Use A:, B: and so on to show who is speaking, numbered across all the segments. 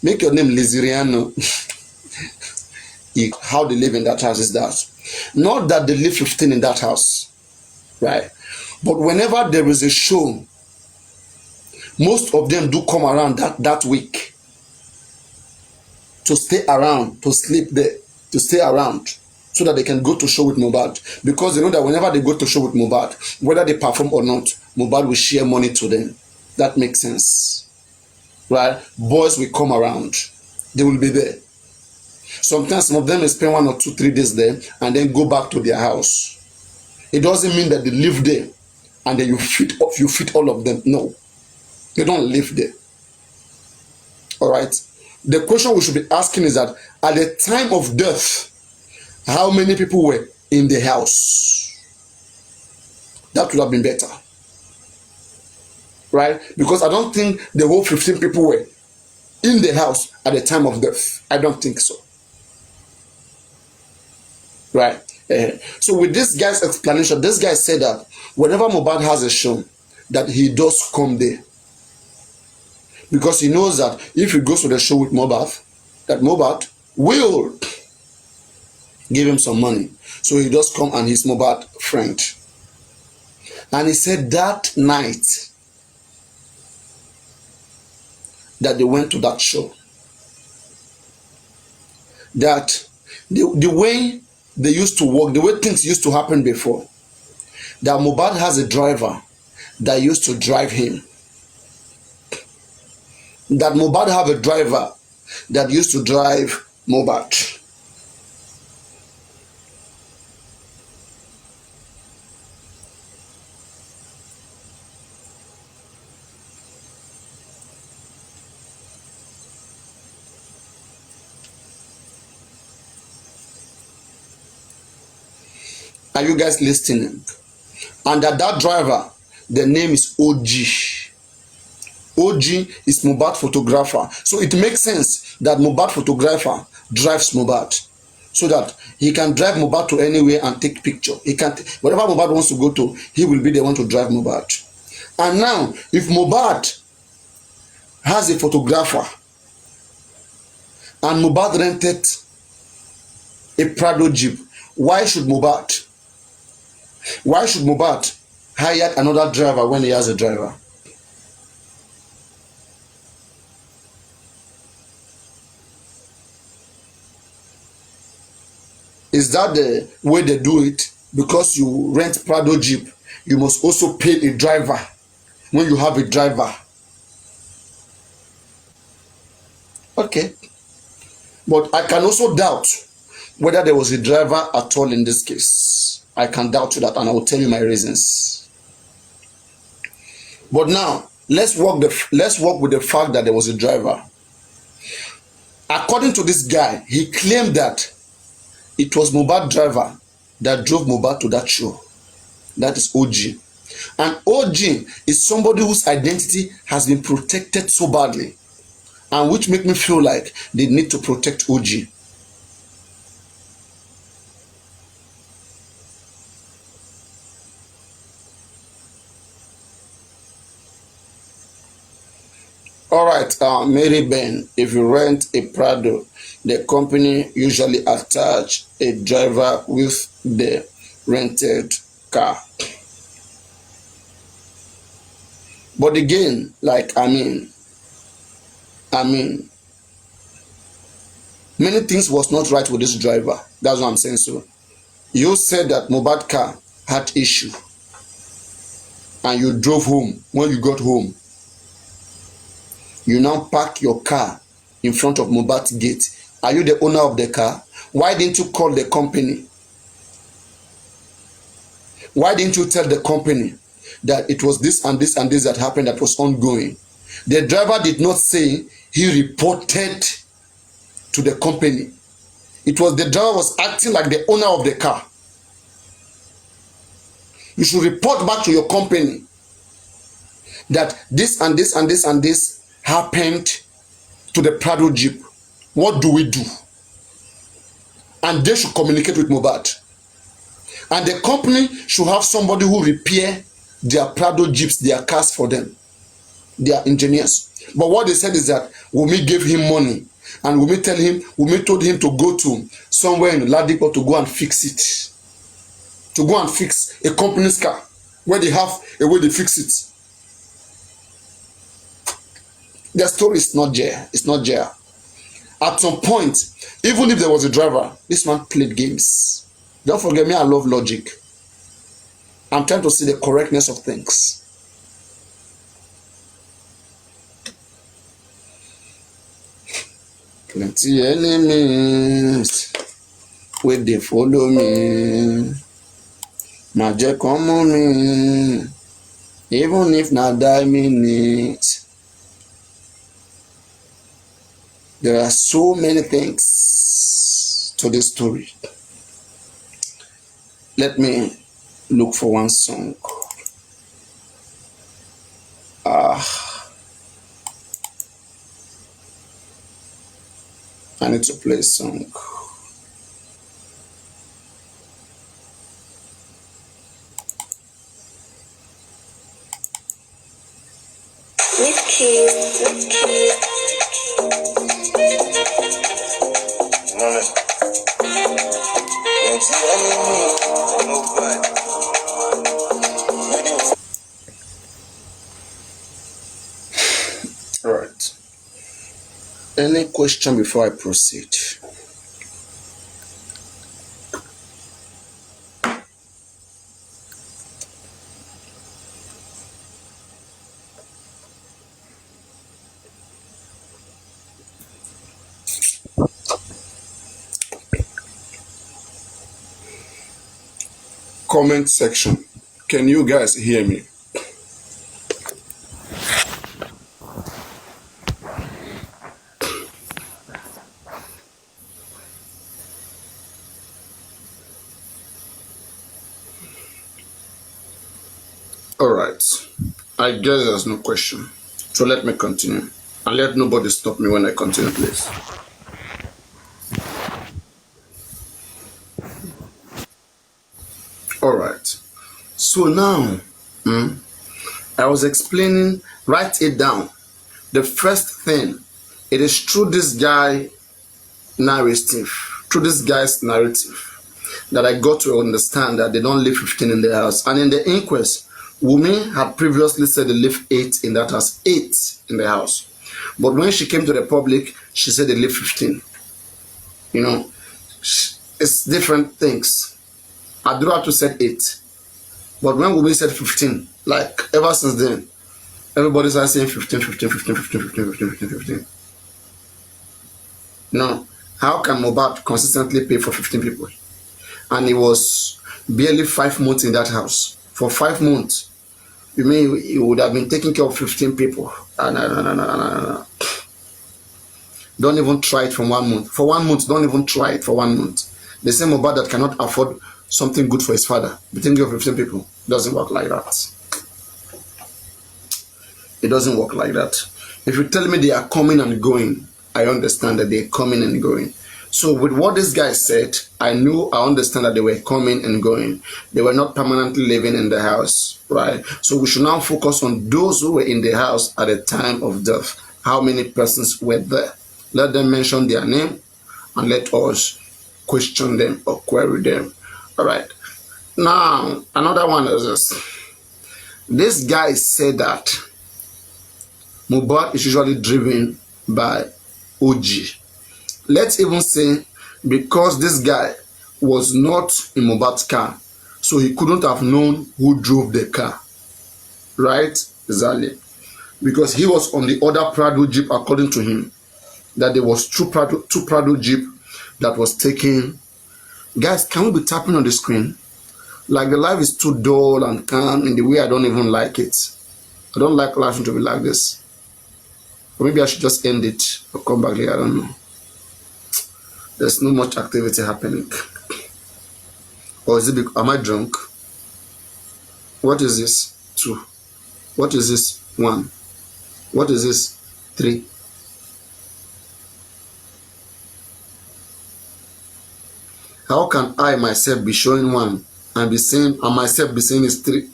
A: Make your name Liziriano. How they live in that house is that. Not that they live 15 in that house, right? But whenever there is a show, most of them do come around that week to stay around, to sleep there, to stay around, so that they can go to show with Mohbad. Because they know that whenever they go to show with Mohbad, whether they perform or not, Mohbad will share money to them. That makes sense, right? Boys will come around. They will be there. Sometimes some of them will spend 1 or 2, 3 days there and then go back to their house. It doesn't mean that they live there and then you fit all of them. No, they don't live there. All right. The question we should be asking is that at the time of death, how many people were in the house? That would have been better, right? Because I don't think the whole 15 people were in the house at the time of death. I don't think so. Right. So with this guy's explanation, this guy said that whenever Mohbad has a show, that he does come there. Because he knows that if he goes to the show with Mohbad, that Mohbad will give him some money. So he does come and he's Mohbad friend. And he said that night that they went to that show, that the way they used to work, the way things used to happen before, that Mohbad has a driver that used to drive him. That Mohbad have a driver that used to drive Mohbad. Are you guys listening? And that driver, the name is OG. OG is Mohbad photographer. So it makes sense that Mohbad photographer drives Mohbad, so that he can drive Mohbad to anywhere and take picture. He can, wherever Mohbad wants to go to, he will be the one to drive Mohbad. And now, if Mohbad has a photographer and Mohbad rented a Prado Jeep, why should Mohbad hire another driver when he has a driver? Is that the way they do it? Because you rent Prado Jeep, you must also pay a driver when you have a driver. Okay. But I can also doubt whether there was a driver at all in this case. I can doubt that, and I will tell you my reasons. But now, let's work with the fact that there was a driver. According to this guy, he claimed that it was Mohbad driver that drove Mohbad to that show. That is OG. And OG is somebody whose identity has been protected so badly, and which make me feel like they need to protect OG. All right, Mary Ben, if you rent a Prado, the company usually attach a driver with the rented car. But again, like, I mean, many things was not right with this driver. That's what I'm saying. So you said that Mohbad car had issue and you drove home. When you got home, you now park your car in front of Mohbad's gate. Are you the owner of the car? Why didn't you call the company? Why didn't you tell the company that it was this and this and this that happened that was ongoing? The driver did not say he reported to the company. It was the driver was acting like the owner of the car. You should report back to your company that this and this and this and this happened to the Prado Jeep. What do we do? And they should communicate with Mohbad. And the company should have somebody who repair their Prado Jeeps, their cars for them, their engineers. But what they said is that Wunmi gave him money, and Wunmi told him to go to somewhere in Ladipo to go and fix it, to go and fix a company's car where they have a way they fix it. Their story is not there. It's not there. At some point, even if there was a driver, this man played games. Don't forget me, I love logic. I'm trying to see the correctness of things. Plenty enemies wey dey follow me, na je come me, even if na die minute. There are so many things to this story. Let me look for one song. I need to play a song. All right. Any question before I proceed? Comment section. Can you guys hear me? All right. I guess there's no question. So let me continue. And let nobody stop me when I continue, please. All right. So now, I was explaining, write it down. The first thing, it is through this guy narrative, through this guy's narrative, that I got to understand that they don't live 15 in the house. And in the inquest, Wunmi had previously said they live 8 in that house, 8 in the house. But when she came to the public, she said they live 15. You know, it's different things. Aduratu said 8. But when Wunmi said 15, like ever since then, everybody started saying 15, 15, 15, 15, 15, 15, 15, 15. No. How can Mohbad consistently pay for 15 people? And he was barely 5 months in that house. For 5 months, you mean he would have been taking care of 15 people? No. Don't even try it for 1 month. For 1 month, don't even try it for 1 month. The same Mohbad that cannot afford something good for his father, be taking care of 15 people. It doesn't work like that. It doesn't work like that. If you tell me they are coming and going, I understand that they're coming and going. So with what this guy said, I understand that they were coming and going. They were not permanently living in the house, right? So we should now focus on those who were in the house at the time of death. How many persons were there? Let them mention their name and let us question them or query them. All right. Now, another one is this. This guy said that Mohbad is usually driven by OG. Let's even say because this guy was not in Mohbad's car, so he couldn't have known who drove the car. Right? Exactly. Because he was on the other Prado Jeep, according to him. That there was two Prado Jeep that was taken. Guys, can we be tapping on the screen? Like the life is too dull and calm in the way I don't even like it. I don't like life to be like this. Or maybe I should just end it or come back later. I don't know. There's no much activity happening. Or is it am I drunk? What is this? 2. What is this? 1. What is this? 3. How can I myself be showing 1 and be saying and myself be saying is 3?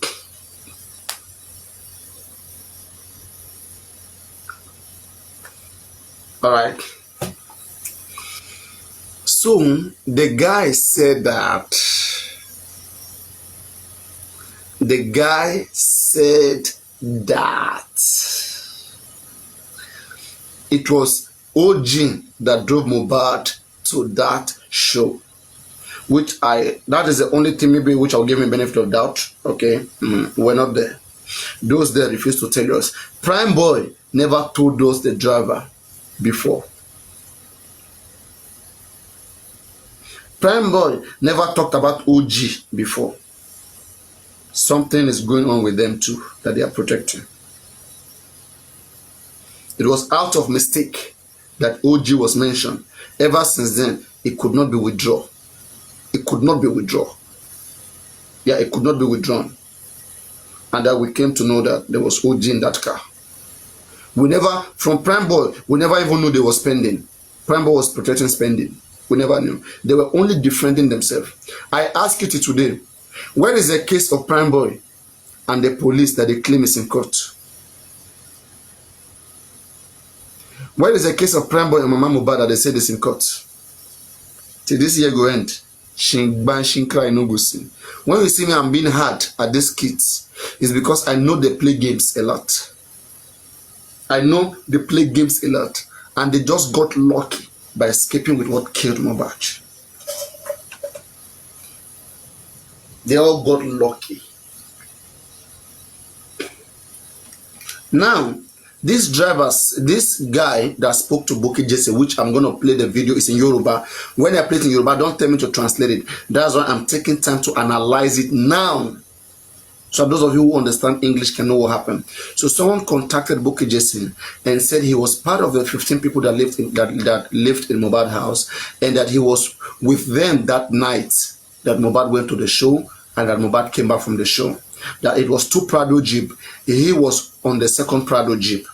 A: right? So the guy said that it was OG that drove Mohbad to that show, which that is the only thing maybe which I'll give him benefit of doubt. Okay, we're not there. Those there refuse to tell us. Prime Boy never told us the driver before. Prime Boy never talked about OG before. Something is going on with them too that they are protecting. It was out of mistake that OG was mentioned. Ever since then, it could not be withdrawn. It could not be withdrawn. Yeah, it could not be withdrawn. And that we came to know that there was OG in that car. We never, from Prime Boy, we never even knew they were spending. Prime Boy was protecting spending. We never knew. They were only defending themselves. I ask you today, where is the case of Prime Boy and the police that they claim is in court? Where is the case of Prime Boy and Mama Mohbad that they said is in court? Till this year go end. When you see me, I'm being hard at these kids, it's because I know they play games a lot. I know they play games a lot, and they just got lucky by escaping with what killed Mohbad. They all got lucky. Now, these drivers, this guy that spoke to Bukky Jesse, which I'm going to play the video, is in Yoruba. When I play it in Yoruba, don't tell me to translate it. That's why I'm taking time to analyze it now. So those of you who understand English can know what happened. So someone contacted Bukky Jesse and said he was part of the 15 people that lived in Mohbad house, and that he was with them that night that Mohbad went to the show and that Mohbad came back from the show. That it was 2 Prado Jeep. He was on the second Prado Jeep.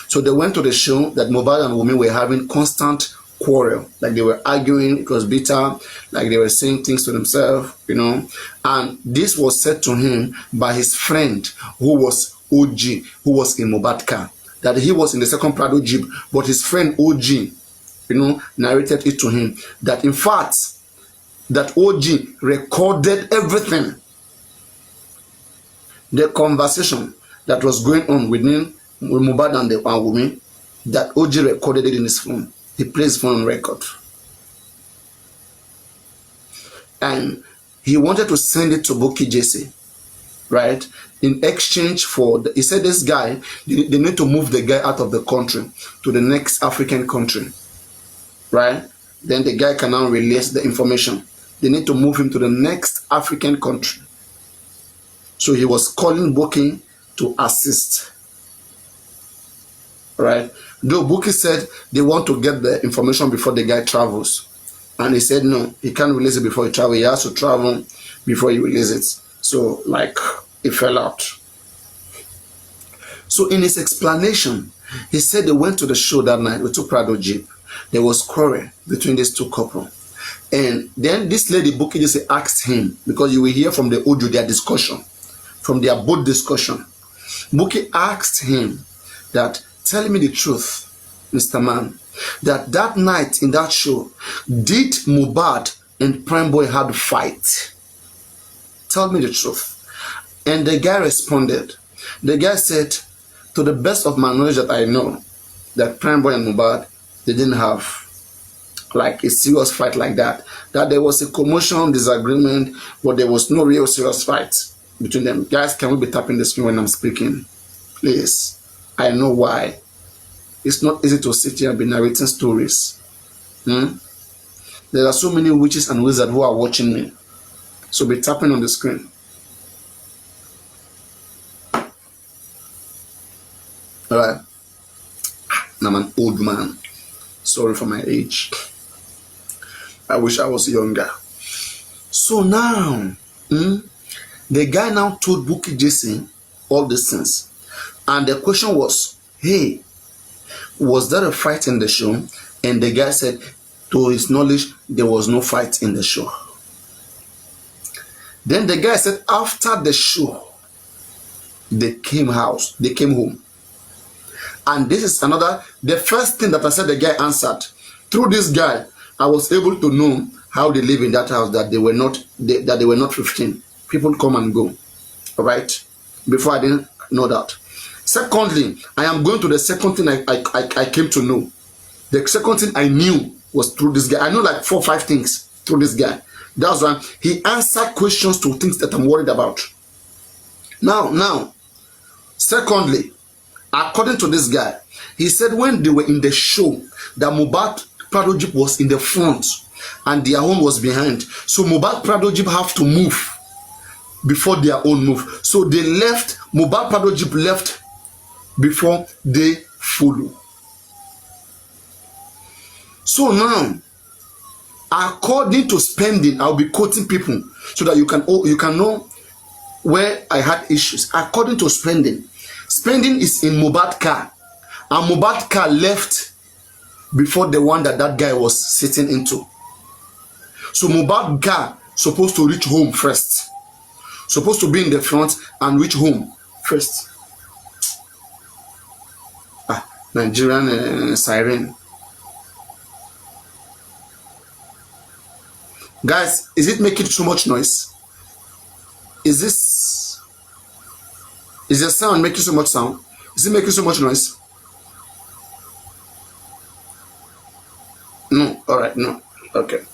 A: So they went to the show that Mohbad and Wunmi were having constant quarrel. Like they were arguing, it was bitter, like they were saying things to themselves, you know. And this was said to him by his friend who was OG, who was in Mohbad car. That he was in the second Prado Jeep, but his friend OG, you know, narrated it to him. That in fact, that OG recorded everything. The conversation that was going on with Mohbad and Wunmi, that OG recorded it in his phone. He plays phone on record. And he wanted to send it to Bukky Jesse, right? In exchange for, he said this guy, they need to move the guy out of the country to the next African country, right? Then the guy can now release the information. They need to move him to the next African country. So he was calling Bukky to assist, right? Though Bukky said they want to get the information before the guy travels. And he said no, he can't release it before he travels. He has to travel before he releases it. So, like, it fell out. So in his explanation, he said they went to the show that night with 2 Prado Jeep. There was quarrel between these 2 couples. And then this lady, Bukky, just asked him, because you will hear from the audio their discussion, from their both discussion. Bukky asked him that, tell me the truth, Mr. Man, that night in that show, did Mohbad and Prime Boy had a fight? Tell me the truth. And the guy responded. The guy said, to the best of my knowledge that I know, that Prime Boy and Mohbad, they didn't have like a serious fight like that. That there was a commotion, disagreement, but there was no real serious fight between them. Guys, can we be tapping the screen when I'm speaking? Please. I know why. It's not easy to sit here and be narrating stories. There are so many witches and wizards who are watching me. So be tapping on the screen. Alright. I'm an old man. Sorry for my age. I wish I was younger. So now, the guy now told Bukky Jesse all these things. And the question was, hey, was there a fight in the show? And the guy said, to his knowledge, there was no fight in the show. Then the guy said, after the show, they came home. And this is another, the first thing that I said the guy answered. Through this guy, I was able to know how they live in that house, that they were not 15. People come and go. All right? Before I didn't know that. Secondly, I am going to the second thing I came to know. The second thing I knew was through this guy. I know like 4 or 5 things through this guy. That's why he answered questions to things that I'm worried about. Now, secondly, according to this guy, he said when they were in the show, that Mohbad Prado Jeep was in the front and their own was behind. So Mohbad Prado Jeep have to move before their own move. So they left, Mohbad Prado Jeep left before they follow. So now, according to spending, I'll be quoting people so that you can know where I had issues. According to spending is in Mohbad car, and Mohbad car left before the one that guy was sitting into. So Mohbad car supposed to reach home first, supposed to be in the front and reach home first. Nigerian siren. Guys, is it making too much noise? Is the sound making so much sound? Is it making so much noise? No. All right. No. Okay.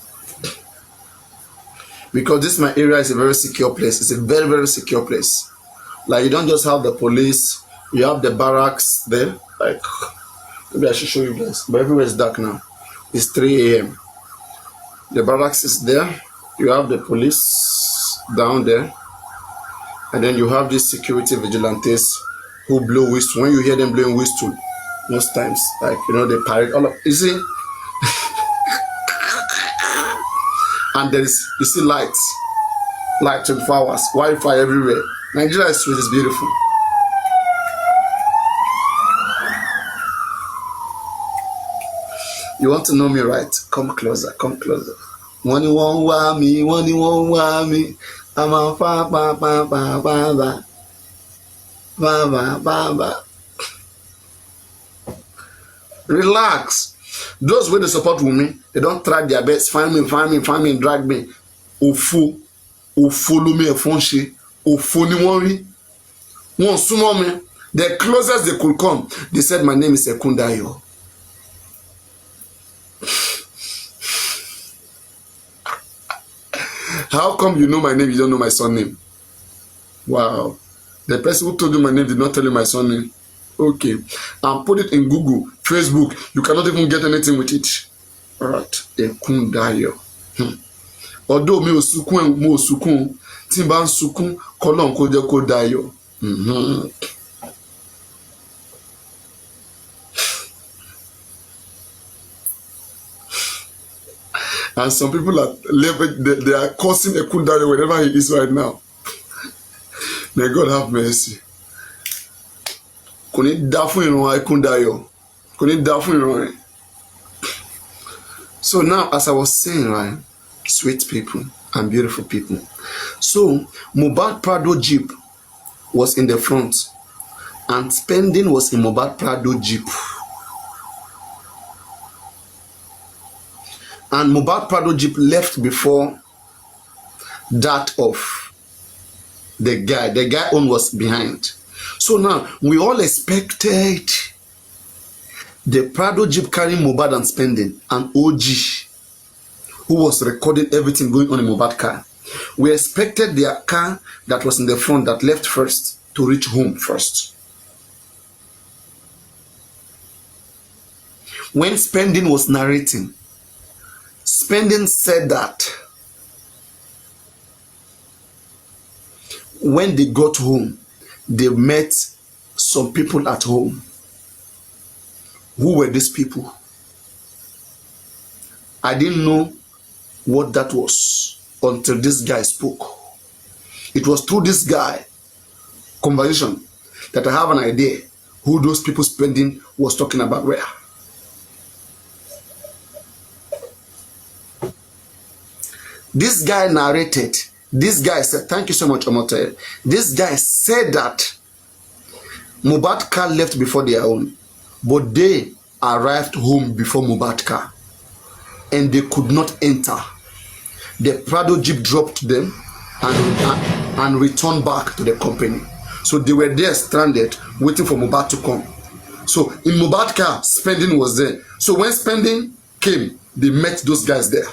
A: Because this my area is a very secure place. It's a very, very secure place. Like, you don't just have the police. You have the barracks there. Like, maybe I should show you guys. But everywhere is dark now. It's 3 a.m. The barracks is there. You have the police down there. And then you have these security vigilantes who blow whistle. When you hear them blowing whistle, most times, like, they parade all of, you see? And there is, you see, lights. Light 24 hours. Wi-Fi everywhere. Nigeria is sweet, it's beautiful. You want to know me, right? Come closer, come closer. One won't want me, one won't want me. I'm a ba. Relax. Those with the support with me, they don't try their best. Find me, drag me. Ofu, follow me, Ofonshi. Ofu ni worry. One sumo me. The closest they could come, they said my name is Ekundayo. How come you know my name, you don't know my surname? Wow. The person who told you my name did not tell you my surname. Okay. And put it in Google, Facebook. You cannot even get anything with it. Alright. Ekundayo. Although mo sukun, timban sukun, kolon ko je ko dayo. And some people are they are cursing Ekundayo wherever he is right now. May God have mercy. Kò ní dá fún ìran Ekundayo. Kò ní dá fún ìran. So now, as I was saying, right, sweet people and beautiful people. So Mohbad Prado Jeep was in the front, and spending was in Mohbad Prado Jeep. And Mohbad Prado Jeep left before that of the guy. The guy own was behind. So now, we all expected the Prado Jeep carrying Mohbad and spending, an OG who was recording everything going on in Mohbad car. We expected their car that was in the front that left first to reach home first. When spending was narrating, spending said that when they got home, they met some people at home. Who were these people? I didn't know what that was until this guy spoke. It was through this guy conversation that I have an idea who those people spending was talking about where. This guy narrated. This guy said, thank you so much, Omote. This guy said that Mohbad car left before their own. but they arrived home before Mohbad car and they could not enter. The Prado Jeep dropped them and returned back to the company. So they were there stranded waiting for Mohbad to come. So in Mohbad car, Spending was there. So when Spending came, they met those guys there.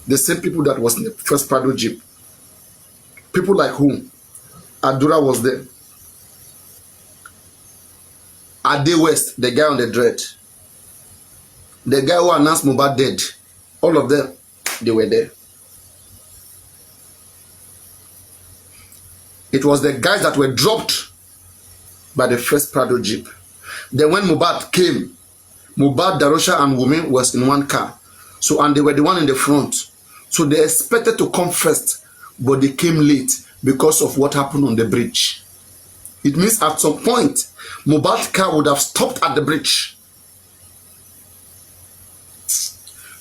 A: The same people that was in the first Prado Jeep. People like whom? Adura was there. Ade West, the guy on the dread. The guy who announced Mohbad dead. All of them, they were there. It was the guys that were dropped by the first Prado Jeep. Then when Mohbad came, Mohbad, Darosha and Wumi was in one car. So, and they were the one in the front. So they expected to come first, but they came late because of what happened on the bridge. It means at some point, Mohbad's car would have stopped at the bridge.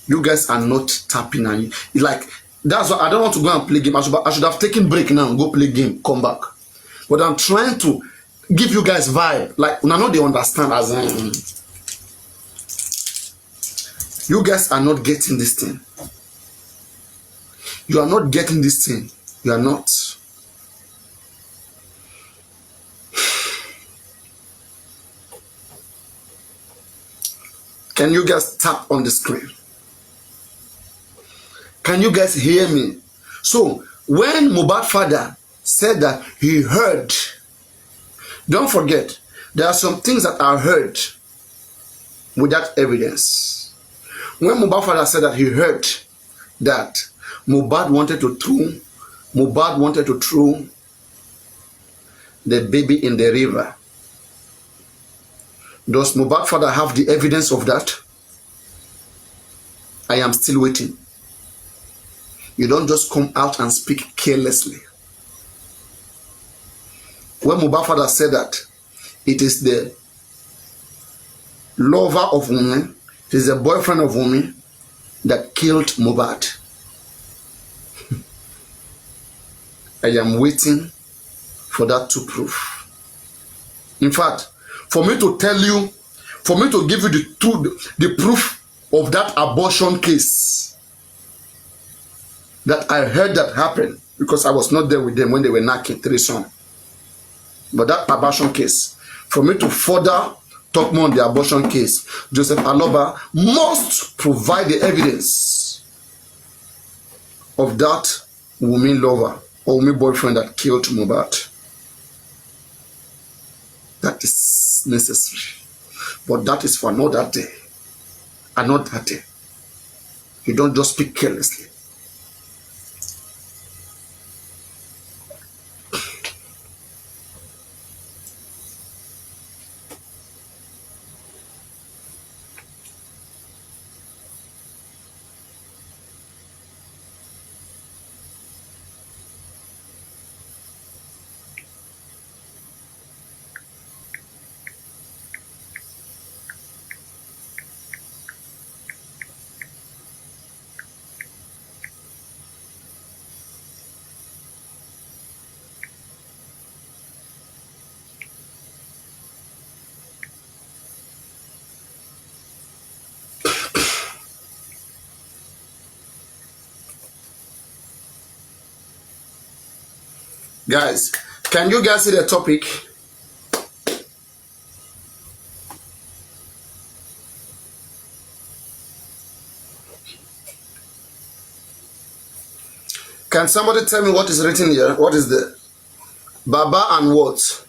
A: You guys are not tapping, and like that's why I don't want to go and play game. I should have taken break now and go play game, come back. But I'm trying to give you guys vibe. Like, I know they understand as you guys are not getting this thing. You are not getting this thing. You are not. Can you guys tap on the screen? Can you guys hear me? So when Mohbad father said that he heard, don't forget, there are some things that are heard without evidence. When Mohbad father said that he heard that Mohbad wanted to throw the baby in the river, does Mohbad father have the evidence of that? I am still waiting. You don't just come out and speak carelessly. When Mohbad father said that it is the lover of women, it is the boyfriend of women that killed Mohbad. I am waiting for that to prove. In fact, for me to tell you, for me to give you the proof of that abortion case that I heard that happen, because I was not there with them when they were knocking 3 sons. But that abortion case, for me to further talk more on the abortion case, Joseph Aloba must provide the evidence of that woman lover or woman boyfriend that killed Mohbad. That is necessary. But that is for another day. Another day. You don't just speak carelessly. Guys, can you guys see the topic? Can somebody tell me what is written here? What is the Baba and what?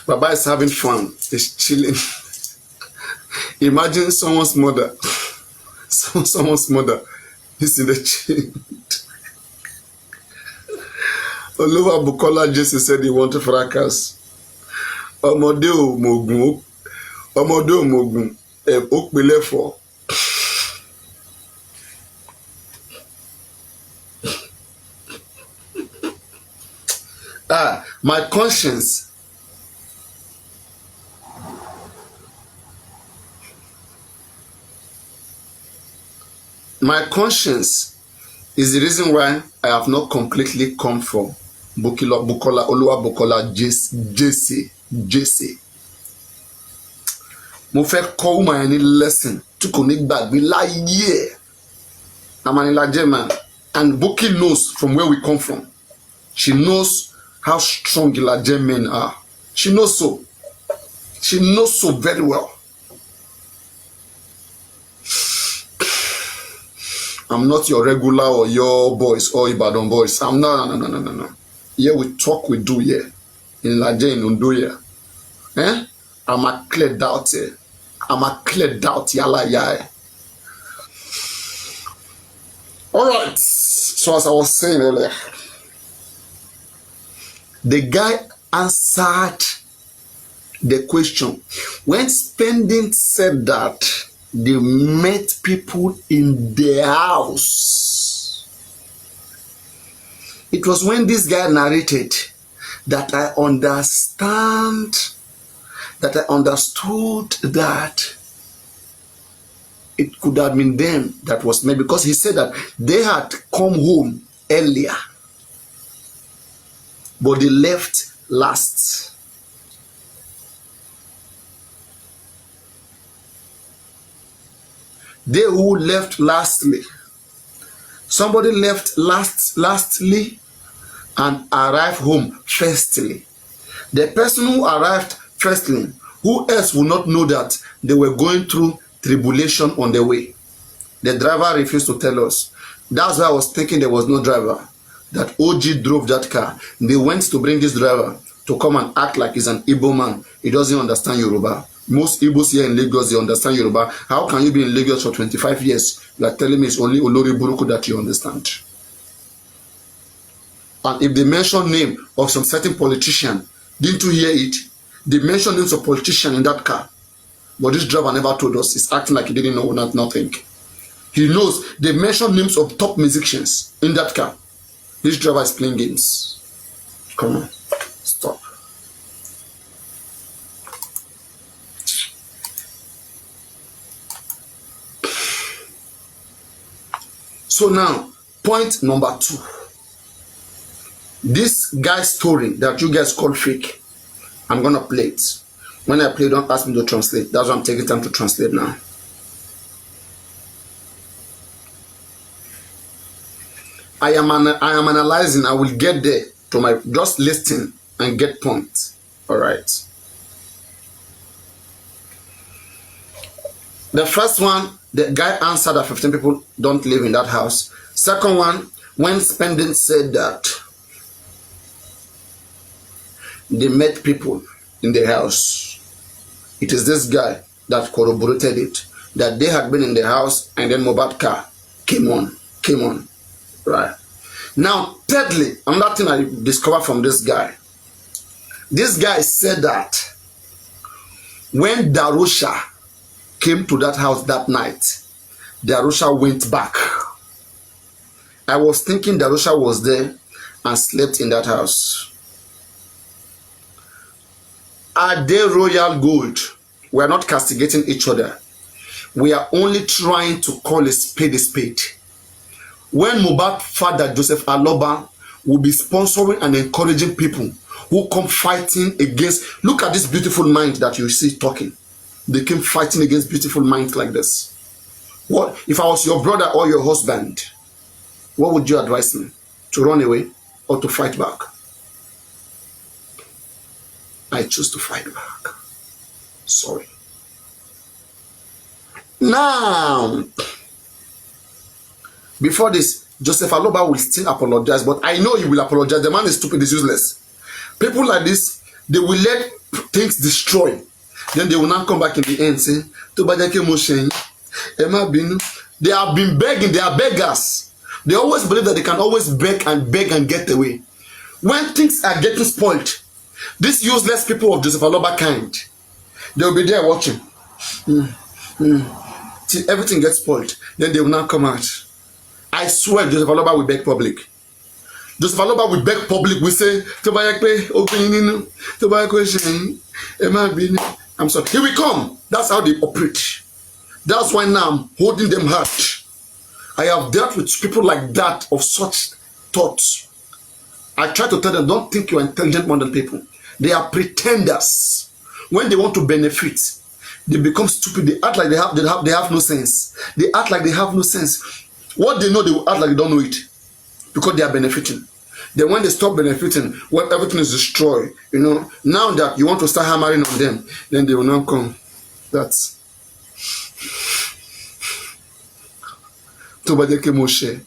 A: Baba is having fun. He's chilling. Imagine someone's mother. Someone's mother is in the chain. Oluwa Bukola Jesse said he wanted fracas. Ọmọdé ò mọ̀gùn. Ọmọdé ò mọ̀gùn. Ó pèlè fọ́. My conscience is the reason why I have not completely come from Bukola Oluwabukola Jesse. Mo fẹ́ kọ́ woman yẹn ní lesson tí kò ní gbàgbé láyé ẹ̀. I'm an Ilaje man, and Buki knows from where we come from. She knows how strong Ilaje men are. She knows so. She knows so very well. I'm not your regular or your boys or Ibadan boys. I'm not. No. Here we talk, we do here. In Ilaje, in Ondo here. I'm a clear doubt here. I'm a clear doubt yala yai. All right. So as I was saying earlier, the guy answered the question. When Spending said that they met people in their house, it was when this guy narrated that I understood that it could have been them that was made, because he said that they had come home earlier, but they left last. They who left lastly, somebody left lastly and arrived home firstly. The person who arrived firstly, who else would not know that they were going through tribulation on the way? The driver refused to tell us. That's why I was thinking there was no driver. That OG drove that car. They went to bring this driver to come and act like he's an Igbo man. He doesn't understand Yoruba. Most Igbos here in Lagos, they understand Yoruba. How can you be in Lagos for 25 years? You are telling me it's only Olori Buruku that you understand. And if they mention name of some certain politician, didn't you hear it? They mentioned names of politician in that car. But this driver never told us. He's acting like he didn't know nothing. He knows they mentioned names of top musicians in that car. This driver is playing games. Come on, stop. So now, point number 2. This guy's story that you guys call fake, I'm gonna play it. When I play, don't ask me to translate. That's why I'm taking time to translate now. I am analyzing. I will get there to my just listen and get points. All right. The first one, the guy answered that 15 people don't live in that house. Second one, when Spending said that they met people in the house, it is this guy that corroborated it, that they had been in the house and then Mohbad car came on. Right. Now, thirdly, another thing I discovered from this guy. This guy said that when Darusha came to that house that night, Darusha went back. I was thinking Darusha was there and slept in that house. Are they royal gold? We are not castigating each other. We are only trying to call a spade a spade. When Mohbad's father, Joseph Aloba, will be sponsoring and encouraging people who come fighting against, look at this beautiful mind that you see talking. They came fighting against beautiful minds like this. What if I was your brother or your husband? What would you advise me? To run away or to fight back? I choose to fight back. Sorry. Now, before this, Joseph Aloba will still apologize, but I know he will apologize. The man is stupid, he's useless. People like this, they will let things destroy. Then they will not come back in the end saying, they have been begging, they are beggars. They always believe that they can always beg and get away. When things are getting spoiled, these useless people of Joseph Aloba kind, they will be there watching. Till everything gets spoiled. Then they will not come out. I swear Joseph Aloba will beg public. Joseph Aloba will beg public, we say, I'm sorry. He will come. That's how they operate. That's why now I'm holding them hard. I have dealt with people like that of such thoughts. I try to tell them, don't think you're intelligent more than people. They are pretenders. When they want to benefit, they become stupid. They act like they have no sense. They act like they have no sense. What they know, they will act like they don't know it because they are benefiting. Then when they stop benefiting, when everything is destroyed, now that you want to start hammering on them, then they will now come. That's Tobadeke Moshe.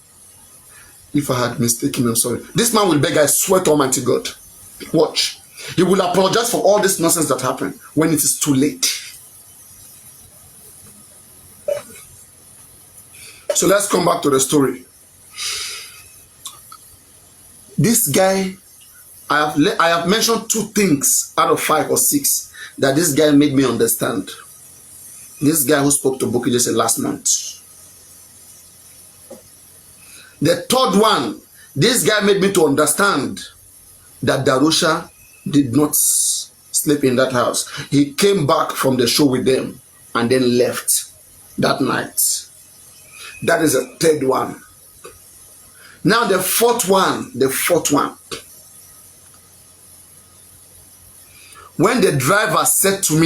A: If I had mistaken, I'm sorry. This man will beg, I swear to Almighty God. Watch. He will apologize for all this nonsense that happened when it is too late. So let's come back to the story. This guy, I have mentioned 2 things out of 5 or 6 that this guy made me understand. This guy who spoke to Bukky just last month. The 3rd one, this guy made me to understand that Darusha did not sleep in that house. He came back from the show with them and then left that night. That is the 3rd one. Now the 4th one. When the driver said to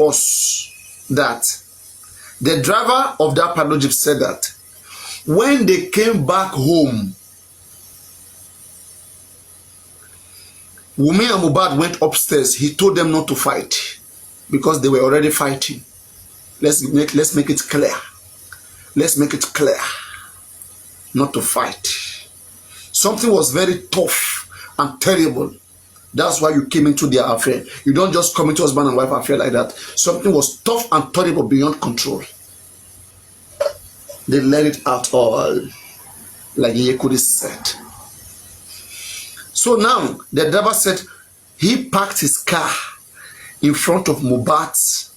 A: us that the driver of that Pado Jeep said that when they came back home, Wunmi and Mohbad went upstairs. He told them not to fight because they were already fighting. Let's make it clear. Let's make it clear. Not to fight. Something was very tough and terrible. That's why you came into their affair. You don't just come into husband and wife affair like that. Something was tough and terrible beyond control. They let it out all, like Yekudi said. So now, the driver said he parked his car in front of Mohbad's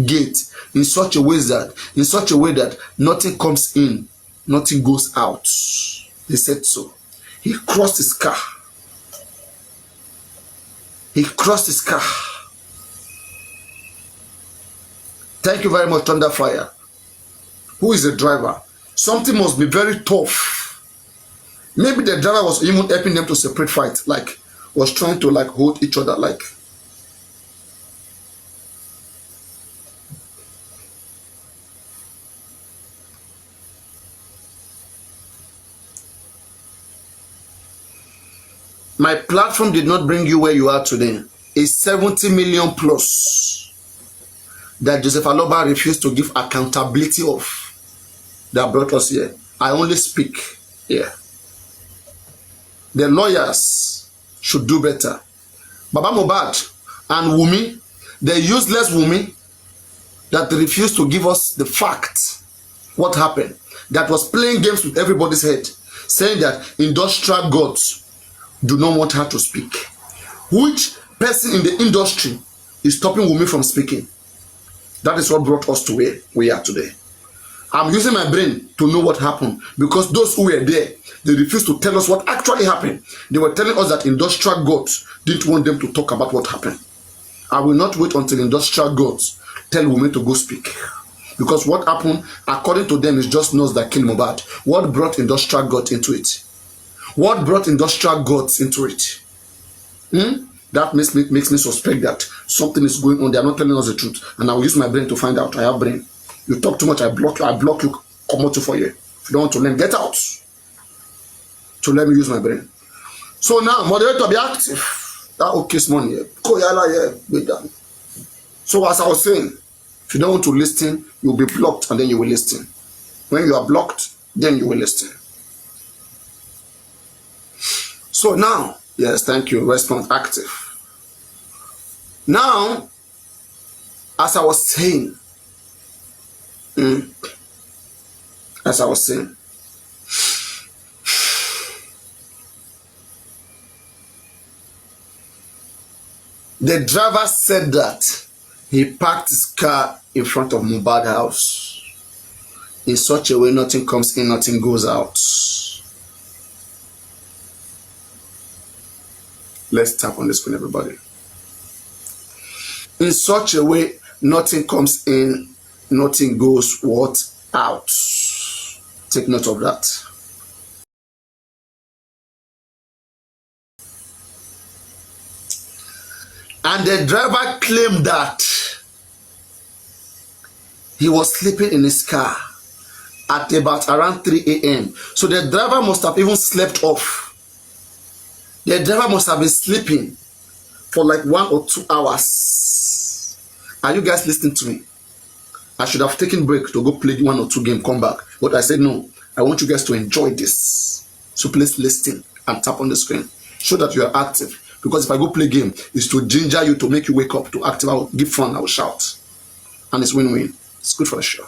A: gate in such a way that nothing comes in, nothing goes out. He said so. He crossed his car. Thank you very much, Thunderfire. Who is the driver? Something must be very tough. Maybe the driver was even helping them to separate fight, like was trying to like hold each other, like. My platform did not bring you where you are today. It's 70 million plus that Joseph Aloba refused to give accountability of that brought us here. I only speak here. The lawyers should do better. Baba Mohbad and Wunmi, the useless Wunmi that refused to give us the fact what happened, that was playing games with everybody's head, saying that industrial gods do not want her to speak. Which person in the industry is stopping Wunmi from speaking? That is what brought us to where we are today. I'm using my brain to know what happened because those who were there, they refused to tell us what actually happened. They were telling us that industrial gods didn't want them to talk about what happened. I will not wait until industrial gods tell Wunmi to go speak. Because what happened, according to them, is just nose that killed Mohbad. What brought industrial gods into it? What brought industrial gods into it? That makes me suspect that something is going on. They are not telling us the truth. And I will use my brain to find out. I have brain. You talk too much, I block you, come out for you. If you don't want to learn, get out. So let me use my brain. So now, moderator, be active. That okay, money. So as I was saying, if you don't want to listen, you'll be blocked and then you will listen. When you are blocked, then you will listen. So now, yes, thank you, response active. Now, as I was saying, the driver said that he parked his car in front of Mohbad's house in such a way nothing comes in, nothing goes out. Let's tap on the screen, everybody. In such a way, nothing comes in, nothing goes what? Out. Take note of that. And the driver claimed that he was sleeping in his car at about around 3 a.m. So the driver must have even slept off. The driver must have been sleeping for like 1 or 2 hours. Are you guys listening to me? I should have taken break to go play 1 or 2 games, come back. But I said no. I want you guys to enjoy this. So please listen and tap on the screen. Show that you are active. Because if I go play game, it's to ginger you, to make you wake up, to active. I will give fun, I will shout. And it's win-win. It's good for the show.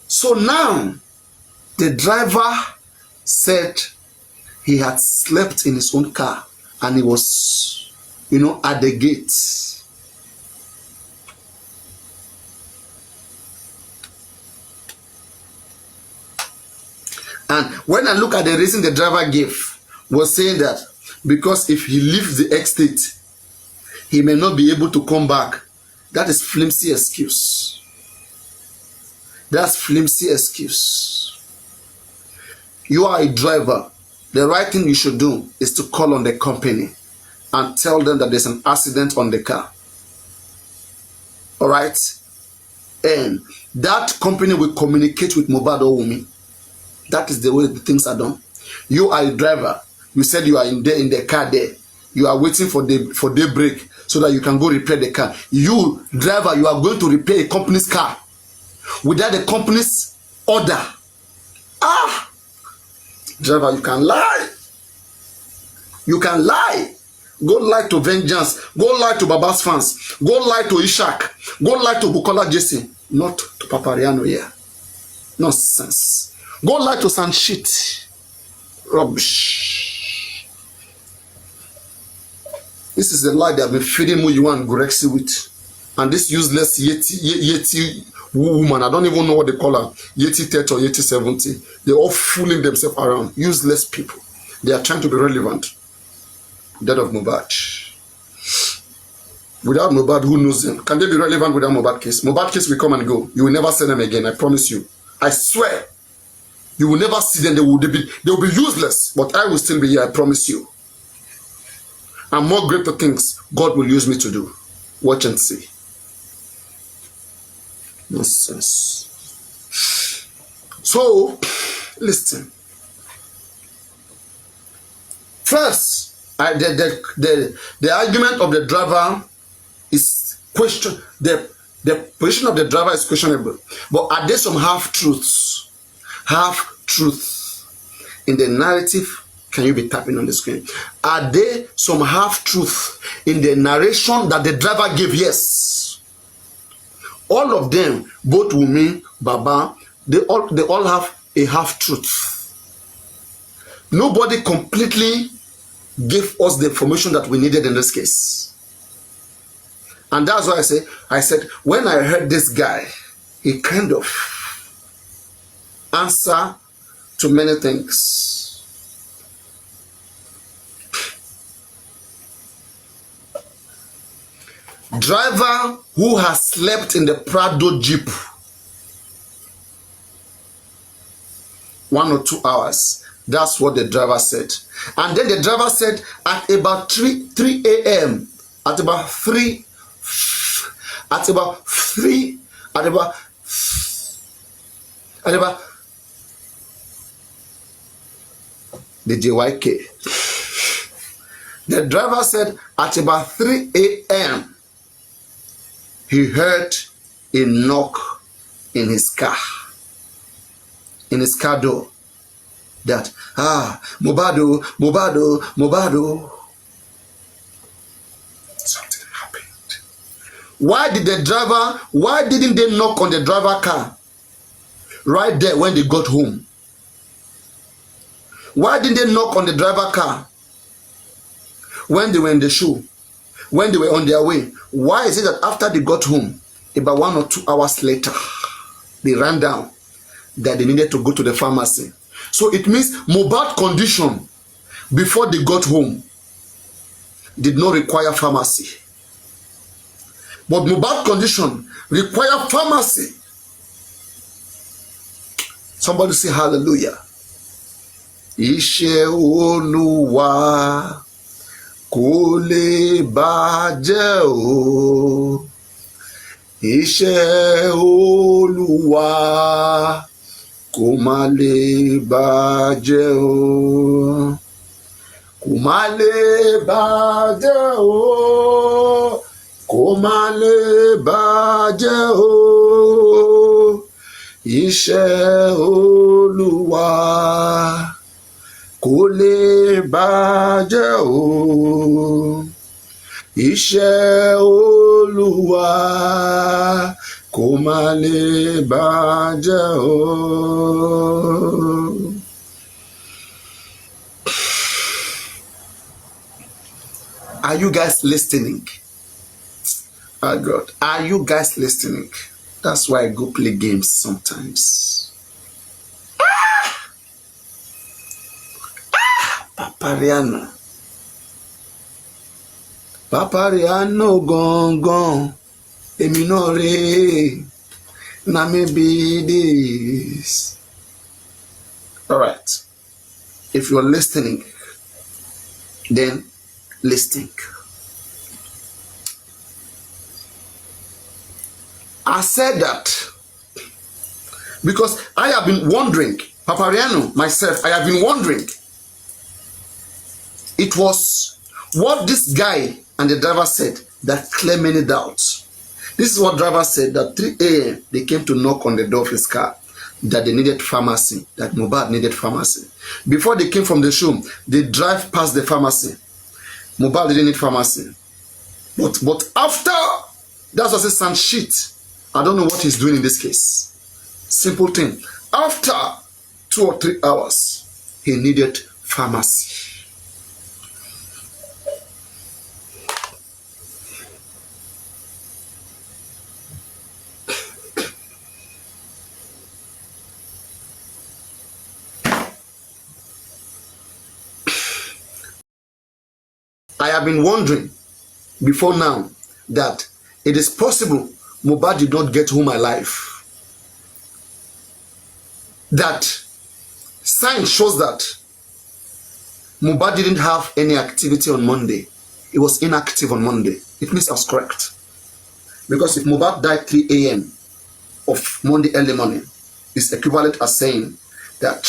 A: So now, the driver said he had slept in his own car and he was, at the gate. And when I look at the reason the driver gave, was saying that because if he leaves the estate, he may not be able to come back. That is flimsy excuse. That's flimsy excuse. You are a driver. The right thing you should do is to call on the company and tell them that there's an accident on the car. All right? And that company will communicate with Mohbad or Wunmi. That is the way the things are done. You are a driver. You said you are in the car there. You are waiting for daybreak so that you can go repair the car. You, driver, you are going to repair a company's car without the company's order. Driver, you can lie. You can lie. Go lie to Vengeance. Go lie to Baba's fans. Go lie to Ishak. Go lie to Bukola Jesse. Not to Papariano here. Nonsense. Go lie to some shit. Rubbish. This is the lie they have been feeding Muyiwa and Gorexi with. And this useless Yeti woman, I don't even know what they call her, Yeti 30 or Yeti 70. They're all fooling themselves around. Useless people. They are trying to be relevant. Death of Mohbad. Without Mohbad, who knows them? Can they be relevant without Mohbad case? Mohbad case will come and go. You will never see them again, I promise you. I swear. You will never see them. They will be useless. But I will still be here, I promise you. And more greater things God will use me to do. Watch and see. Nonsense. So, listen. First, the argument of the driver is question. The position of the driver is questionable. But are there some half-truths? Half-truth in the narrative? Can you be tapping on the screen? Are there some half-truth in the narration that the driver gave? Yes. All of them, both Wunmi, Baba, they all have a half-truth. Nobody completely gave us the information that we needed in this case. And that's why I said, when I heard this guy, he kind of answer to many things. Driver who has slept in the Prado Jeep 1 or 2 hours. That's what the driver said. And then the driver said at about 3 a.m. At about 3 the JYK. The driver said at about 3 a.m. he heard a knock in his car door, that Mohbad, something happened. Why didn't they knock on the driver car right there when they got home? Why didn't they knock on the driver car when they were in the show, when they were on their way? Why is it that after they got home, about 1 or 2 hours later, they ran down that they needed to go to the pharmacy? So it means Mohbad's condition before they got home did not require pharmacy. But Mohbad condition require pharmacy. Somebody say hallelujah. Iṣẹ́ Olúwa kò lè bàjẹ́ o. Iṣẹ́ Olúwa kò má lè bàjẹ́ o. Kò má lè bàjẹ́ o. Kò má lè bàjẹ́ o. Iṣẹ́ Olúwa kò lè bàjẹ́ o. Iṣẹ́ Olúwa kò má lè bàjẹ́ o. Are you guys listening? Oh God, are you guys listening? That's why I go play games sometimes. Papariano. Papariano gone. Èmi náà rè. Na me be this. Alright. If you're listening, then listen. I said that because I have been wondering, Papariano, myself, I have been wondering. It was what this guy and the driver said that cleared many doubts. This is what driver said, that 3 a.m. they came to knock on the door of his car, that they needed pharmacy, that Mohbad needed pharmacy. Before they came from the show, they drive past the pharmacy. Mohbad didn't need pharmacy. But after, that's what sound shit. I don't know what he's doing in this case. Simple thing. After 2 or 3 hours, he needed pharmacy. I have been wondering before now that it is possible Mohbad did not get home alive. That science shows that Mohbad didn't have any activity on Monday. He was inactive on Monday. It means I was correct. Because if Mohbad died 3 a.m. of Monday early morning, it's equivalent as saying that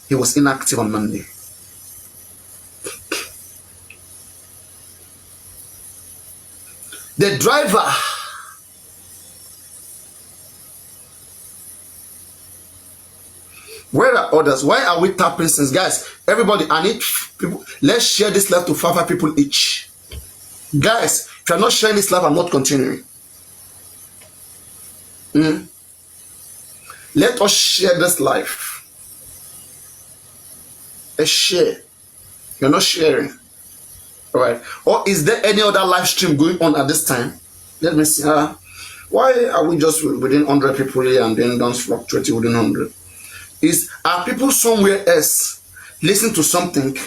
A: he was inactive on Monday. The driver where are others? Why are we tapping since? Guys, everybody, I need people. Let's share this live to 5 people each. Guys, if you're not sharing this live, I'm not continuing. Let us share this live. Let's share. You're not sharing. Alright. Or is there any other live stream going on at this time? Let me see. Why are we just within 100 people here and then don't fluctuate within 100? Are people somewhere else listening to something?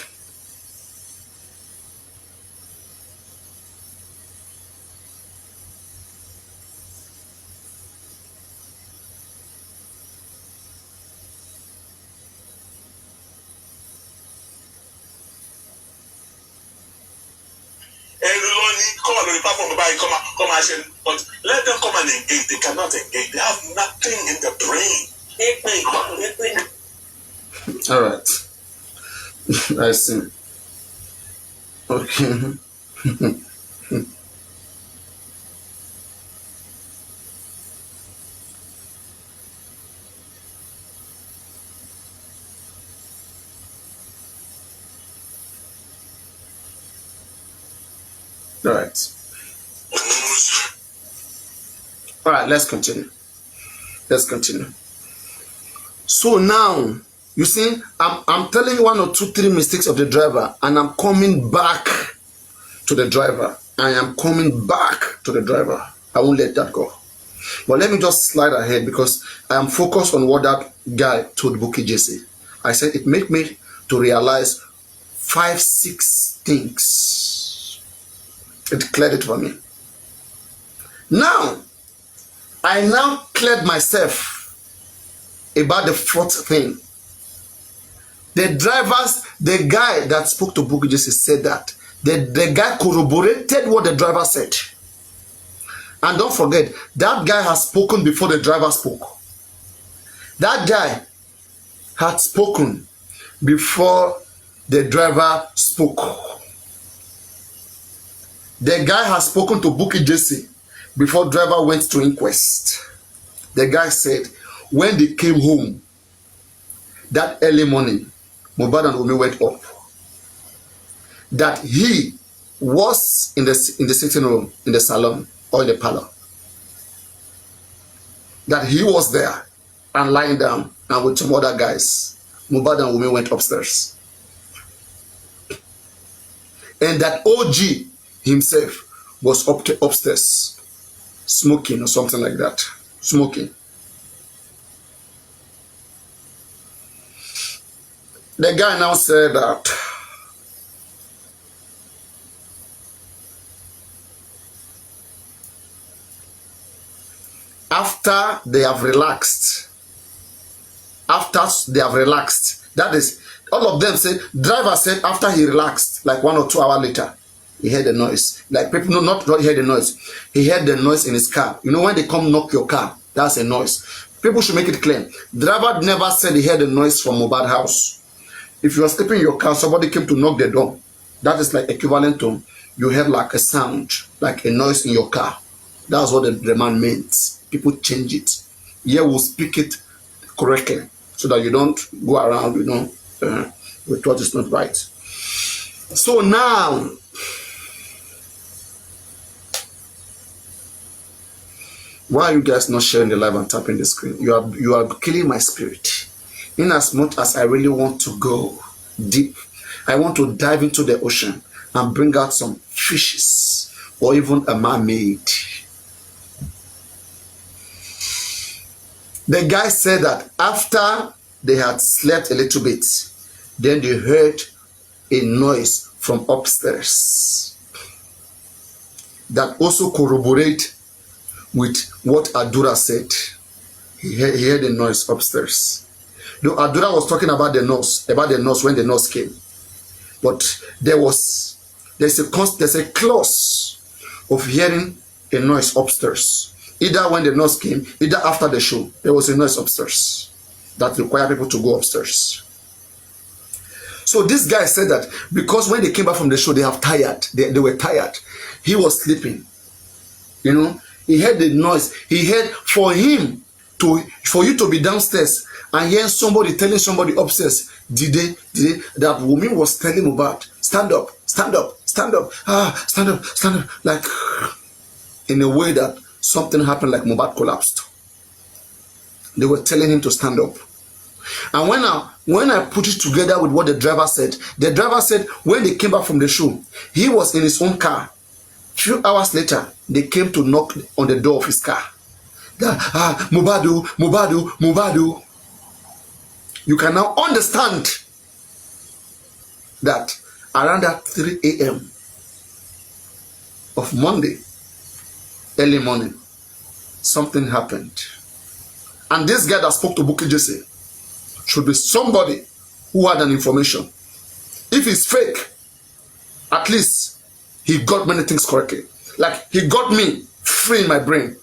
B: But let them come and engage. They cannot engage. They have nothing in the brain.
A: All right. I see. Okay. All right. All right, let's continue. Let's continue. So now, you see, I'm telling you 1 or 2, 3 mistakes of the driver, and I'm coming back to the driver. I am coming back to the driver. I won't let that go. But let me just slide ahead because I am focused on what that guy told Bukky Jesse. I said it made me to realize 5, 6 things. It cleared it for me. Now, I now cleared myself about the 4th thing. The guy that spoke to Bukky Jesse said that the guy corroborated what the driver said. And don't forget, that guy has spoken before the driver spoke. That guy had spoken before the driver spoke. The guy has spoken to Bukky Jesse before driver went to inquest. The guy said when they came home that early morning, Mohbad and Wunmi went up. That he was in the sitting room, in the salon or in the parlor. That he was there and lying down and with some other guys. Mohbad and Wunmi went upstairs. And that OG himself was upstairs smoking or something like that. Smoking. The guy now said that after they have relaxed, that is, all of them say, driver said after he relaxed, like 1 or 2 hours later, he heard the noise. Like people no, not heard the noise. He heard the noise in his car. You know when they come knock your car, that's a noise. People should make it clear. Driver never said he heard the noise from Mohbad house. If you are sleeping in your car, somebody came to knock the door. That is like equivalent to you heard like a sound, like a noise in your car. That's what the man meant. People change it. Yeah, we'll speak it correctly so that you don't go around, with what is not right. So now, why are you guys not sharing the live and tapping the screen? You are killing my spirit. In as much as I really want to go deep, I want to dive into the ocean and bring out some fishes or even a mermaid. The guy said that after they had slept a little bit, then they heard a noise from upstairs that also corroborate with what Adura said. He heard a noise upstairs. Though Adura was talking about the nurse when the nurse came. But there's a clause of hearing a noise upstairs. Either when the nurse came, either after the show, there was a noise upstairs that required people to go upstairs. So this guy said that because when they came back from the show, they were tired. He was sleeping. He heard the noise. He heard for you to be downstairs and hear somebody telling somebody upstairs, that woman was telling Mohbad, stand up, stand up, stand up, stand up, stand up, like in a way that something happened, like Mohbad collapsed. They were telling him to stand up. And when I put it together with what the driver said when they came back from the show, he was in his own car. Few hours later, they came to knock on the door of his car. Mohbad. You can now understand that around that 3 a.m. of Monday, early morning, something happened. And this guy that spoke to Bukky Jesse should be somebody who had an information. If it's fake, at least he got many things correctly. Like he got me free in my brain.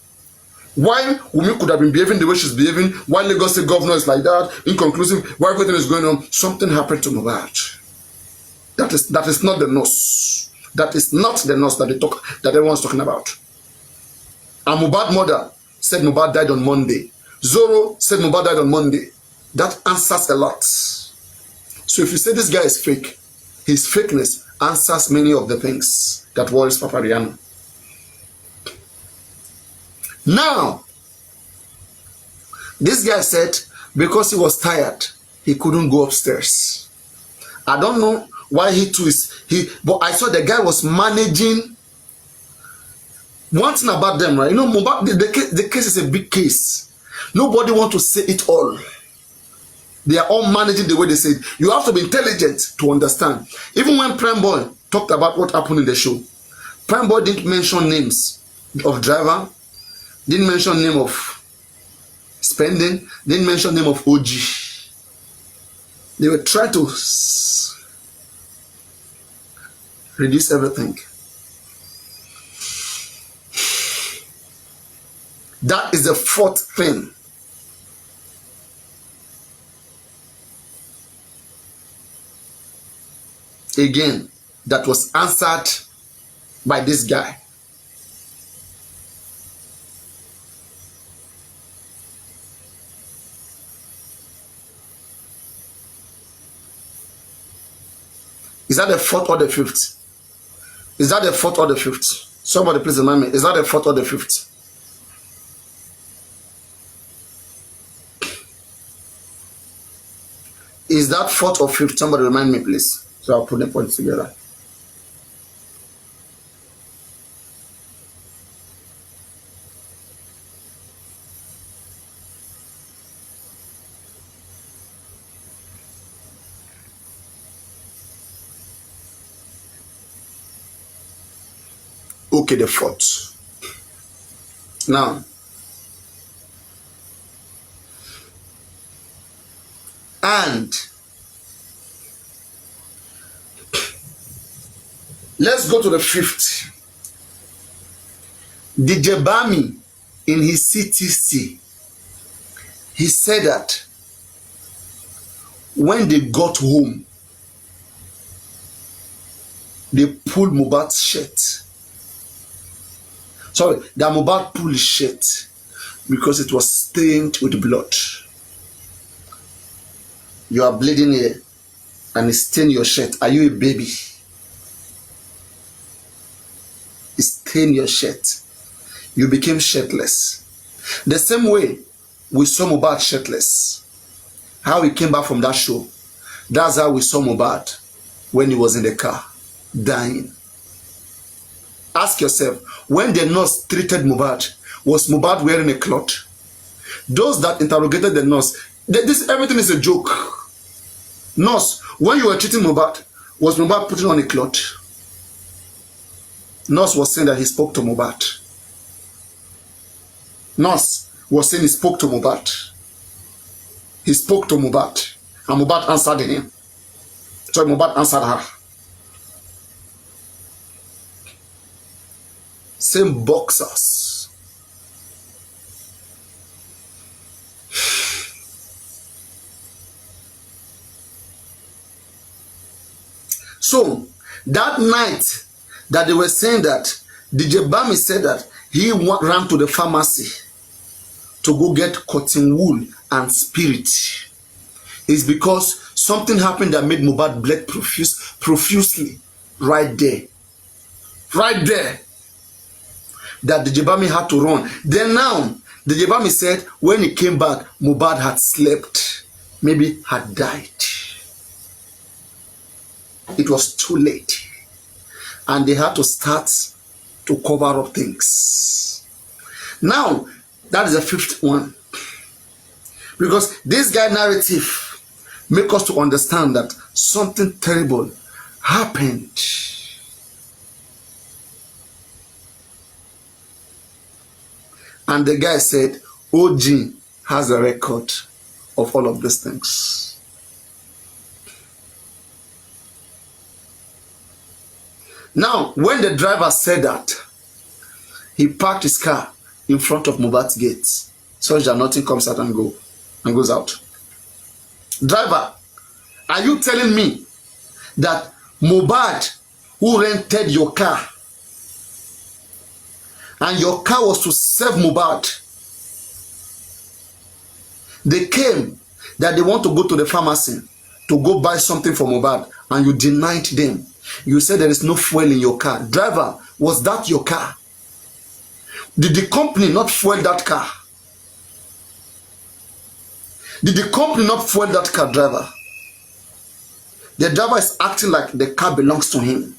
A: Why Wunmi could have been behaving the way she's behaving, why Lagos State governor is like that, inconclusive, why everything is going on, something happened to Mohbad. That is not the nurse. That is not the nurse that everyone's talking about. And Mohbad's mother said Mohbad died on Monday. Zoro said Mohbad died on Monday. That answers a lot. So if you say this guy is fake, his fakeness answers many of the things that worries Papariano. Now, this guy said because he was tired, he couldn't go upstairs. I don't know why but I saw the guy was managing. One thing about them, right? Mohbad, the case is a big case. Nobody wants to say it all. They are all managing the way they said. You have to be intelligent to understand. Even when Prime Boy talked about what happened in the show, Prime Boy didn't mention names of driver, didn't mention name of spending, didn't mention name of OG. They were trying to reduce everything. That is the fourth thing. Again, that was answered by this guy. Is that the fourth or the fifth? Is that the fourth or the fifth? Somebody please remind me. Is that the fourth or the fifth? Is that fourth or fifth? Somebody remind me, please. So I'll put the points together. Okay, the fourth. Now, and let's go to the fifth. DJ Bami, in his CTC, he said that when they got home, they pulled Mohbad's shirt. Sorry, that Mohbad pulled his shirt because it was stained with blood. You are bleeding here and it stained your shirt. Are you a baby? It stained your shirt. You became shirtless. The same way we saw Mohbad shirtless. How he came back from that show. That's how we saw Mohbad when he was in the car, dying. Ask yourself, when the nurse treated Mohbad, was Mohbad wearing a cloth? Those that interrogated the nurse, everything is a joke. Nurse, when you were treating Mohbad, was Mohbad putting on a cloth? Nurse was saying that he spoke to Mohbad. Nurse was saying he spoke to Mohbad. He spoke to Mohbad. And Mohbad answered him. So Mohbad answered her. Same boxers. So that night that they were saying that, DJ Bami said that he ran to the pharmacy to go get cotton wool and spirit. It's because something happened that made Mohbad bleed profusely right there. Right there. That DJ Bami had to run. Then now, DJ Bami said when he came back, Mohbad had slept. Maybe had died. It was too late. And they had to start to cover up things. Now, that is the fifth one. Because this guy narrative make us to understand that something terrible happened. And the guy said, OG has a record of all of these things. Now, when the driver said that, he parked his car in front of Mohbad's gate, such that nothing comes out and goes out. Driver, are you telling me that Mohbad, who rented your car, and your car was to serve Mohbad, they came that they want to go to the pharmacy to go buy something for Mohbad, and you denied them? You said there is no fuel in your car. Driver, was that your car? Did the company not fuel that car? Did the company not fuel that car, driver? The driver is acting like the car belongs to him.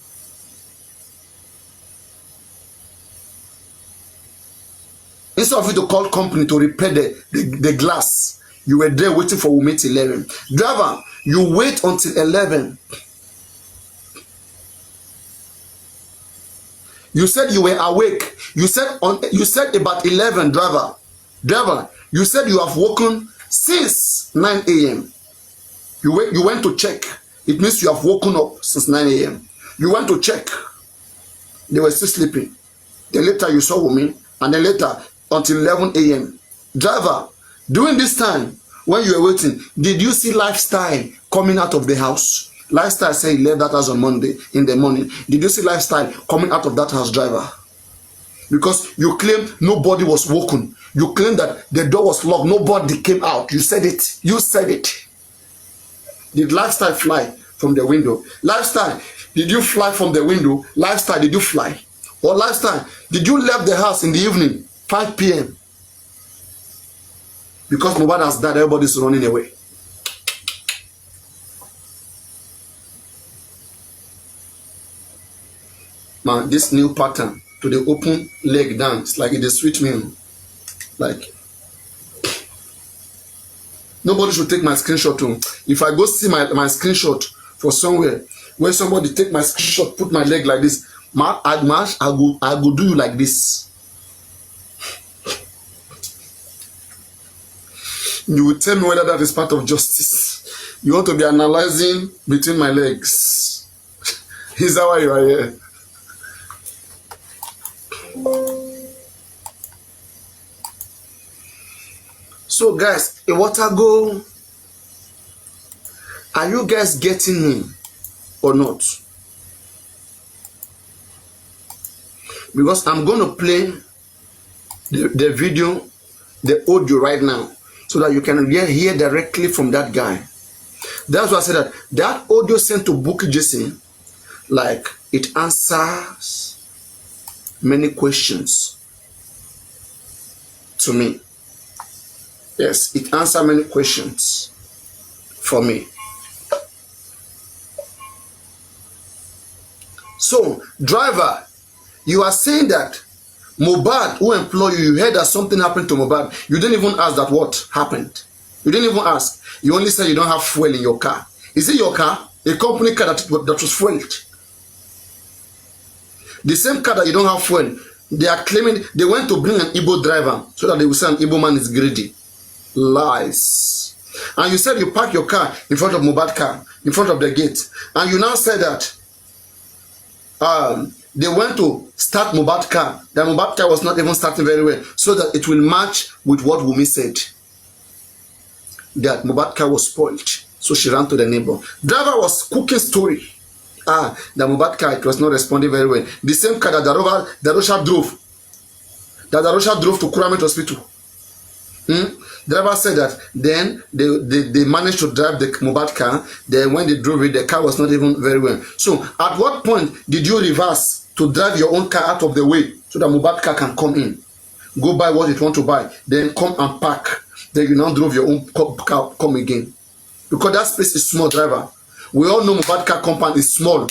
A: Instead of you to call company to repair the glass, You were there waiting for Wumi till 11. Driver, you wait until 11. You said you were awake. You said about 11, driver. Driver, you said you have woken since 9 a.m. You went to check. It means you have woken up since 9 a.m. You went to check. They were still sleeping. Then later you saw Wumi, and then later until 11 a.m. Driver, during this time when you were waiting, did you see Lifestyle coming out of the house? Lifestyle said he left that house on Monday in the morning. Did you see Lifestyle coming out of that house, driver? Because you claim nobody was woken. You claim that the door was locked. Nobody came out. You said it. You said it. Did Lifestyle fly from the window? Lifestyle, did you fly from the window? Lifestyle, did you fly? Or Lifestyle, did you leave the house in the evening, 5 p.m.? Because Mohbad has died, everybody's running away. Man, this new pattern to the open leg dance, like it is sweet me. Like, nobody should take my screenshot too. If I go see my screenshot for somewhere where somebody take my screenshot, put my leg like this, I go do you like this. You will tell me whether that is part of justice. You want to be analyzing between my legs. Is that why you are here? So guys, a water go. Are you guys getting me or not? Because I'm going to play the video, the audio right now, so that you can hear directly from that guy. That's why I said that audio sent to Bukky Jesse, like, it answers many questions to me. Yes, it answers many questions for me. So, driver, you are saying that Mohbad, who employed you, you heard that something happened to Mohbad. You didn't even ask that what happened. You didn't even ask. You only said you don't have fuel in your car. Is it your car? A company car that was fueled. The same car that you don't have fuel, they are claiming they went to bring an Igbo driver so that they will say an Igbo man is greedy. Lies. And you said you park your car in front of Mohbad car, in front of the gate. And you now said that they went to start Mohbad car. The Mohbad car was not even starting very well, so that it will match with what Wumi said. That Mohbad car was spoiled, so she ran to the neighbor. Driver was cooking story. The Mohbad car, it was not responding very well. The same car that Darosha drove to Kuramet Hospital. Driver said that then they managed to drive the Mohbad car. Then when they drove it, the car was not even very well. So at what point did you reverse to drive your own car out of the way so that Mohbad car can come in, go buy what it want to buy, then come and park? Then you now drove your own car, come again. Because that space is small, driver. We all know Mohbad car compound is small.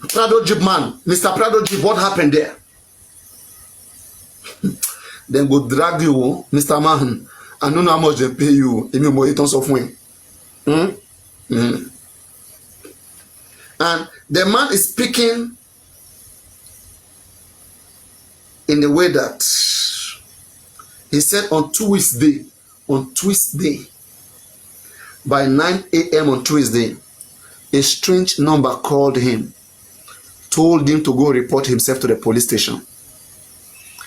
A: Prado Jeep man, Mr. Prado Jeep, what happened there? Then go drag you, Mr. Man. I don't know how much they pay you. Even more tons of win. And the man is speaking in the way that he said on Tuesday, by 9 a.m. on Tuesday, a strange number called him, told him to go report himself to the police station.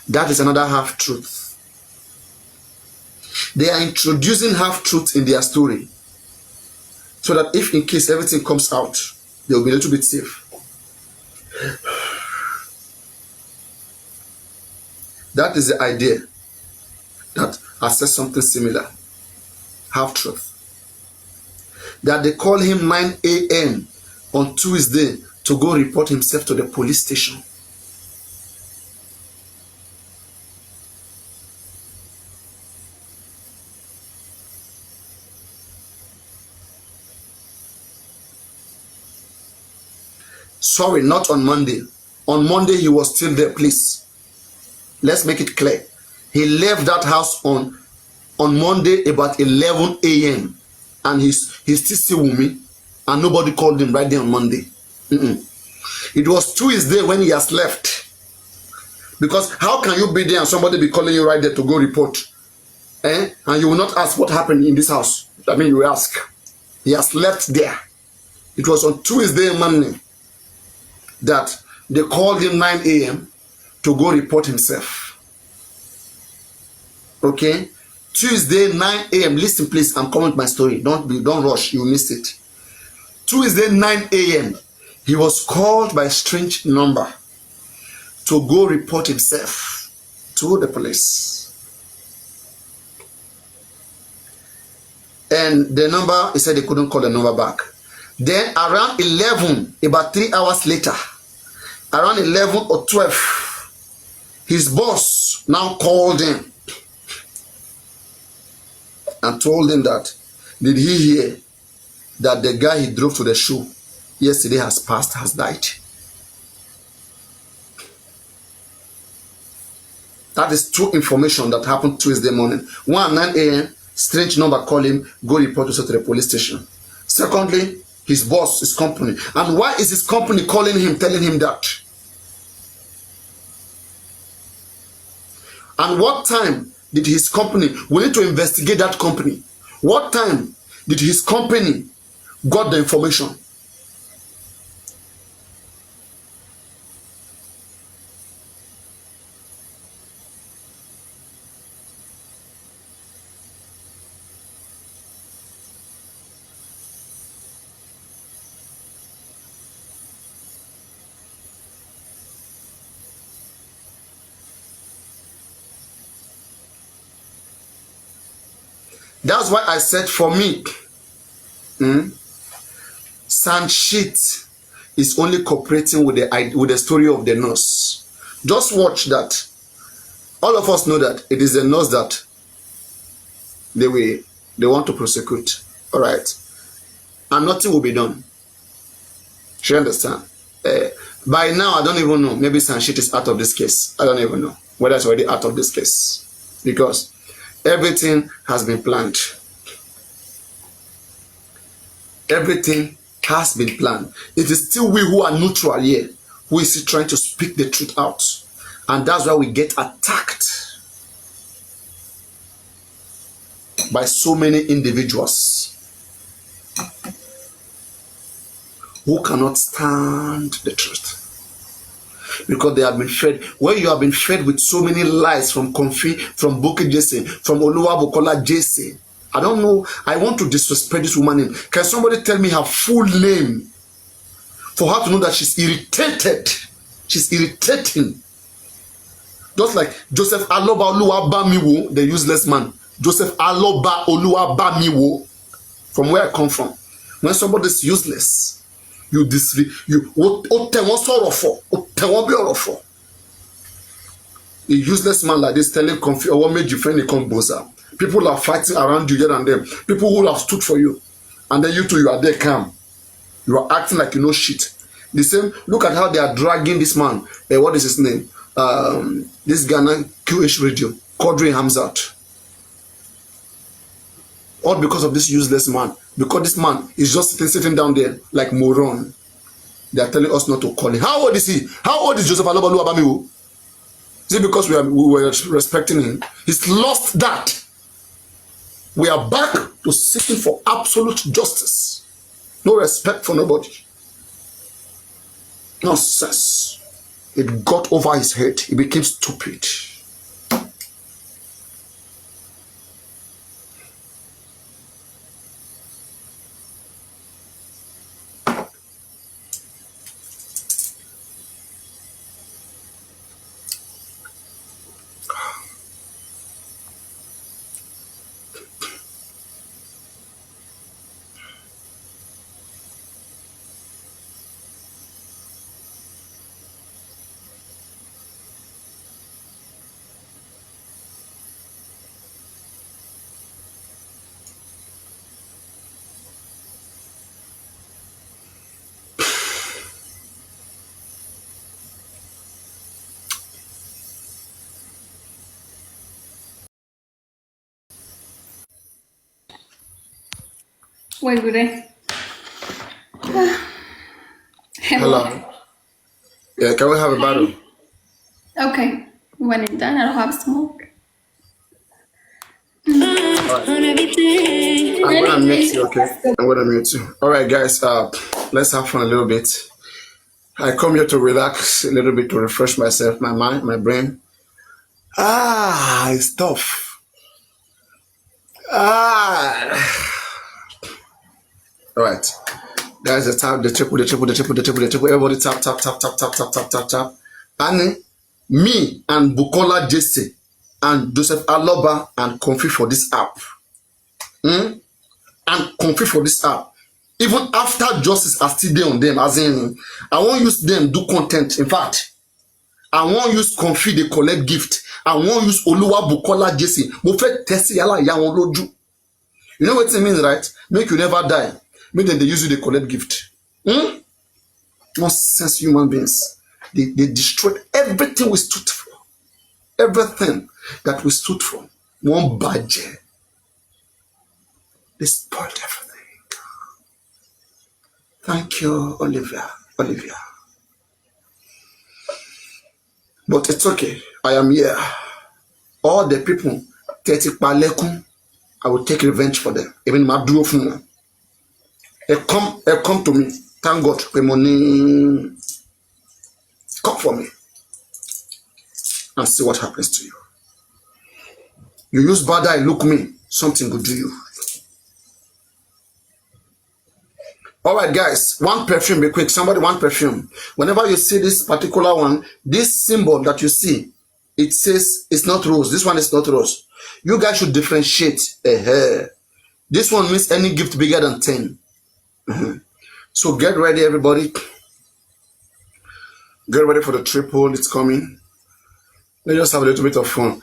A: That is another half-truth. They are introducing half-truth in their story, so that if in case everything comes out, they will be a little bit safe. That is the idea that I said something similar. Half-truth. That they call him 9 a.m. on Tuesday to go report himself to the police station. Sorry, not on Monday. On Monday, he was still there, please. Let's make it clear. He left that house on on Monday about 11 a.m. and he's still with me, and nobody called him right there on Monday. It was Tuesday when he has left. Because how can you be there and somebody be calling you right there to go report? And you will not ask what happened in this house. I mean, you will ask. He has left there. It was on Tuesday morning that they called him 9 a.m. to go report himself. Okay? Tuesday 9 a.m. Listen, please. I'm coming with my story. Don't rush. You missed it. Tuesday 9 a.m. He was called by a strange number to go report himself to the police. And the number, he said they couldn't call the number back. Then around 11, about 3 hours later, around 11 or 12, his boss now called him and told him that, did he hear that the guy he drove to the show yesterday has passed, has died? That is true information that happened Tuesday morning. 1 9 a.m., strange number call him, go report to the police station. Secondly, his boss, his company. And why is his company calling him, telling him that? And what time did his company, we need to investigate that company. What time did his company got the information? That's why I said for me, Sanshit is only cooperating with the story of the nurse. Just watch that. All of us know that it is the nurse that they want to prosecute. All right, and nothing will be done. You understand? By now, I don't even know. Maybe Sanshit is out of this case. I don't even know whether it's already out of this case, because everything has been planned. Everything has been planned. It is still we who are neutral here, who is still trying to speak the truth out. And that's why we get attacked by so many individuals who cannot stand the truth. Because they have been fed, when you have been fed with so many lies from Comfy, from Bukit Jesse, from Oluwabukola Jesse. I don't know, I want to disrespect this woman's name. Can somebody tell me her full name? For her to know that she's irritated. She's irritating. Just like Joseph Aloba Oluwabamiwo, the useless man. Joseph Aloba Oluwabamiwo, from where I come from. When somebody is useless, you a useless man like this telling Comfy or what made you friend come boza. People are fighting around you here and there. People who have stood for you. And then you two, you are there calm. You are acting like you know shit. The same, look at how they are dragging this man. What is his name? This Ghana QH radio, Quadri Hamzat. All because of this useless man. Because this man is just sitting down there like moron. They are telling us not to call him. How old is he? How old is Joseph Aloba Oluwabamiwo? Is it because we were respecting him? He's lost that. We are back to seeking for absolute justice. No respect for nobody. Nonsense. It got over his head. He became stupid.
C: Wait, would I?
A: Hello. Yeah, can we have a battle?
C: Okay. When it's done, I'll have smoke.
A: I'm gonna mute you, okay? I'm gonna mute you. All right, guys. Let's have fun a little bit. I come here to relax a little bit, to refresh myself, my mind, my brain. It's tough. All right, guys. The triple. Everybody tap. And me and Bukola Jesse and Joseph Aloba and Comfy for this app. And Comfy for this app. Even after justice are still there on them, as in, I won't use them do content. In fact, I won't use Comfy they collect gift. I won't use Oluwa Bukola Jesse. Mo fe test yala ya won loju. You know what it means, right? Make you never die. Make them they use you they collect gift. Nonsense human beings. They destroyed everything we stood for. Everything that we stood for. One budget. They spoiled everything. Thank you, Olivia. But it's okay. I am here. All the people, 30 palekun, I will take revenge for them. Even my duo from them. They come to me. Thank God for money. Come for me. And see what happens to you. You use bad eye, look me. Something will do you. All right, guys, one perfume, be quick. Somebody, one perfume. Whenever you see this particular one, this symbol that you see, it says it's not rose. This one is not rose. You guys should differentiate. This one means any gift bigger than 10. So get ready, everybody. Get ready for the triple. It's coming. Let's just have a little bit of fun.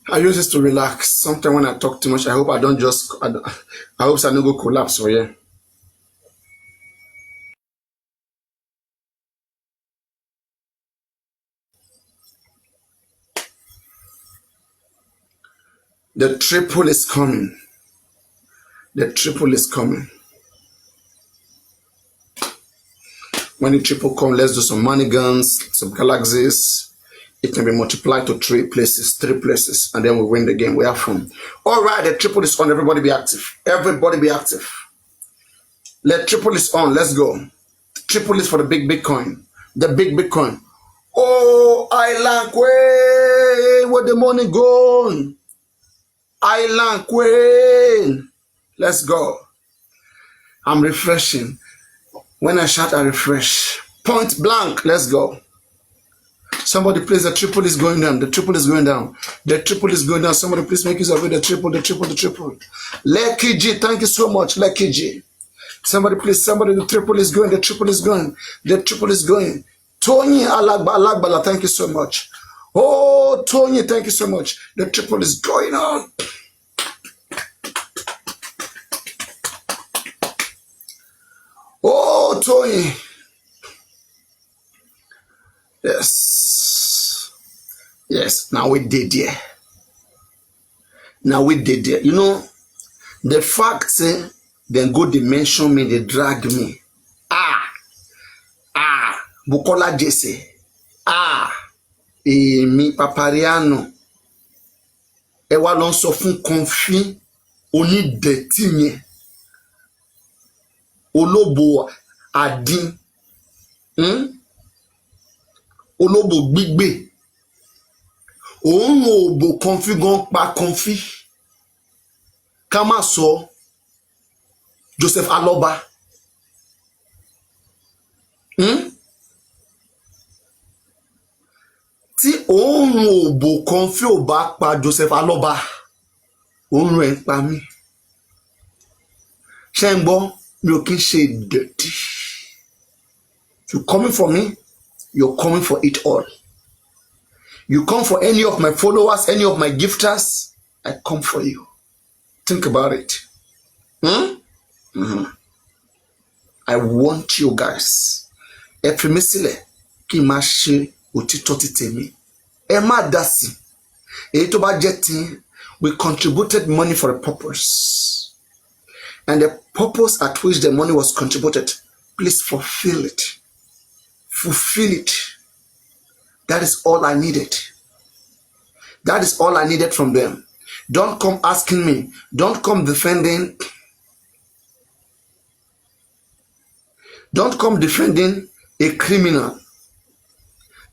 A: I use this to relax. Sometimes when I talk too much, I hope I don't go collapse. So yeah. The triple is coming. The triple is coming. When the triple comes, let's do some money guns, some galaxies. It can be multiplied to 3 places, and then we win the game. We have fun. All right, the triple is on. Everybody be active. Everybody be active. The triple is on. Let's go. The triple is for the big Bitcoin. The big Bitcoin. Oh, Island Queen, where the money gone? Island Queen. Let's go. I'm refreshing. When I shout, I refresh. Point blank. Let's go. Somebody please, the triple is going down. The triple is going down. The triple is going down. Somebody please make use of it. The triple. Lucky G, thank you so much. Lucky G. Somebody please, the triple is going. The triple is going. The triple is going. Tony Alagbala, thank you so much. Oh, Tony, thank you so much. The triple is going on. Oh, Tony. Yes. Now we did there. You know, the fact say then go they mention me, they drag me. Bukola Jesse. Mi Papariano. E wa lon sọ fún Comfy onídẹ̀tí yẹn. Olóbo àdín. Olóbo gbígbé. Òun òbò Comfy gan pa Comfy. Ká má sọ Joseph Aloba. Tí òun òbò Comfy ò bá pa Joseph Aloba, òun rẹ̀ ń pa mí. Ṣé ń gbọ́? Mi ò kí ń ṣe ìdẹ̀tí. You coming for me? You're coming for it all. You come for any of my followers, any of my gifters, I come for you. Think about it. I want you guys. Ẹ fi mí sílẹ̀ kí n máa ṣe òtítọ́ ti tèmi. Ẹ má dá sí. Èyí tó bá jẹ́ tí we contributed money for a purpose. and the purpose at which the money was contributed, please fulfill it. Fulfill it. That is all I needed. That is all I needed from them. Don't come asking me. Don't come defending. Don't come defending a criminal.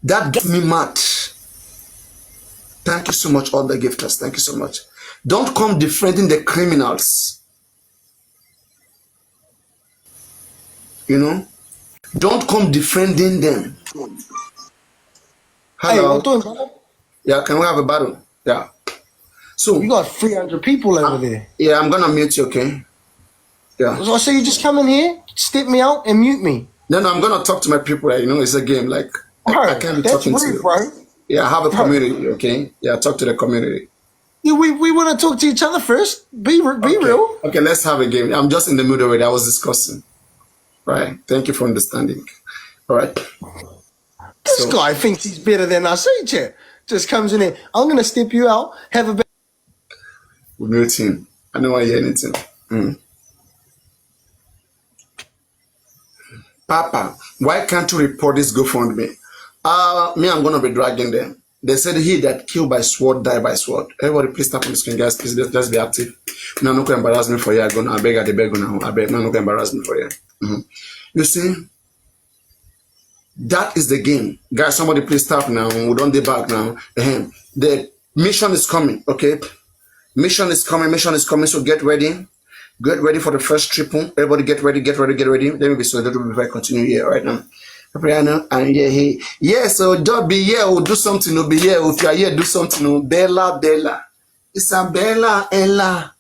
A: That gets me mad. Thank you so much, all the gifters. Thank you so much. Don't come defending the criminals. You know? Don't come defending them.
D: Hey,
A: Hello.
D: what doing, brother?
A: Yeah, can we have a battle? Yeah. So
D: You got 300 people over there.
A: yeah, I'm gonna mute you, okay? Yeah.
D: So I say you just come in here, step me out, and mute me.
A: No, I'm gonna talk to my people. You know, it's a game. Like I can't be
D: that's
A: talking to
D: rude,
A: you.
D: bro.
A: Yeah, I have a
D: Bro.
A: community, okay? Yeah, talk to the community.
D: Yeah, we want to talk to each other first. Be real.
A: Okay, let's have a game. I'm just in the middle of it. I was discussing. Right. Thank you for understanding. All right.
D: This guy thinks he's better than us, ain't you? Just comes in here. I'm gonna step you out. Have a.
A: We'll mute him. I don't want to hear anything. Papa, why can't you report this GoFundMe? Me, I'm gonna be dragging them. They said he that killed by sword, die by sword. Everybody, please tap on the screen, guys. Please, let's be active. Now, no can embarrass me for you. I beg, I beg now. I beg, no can embarrass me for you. You see, that is the game, guys. Somebody, please tap now. We don't be back now. The mission is coming. Okay, mission is coming. Mission is coming. So get ready. Get ready for the first triple. Everybody, get ready. Get ready. Get ready. Let me be so that before I continue here right now. Papariano, and yeah, so don't be here, or do something, or be here. If you are here, do something. No, Bella. It's a Bella, Ella.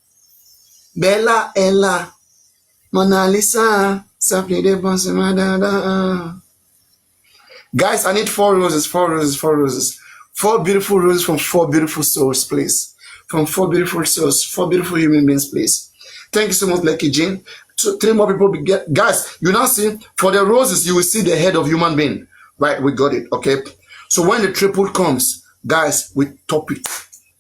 A: Mona Lisa. Guys, I need 4 roses. 4 beautiful roses from 4 beautiful souls, please. From 4 beautiful souls, 4 beautiful human beings, please. Thank you so much, Lucky Jane. 3 more people get. Guys, you now see, for the roses, you will see the head of human being. Right, we got it, okay? So when the triple comes, guys, we top it.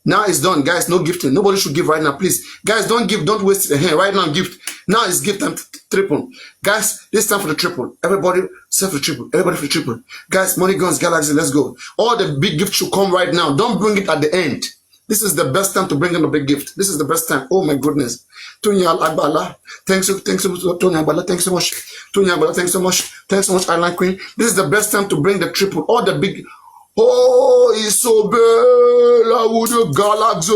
A: Now it's done, guys. No gifting. Nobody should give right now, please. Guys, don't give. Don't waste the hand. Right now, gift. Now it's gift time triple. Guys, this time for the triple. Everybody, set for the triple. Everybody for the triple. Guys, money, guns, galaxy, let's go. All the big gifts should come right now. Don't bring it at the end. This is the best time to bring in a big gift. This is the best time. Oh my goodness. Tonya Agbala. Thanks so Tonya Agbala. Thanks so much. Tonya Agbala. Thanks so much. Thanks so much, Island Queen. This is the best time to bring the triple. All the big. Oh, Isobel, I would galaxy.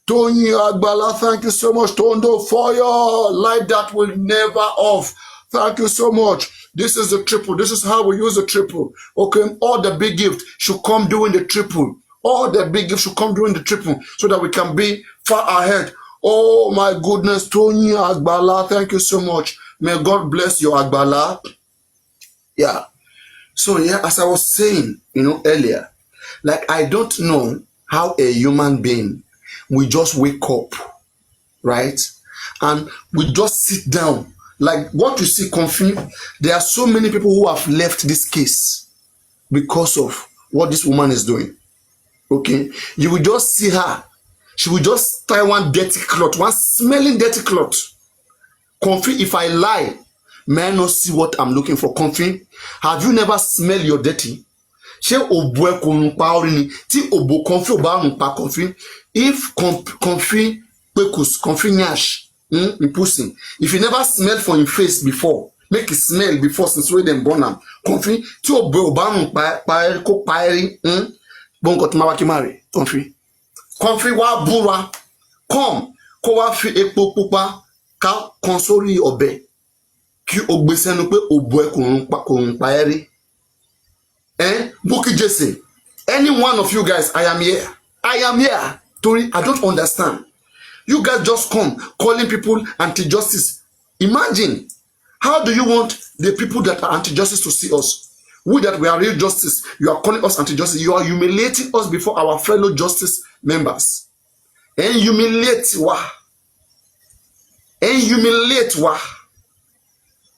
A: Tony Agbala, thank you so much. Tondo fire, light that will never off. Thank you so much. This is the triple. This is how we use the triple. Okay, all the big gifts should come during the triple. All the big gifts should come during the triple so that we can be far ahead. Oh my goodness, Tony Agbala, thank you so much. May God bless you, Agbala. Yeah. So yeah, as I was saying, earlier, like I don't know how a human being will just wake up, right? And we just sit down. Like what you see, confirm, there are so many people who have left this case because of what this woman is doing. Okay? You will just see her. She will just tie one dirty cloth, one smelling dirty cloth. Confirm, if I lie, may I not see what I'm looking for? Confirm, have you never smelled your dirty? She obo kunpa orini ti obo confirm ba npa confirm. If confirm pekus confirm nyash in pussy. If you never smelled for your face before, make it smell before since we them born am. Confirm ti obo ba npa pa ko pairi bon ko tuma wa ki mare. Confirm wa bura come ko wa fi epo pupa ka konsori obe. Ki ogbe senu pe obo kun pa eri. Buki Jesse, any one of you guys, I am here. Tori, I don't understand. You guys just come calling people anti-justice. Imagine, how do you want the people that are anti-justice to see us? We that we are real justice, you are calling us anti-justice. You are humiliating us before our fellow justice members. And humiliate wa.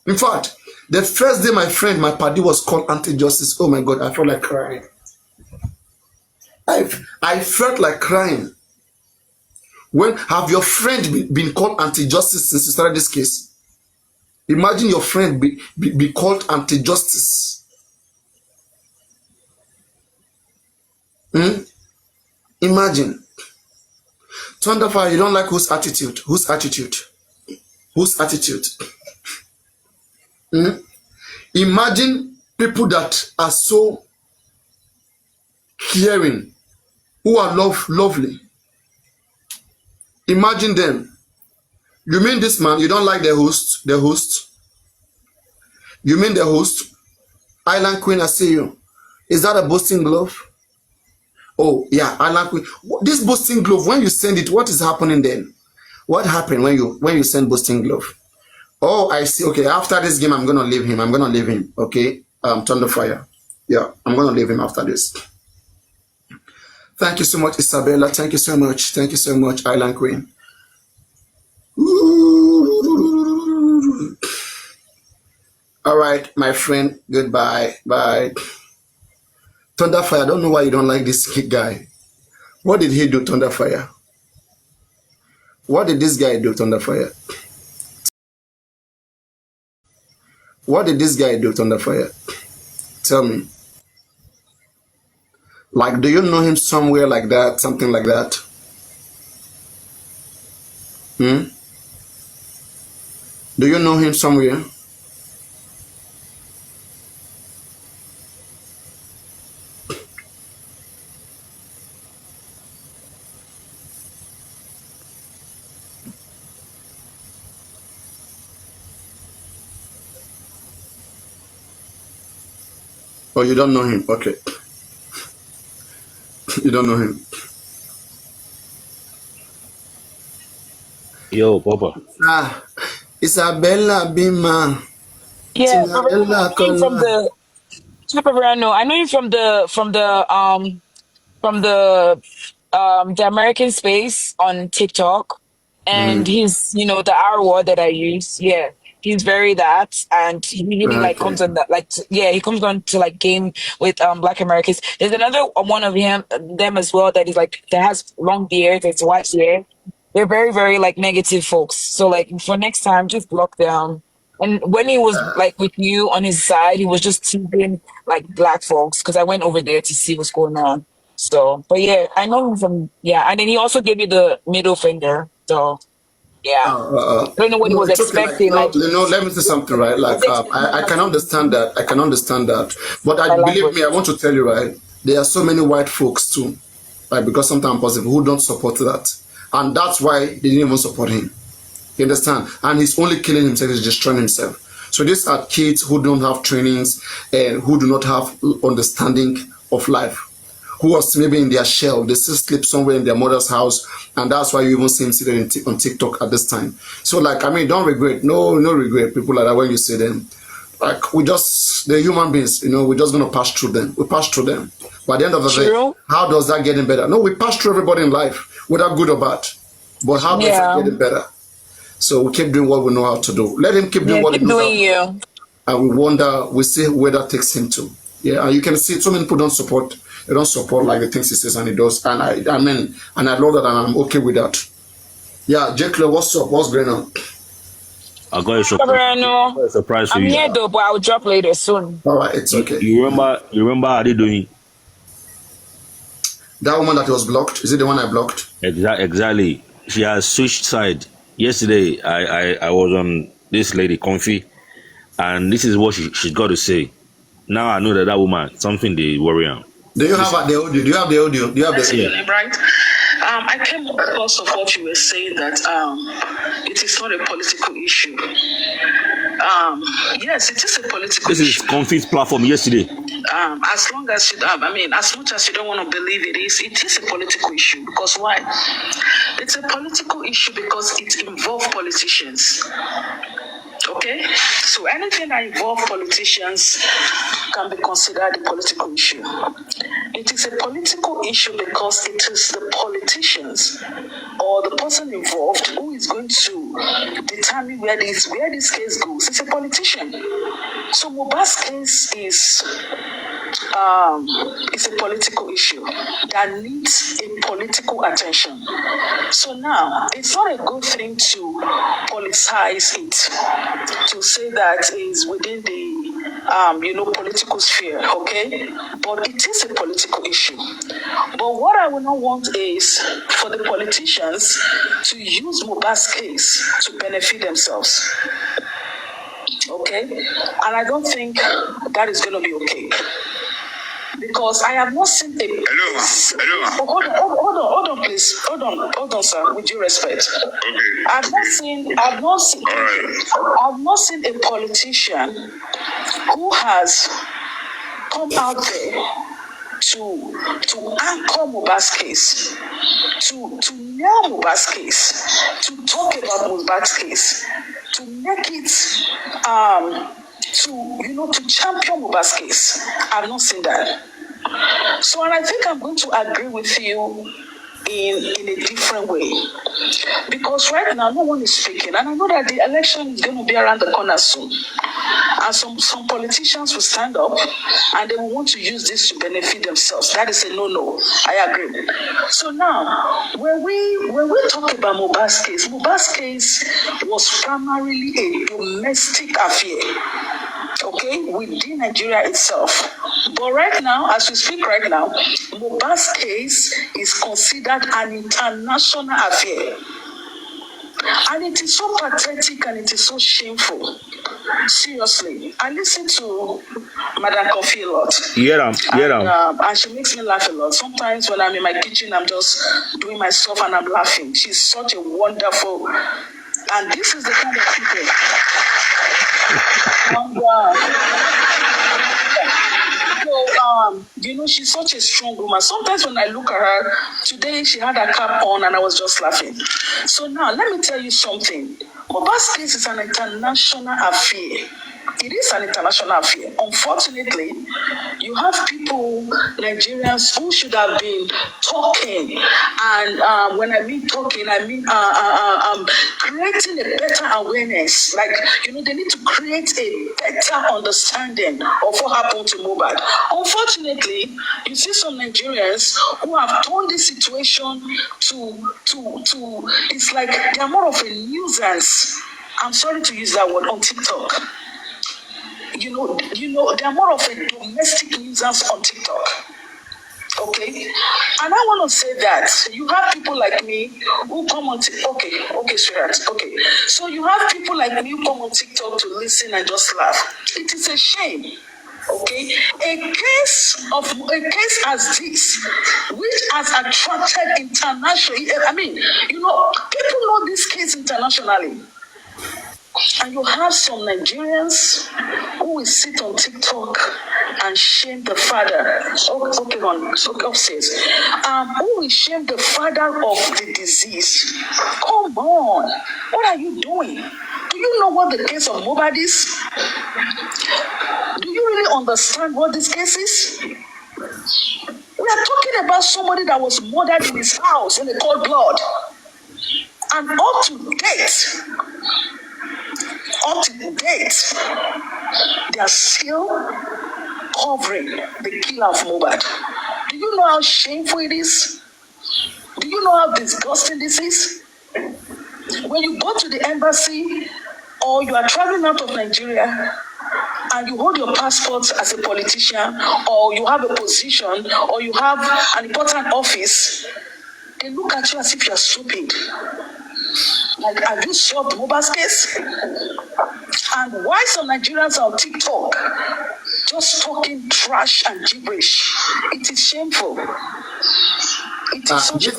A: In fact, the first day my party was called anti-justice, oh my God, I felt like crying. I felt like crying. When have your friend been called anti-justice since you started this case? Imagine your friend be called anti-justice. Imagine. Thunderfire, you don't like whose attitude? Whose attitude? Whose attitude? Imagine people that are so caring, who are lovely. Imagine them. You mean this man, you don't like the host? The host? You mean the host? Island Queen, I see you. Is that a boasting glove? Oh, yeah, Island Queen. This boasting glove, when you send it, what is happening then? What happened when you send boasting glove? Oh, I see. Okay, after this game, I'm gonna leave him. I'm gonna leave him. Okay, Thunderfire. Yeah, I'm gonna leave him after this. Thank you so much, Isabella. Thank you so much. Thank you so much, Island Queen. All right, my friend. Goodbye. Bye. Thunderfire, I don't know why you don't like this guy. What did he do, Thunderfire? What did this guy do, Thunderfire? What did this guy do, Thunderfire? Tell me. Like, do you know him somewhere like that? Something like that? Do you know him somewhere? Oh, you don't know him? Okay. You don't know him.
E: Yo, Papa.
A: Ah, Isabella Bima.
F: Yeah, Papariano,
A: Tinadella
F: I know you from
A: Kola.
F: the Papariano. I know you from the American space on TikTok, and he's the R word that I use. Yeah, he's very that, and he really like
A: Okay.
F: comes on that yeah, he comes on to like game with Black Americans. There's another one of them as well that is like that has long beard, it's white hair. They're very very like negative folks. So like for next time, just block them. And when he was like with you on his side, he was just teasing like black folks because I went over there to see what's going on. So, but yeah, I know him from, yeah. And then he also gave you the middle finger. So, yeah. I don't know what he
A: No,
F: was
A: it's okay. Like,
F: expecting. Like,
A: let me say something, right?
F: he was
A: Like,
F: expecting
A: I can
F: nothing.
A: understand that. I can understand that. But
F: My
A: believe
F: language.
A: me, I want to tell you, right? There are so many white folks too, right? Because sometimes possible who don't support that, and that's why they didn't even support him. You understand? And he's only killing himself. He's destroying himself. So these are kids who don't have trainings and who do not have understanding of life, who was maybe in their shell. They still sleep somewhere in their mother's house, and that's why you even see him sitting on TikTok at this time. So, like, I mean, don't regret. No regret. People like that when you see them. Like, they're human beings. We're just gonna pass through them. We pass through them. But at the end of the day,
F: True.
A: how does that get him better? No, we pass through everybody in life, whether good or bad. But how does that
F: Yeah.
A: get him better? So we keep doing what we know how to do. Let him keep doing
F: Yeah,
A: what he
F: keep
A: knows how
F: doing
A: to do.
F: you.
A: And we see where that takes him to. Yeah, and you can see so many people don't support. They don't support like the things he says and he does. And I mean, and I love that, and I'm okay with that. Yeah, Jake, what's up? What's going on?
E: I got a surprise. I
F: Papariano,
E: got a surprise for
F: I'm
E: you.
F: here though, but I'll drop later soon.
A: All right, it's
E: You,
A: okay.
E: you remember? You remember how they doing?
A: That woman that was blocked, is it the one I blocked?
E: Exactly. She has switched side. Yesterday, I was on this lady Comfy, and this is what she's got to say. Now I know that woman something they worry on.
A: Do you have the audio? Do you have the audio? Do you have the audio?
E: Yeah.
B: Right? I came up because of what you were saying that it is not a political issue. Yes, it is a political
E: This is
B: issue.
E: Comfy's platform yesterday.
B: As long as you, as much as you don't want to believe it is a political issue. Because why? It's a political issue because it involves politicians. Okay, so anything that involves politicians can be considered a political issue. It is a political issue because it is the politicians or the person involved who is going to determine where this case goes. It's a politician. So Mohbad's case is it's a political issue that needs a political attention. So now, it's not a good thing to politicize it, to say that is within the political sphere, okay? But it is a political issue. But what I would not want is for the politicians to use Mohbad's case to benefit themselves. Okay? And I don't think that is going to be okay. Because I have not seen a...
G: Hello.
B: Hold on, please. Hold on, sir, with due respect.
G: Okay.
B: I've not seen a politician who has come out there to anchor Mohbad's case, to nail Mohbad's case, to talk about Mohbad's case, to make it to champion Mohbad's case. I've not seen that. So, and I think I'm going to agree with you in a different way. Because right now, no one is speaking. And I know that the election is going to be around the corner soon. And some politicians will stand up and they will want to use this to benefit themselves. That is a no-no. I agree. So now, when we talk about Mohbad's case was primarily a domestic affair. Okay, within Nigeria itself. But right now, as we speak right now, Mohbad's case is considered an international affair. And it is so pathetic and it is so shameful. Seriously. I listen to Madam Kofi a lot. And she makes me laugh a lot. Sometimes when I'm in my kitchen, I'm just doing my stuff and I'm laughing. She's such a wonderful... And this is the kind of people... So, she's such a strong woman. Sometimes when I look at her, today she had a cap on and I was just laughing. So now, let me tell you something. Mohbad's case is an international affair. It is an international affair. Unfortunately, you have people, Nigerians, who should have been talking. And when I mean talking, I mean creating a better awareness. Like, they need to create a better understanding of what happened to Mohbad. Unfortunately, you see some Nigerians who have turned this situation to it's like they're more of a nuisance. I'm sorry to use that word on TikTok. They're more of a domestic nuisance on TikTok. Okay? And I want to say that you have people like me who come on TikTok. Okay, sweetheart. Okay. So you have people like me who come on TikTok to listen and just laugh. It is a shame. Okay, a case as this, which has attracted internationally. I mean, people know this case internationally. And you have some Nigerians who will sit on TikTok and shame the father. Upstairs. Who will shame the father of the disease? Come on, what are you doing? Do you know what the case of Mohbad is? Do you really understand what this case is? We are talking about somebody that was murdered in his house in the cold blood, and up to date, they are still covering the killer of Mohbad. Do you know how shameful it is? Do you know how disgusting this is? When you go to the embassy or you are traveling out of Nigeria and you hold your passport as a politician, or you have a position, or you have an important office, they look at you as if you are stupid. Like, have you solved Mohbad's case? And why some Nigerians are on TikTok just talking trash and gibberish? It is shameful.
A: These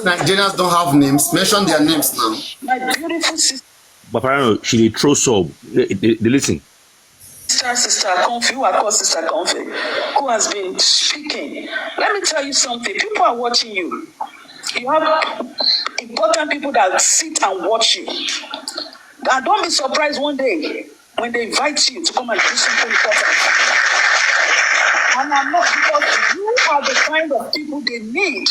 A: Nigerians don't have names. Mention their names now.
B: My beautiful sister.
E: Papariano, she throw sub. They listen.
B: Sister Comfy, who I call Sister Comfy, who has been speaking. Let me tell you something. People are watching you. You have important people that sit and watch you. And don't be surprised one day when they invite you to come and do something important. And I'm not, because you are the kind of people they need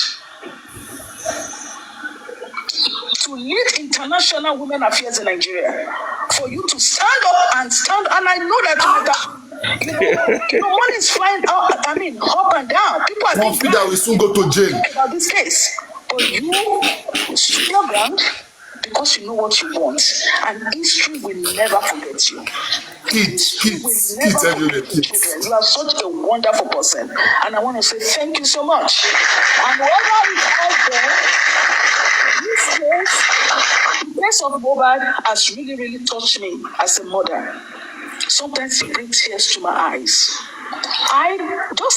B: to lead international women affairs in Nigeria. For you to stand up and I know that Money is flying out. I mean, up and down. People are being
A: Confident that we soon go to jail.
B: about this case. But you stood your ground because you know what you want. And history will never forget you.
A: Kids everywhere, kids.
B: You are such a wonderful person. And I want to say thank you so much. And whoever is out there, this case, the case of Mohbad has really, really touched me as a mother. Sometimes it brings tears to my eyes.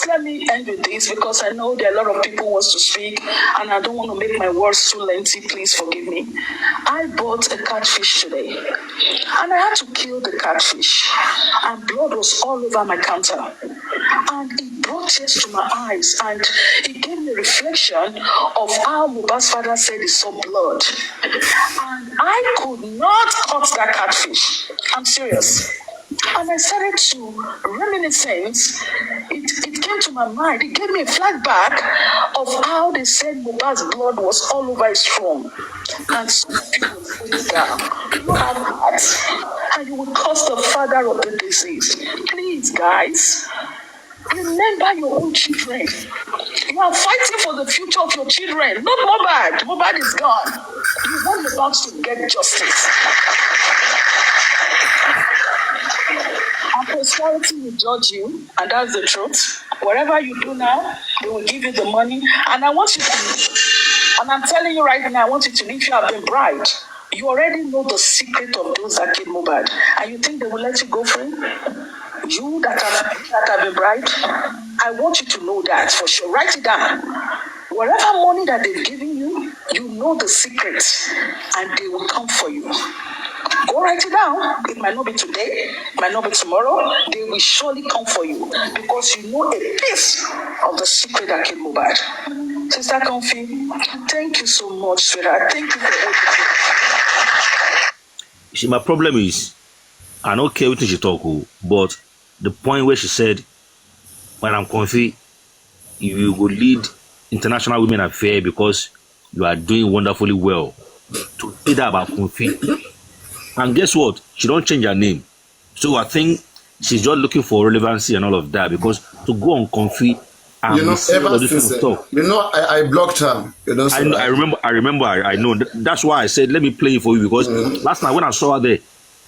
B: Let me end with this because I know there are a lot of people who wants to speak and I don't want to make my words too lengthy. Please forgive me. I bought a catfish today and I had to kill the catfish and blood was all over my counter and it brought tears to my eyes and it gave me a reflection of how Mohbad's father said he saw blood and I could not cut that catfish. I'm serious. And I started to reminiscence. It came to my mind. It gave me a flashback of how they said Mohbad's blood was all over his throne. And some people put it down. You have heart, and you will cause the father of the disease. Please, guys, remember your own children. You are fighting for the future of your children, not Mohbad. Mohbad is gone. You want Mohbad to get justice. And prosperity will judge you, and that's the truth. Whatever you do now, they will give you the money. And I want you to, and I'm telling you right now, I want you to, if you have been bribed, you already know the secret of those that killed Mohbad. And you think they will let you go free? You that have been bribed, I want you to know that for sure. Write it down. Whatever money that they've given you, you know the secret, and they will come for you. Go write it down. It might not be today, it might not be tomorrow. They will surely come for you because you know a piece of the secret that killed Mohbad. Sister Comfy, thank you so much, sweetheart. Thank you for everything.
E: See, my problem is, I don't care what she talk, but the point where she said, when I'm Comfy, you will lead international women affair because you are doing wonderfully well. To say that about Comfy. And guess what? She don't change her name. So I think she's just looking for relevancy and all of that because to go on Comfy and
A: ever since I blocked her.
E: I know. That's why I said let me play it for you because last night when I saw her there,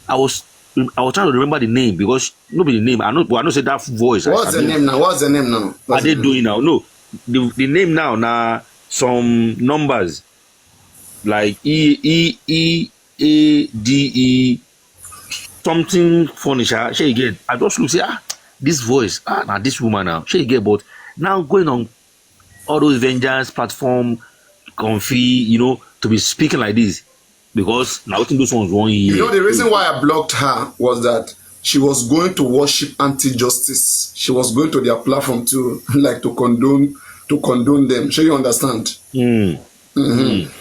E: I was trying to remember the name because nobody the name. I know say that voice.
A: What's the name now?
E: Are they doing now? No. The name now some numbers like ADE something funny. She again. I just look say this voice now this woman now she again. But now going on all those vengeance platform, Comfy, to be speaking like this because now I think those ones 1 year.
A: The reason why I blocked her was that she was going to worship anti-justice. She was going to their platform to condone them. Sure, you understand?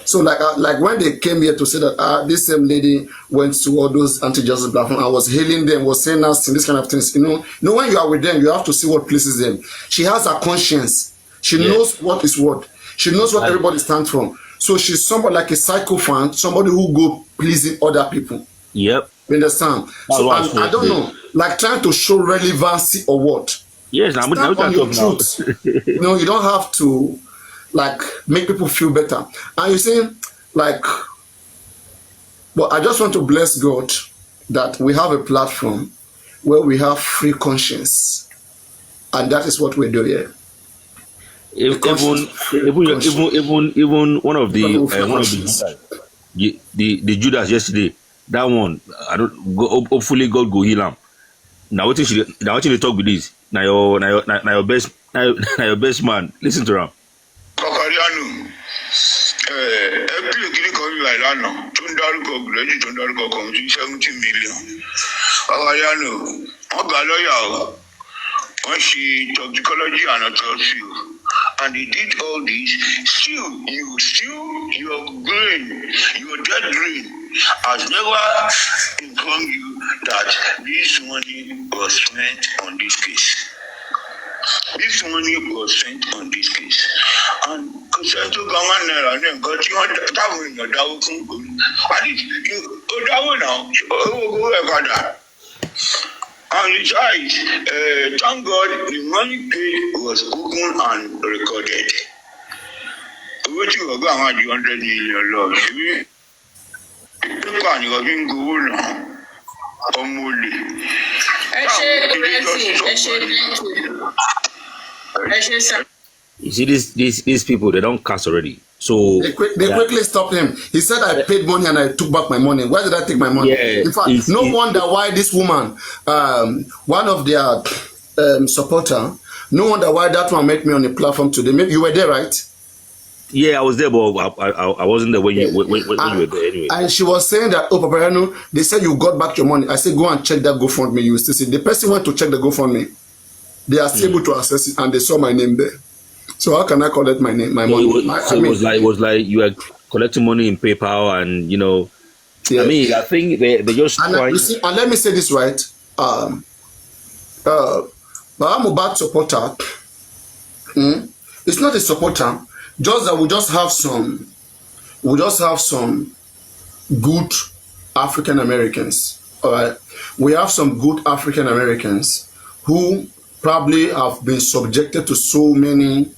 A: So like when they came here to say that this same lady went to all those anti-justice platforms, I was hailing them, was saying nasty, this kind of things. When you are with them, you have to see what pleases them. She has a conscience. She knows what is what. She knows what everybody stands from. So she's somebody like a psychophant, somebody who go pleasing other people.
E: Yep.
A: You understand? So I don't know, like trying to show relevancy or what.
E: Yes, I'm on your truth.
A: You don't have to like make people feel better. And you see, like, but I just want to bless God that we have a platform where we have free conscience, and that is what we do here.
E: Even one of the Judas yesterday, that one I don't go, hopefully God go heal him. Now what you talk with this? Now your best man. Listen to him.
G: Papariano, every kid call you Ilano, $2 come to 70 million. Papariano, Ogaloya, when she toxicology and autopsy, and he did all this, still your brain, your dead brain has never informed you that this money was spent on this case. This money was spent on this case. And because I took government and got you on that in your down. At least you go now. On the side, thank God the money paid was open and recorded. What you got about 100 million loss? You can't even go now. Only.
E: You see, these people, they don't cast already. So
A: they quickly stopped him. He said, I paid money and I took back my money. Why did I take my money?
E: Yeah,
A: in fact, no wonder why this woman, one of their supporter, no wonder why that one met me on the platform today. Maybe you were there, right?
E: Yeah, I was there, but I wasn't there when you were there anyway.
A: And she was saying that, oh, Papariano, they said you got back your money. I said, go and check that GoFundMe. You will still see. The person went to check the GoFundMe. They are still able to access it, and they saw my name there. So how can I collect my name, my money?
E: It was like you were collecting money in PayPal, and you know. Yeah. I mean, I think they just
A: and let me say this right. But I'm a bad supporter. It's not a supporter. Just that we just have some good African Americans. All right, we have some good African Americans who probably have been subjected to so many,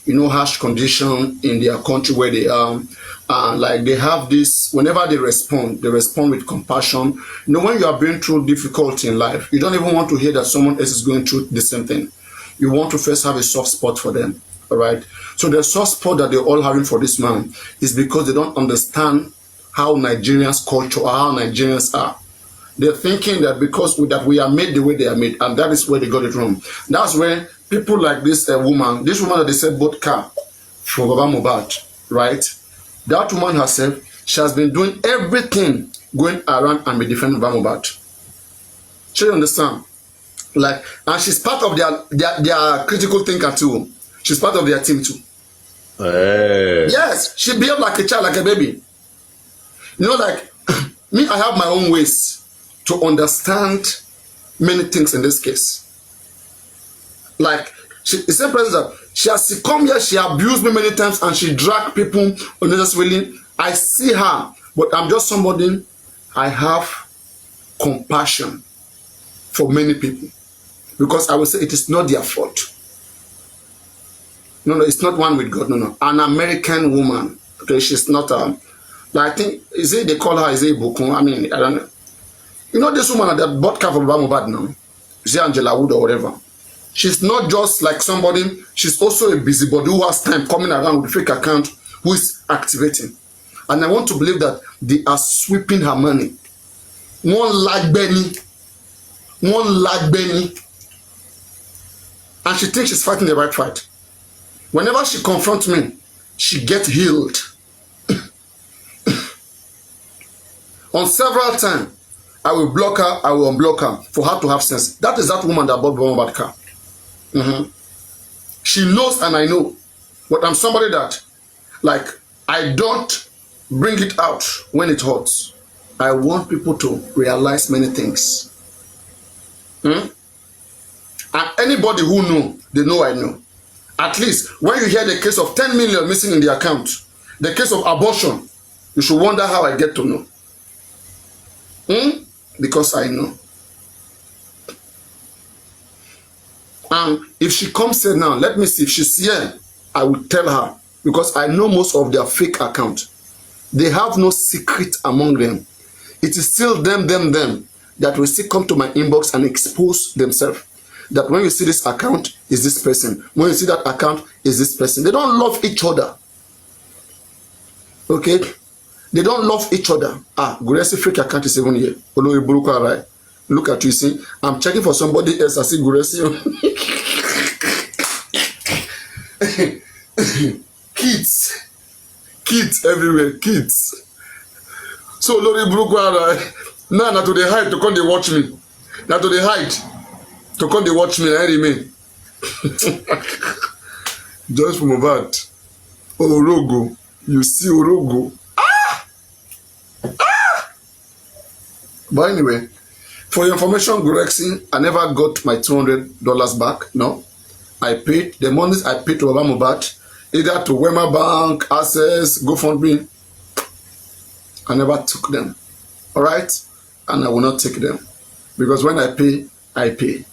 A: harsh conditions in their country where they are. Like they have this, whenever they respond with compassion. When you are going through difficulty in life, you don't even want to hear that someone else is going through the same thing. You want to first have a soft spot for them. All right. So the soft spot that they're all having for this man is because they don't understand how Nigerians culture or how Nigerians are. They're thinking that because that we are made the way they are made, and that is where they got it wrong. That's where people like this woman that they said bought car for Baba Mohbad, right? That woman herself, she has been doing everything going around and be defending Baba Mohbad. So you understand? Like, and she's part of their critical thinker too. She's part of their team too. Yes, she behaved like a child, like a baby. Like me, I have my own ways to understand many things in this case. Like, the same person that she has come here, she abused me many times, and she dragged people unnecessarily. I see her, but I'm just somebody, I have compassion for many people. Because I will say it is not their fault. No, it's not one with God. No. An American woman. Okay, she's not I think, they call her, Bokun? I mean, I don't know. This woman that bought car for Baba Mohbad now? Is it Angela Wood or whatever? She's not just like somebody, she's also a busybody who has time coming around with a fake account who is activating. And I want to believe that they are sweeping her money. One like Benny. And she thinks she's fighting the right fight. Whenever she confronts me, she gets healed. On several times, I will block her, I will unblock her for her to have sense. That is that woman that bought Baba car. She knows and I know. But I'm somebody that, like, I don't bring it out when it hurts. I want people to realize many things. And anybody who know, they know I know. At least when you hear the case of 10 million missing in the account, the case of abortion, you should wonder how I get to know. Because I know. And if she comes here now, let me see. If she's here, I will tell her. Because I know most of their fake accounts. They have no secret among them. It is still them that will still come to my inbox and expose themselves. That when you see this account, is this person. When you see that account, is this person. They don't love each other. Okay? They don't love each other. Guresi fake account is even here. Look at you, see. I'm checking for somebody else. I see Guresi. Kids everywhere. Kids. So Lori Brookwara, now to the hide to come they watch me. Now to the hide to come they watch me. I remain. Just from Mohbad. Orogo. You see Orogo. But anyway, for your information, Gurexi, I never got my $200 back. No. I paid the monies I paid to Baba Mohbad, either to Wema Bank, Access, GoFundMe. I never took them. Alright? And I will not take them. Because when I pay, I pay.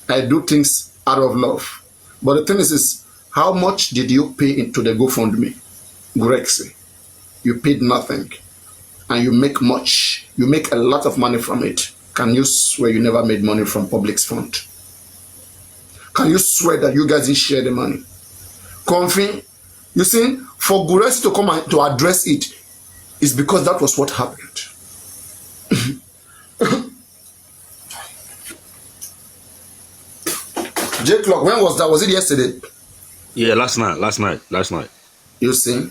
A: I do things out of love. But the thing is how much did you pay into the GoFundMe? Grexy. You paid nothing. And you make much. You make a lot of money from it. Can you swear you never made money from public's fund? Can you swear that you guys didn't share the money? Comfy, you see, for Guresi to come and to address it is because that was what happened. J Clock, when was that? Was it yesterday?
E: Yeah, last night.
A: You see?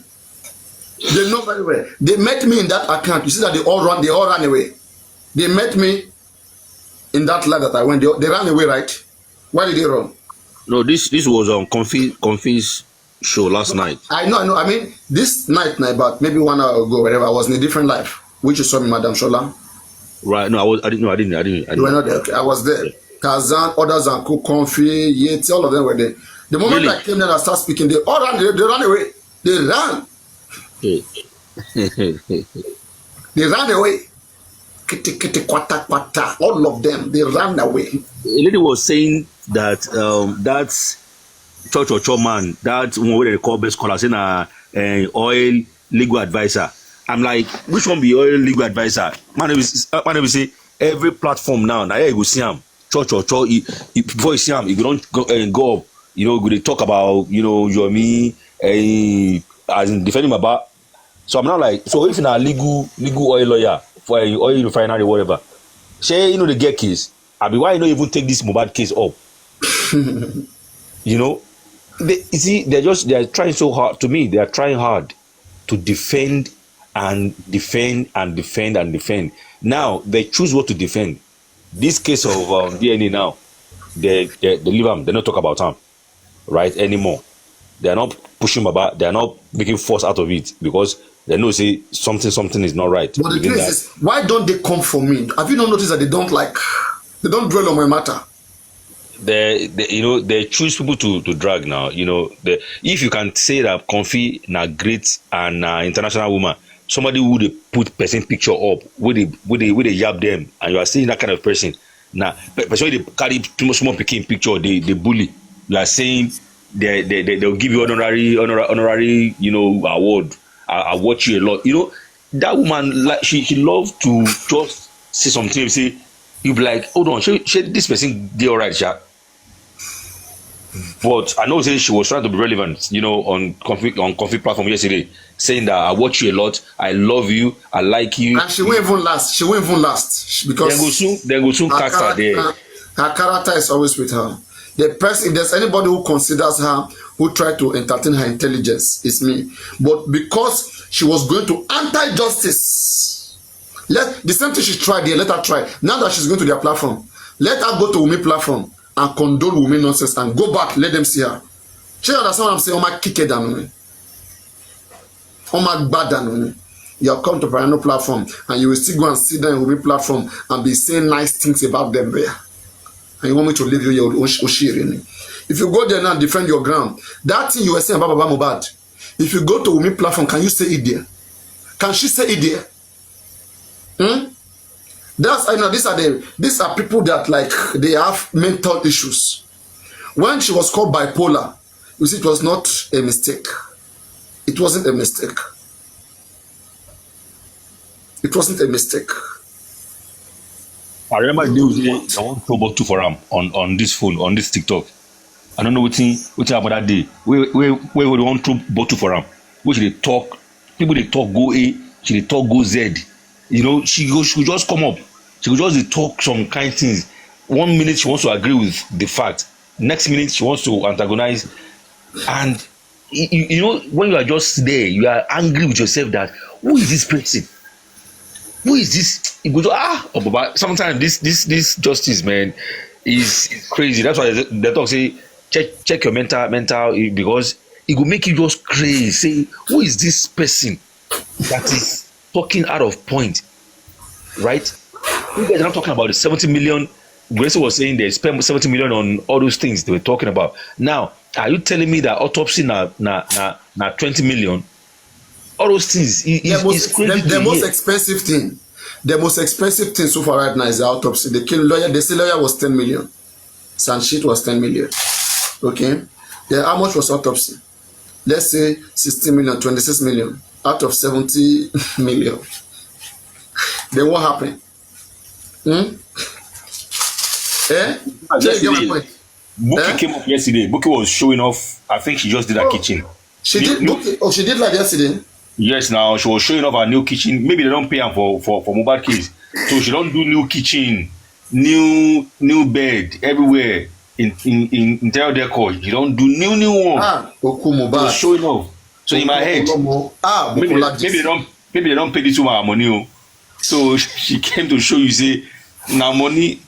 A: They know very well. They met me in that account. You see that they all ran away. They met me in that live that I went. They ran away, right? Why did they run?
E: No, this was on Comfy's show last night.
A: I know. I mean, this night, but maybe 1 hour ago, whatever, I was in a different life, which you saw me, Madam Shola.
E: Right? No, I didn't.
A: You were not there. Okay, I was there. Kazan, others, and Comfy, Yeti, all of them were there. The moment
E: Really?
A: I came there and started speaking, they all ran. They ran away. They ran. They ran away. Kitty, kwata, kwata. All of them, they ran away.
E: A lady was saying that that church man, that one where they call best scholar, saying oil legal advisor. I'm like, which one be oil legal advisor? Man, we say every platform now. Now you go see him. Church, before you see him, you don't go up. You know, they talk about you me, as in defending about. So I'm not like, so if you're a legal oil lawyer for an oil refinery, whatever, say they get case. I mean, why you not even take this Mohbad case up? They're trying so hard. To me, they are trying hard to defend and defend and defend and defend. Now they choose what to defend. This case of DNA now, they leave them. They don't talk about them, right, anymore. They are not pushing about. They are not making force out of it because they know say something is not right.
A: But the thing is, why don't they come for me? Have you not noticed that they don't dwell on my matter?
E: They choose people to drag now. If you can say that Comfy na great and international woman, somebody who they put person picture up, where they yab them, and you are seeing that kind of person. Now, person they carry too much more picking picture, they bully. You are saying they'll give you honorary award. I watch you a lot. That woman, like she loves to just say something. Say you be like, hold on, she this person did alright, yeah. But I know she was trying to be relevant, on Comfy platform yesterday, saying that I watch you a lot, I love you, I like you.
A: And she won't even last. Because
E: then go soon cast her there.
A: Her character is always with her. The person, if there's anybody who considers her, who tried to entertain her intelligence, it's me. But because she was going to anti-justice, the same thing she tried there, let her try. Now that she's going to their platform, let her go to Wumi platform and condone Wumi nonsense and go back, let them see her. She understand what I'm saying? Oh my kick it down. Oh my bad down. You have come to Papariano platform and you will still go and sit down in Wumi platform and be saying nice things about them there. And you want me to leave you your Oshiri. If you go there now and defend your ground, that thing you were saying about Baba Mohbad, if you go to Wumi platform, can you say it there? Can she say it there? These are people that like they have mental issues. When she was called bipolar, you see, it was not a mistake. It wasn't a mistake. It wasn't a mistake.
E: I remember the day I want to about 2 for on this phone, on this TikTok. I don't know what happened that day. Where we want to bottle for him. Which they talk, people they talk go A, she they talk go Z. She could just come up. She could just talk some kind things. 1 minute she wants to agree with the fact. Next minute she wants to antagonize. And when you are just there, you are angry with yourself that who is this person? Who is this? You go to but sometimes this justice, man, is crazy. That's why they talk say check your mental because it will make you just crazy. Say who is this person that is talking out of point, right? You guys are not talking about the 70 million. Grace was saying they spent 70 million on all those things they were talking about. Now, are you telling me that autopsy na 20 million? All those things is crazy.
A: The most expensive thing. The most expensive thing so far right now is the autopsy. The killing lawyer, the lawyer was 10 million. Sanshit was 10 million. Okay. Then how much was autopsy? Let's say 60 million, 26 million out of 70 million. Then what happened?
E: Yesterday, Buki came up yesterday. Buki was showing off. I think she just did her kitchen.
A: She did. Oh, she did like yesterday.
E: Yes, now she was showing off her new kitchen. Maybe they don't pay her for mobile case, so she don't do new kitchen, new bed everywhere in interior decor. You don't do new one. So showing off. So in my head, maybe they don't pay this woman her money. So she came to show you say now money.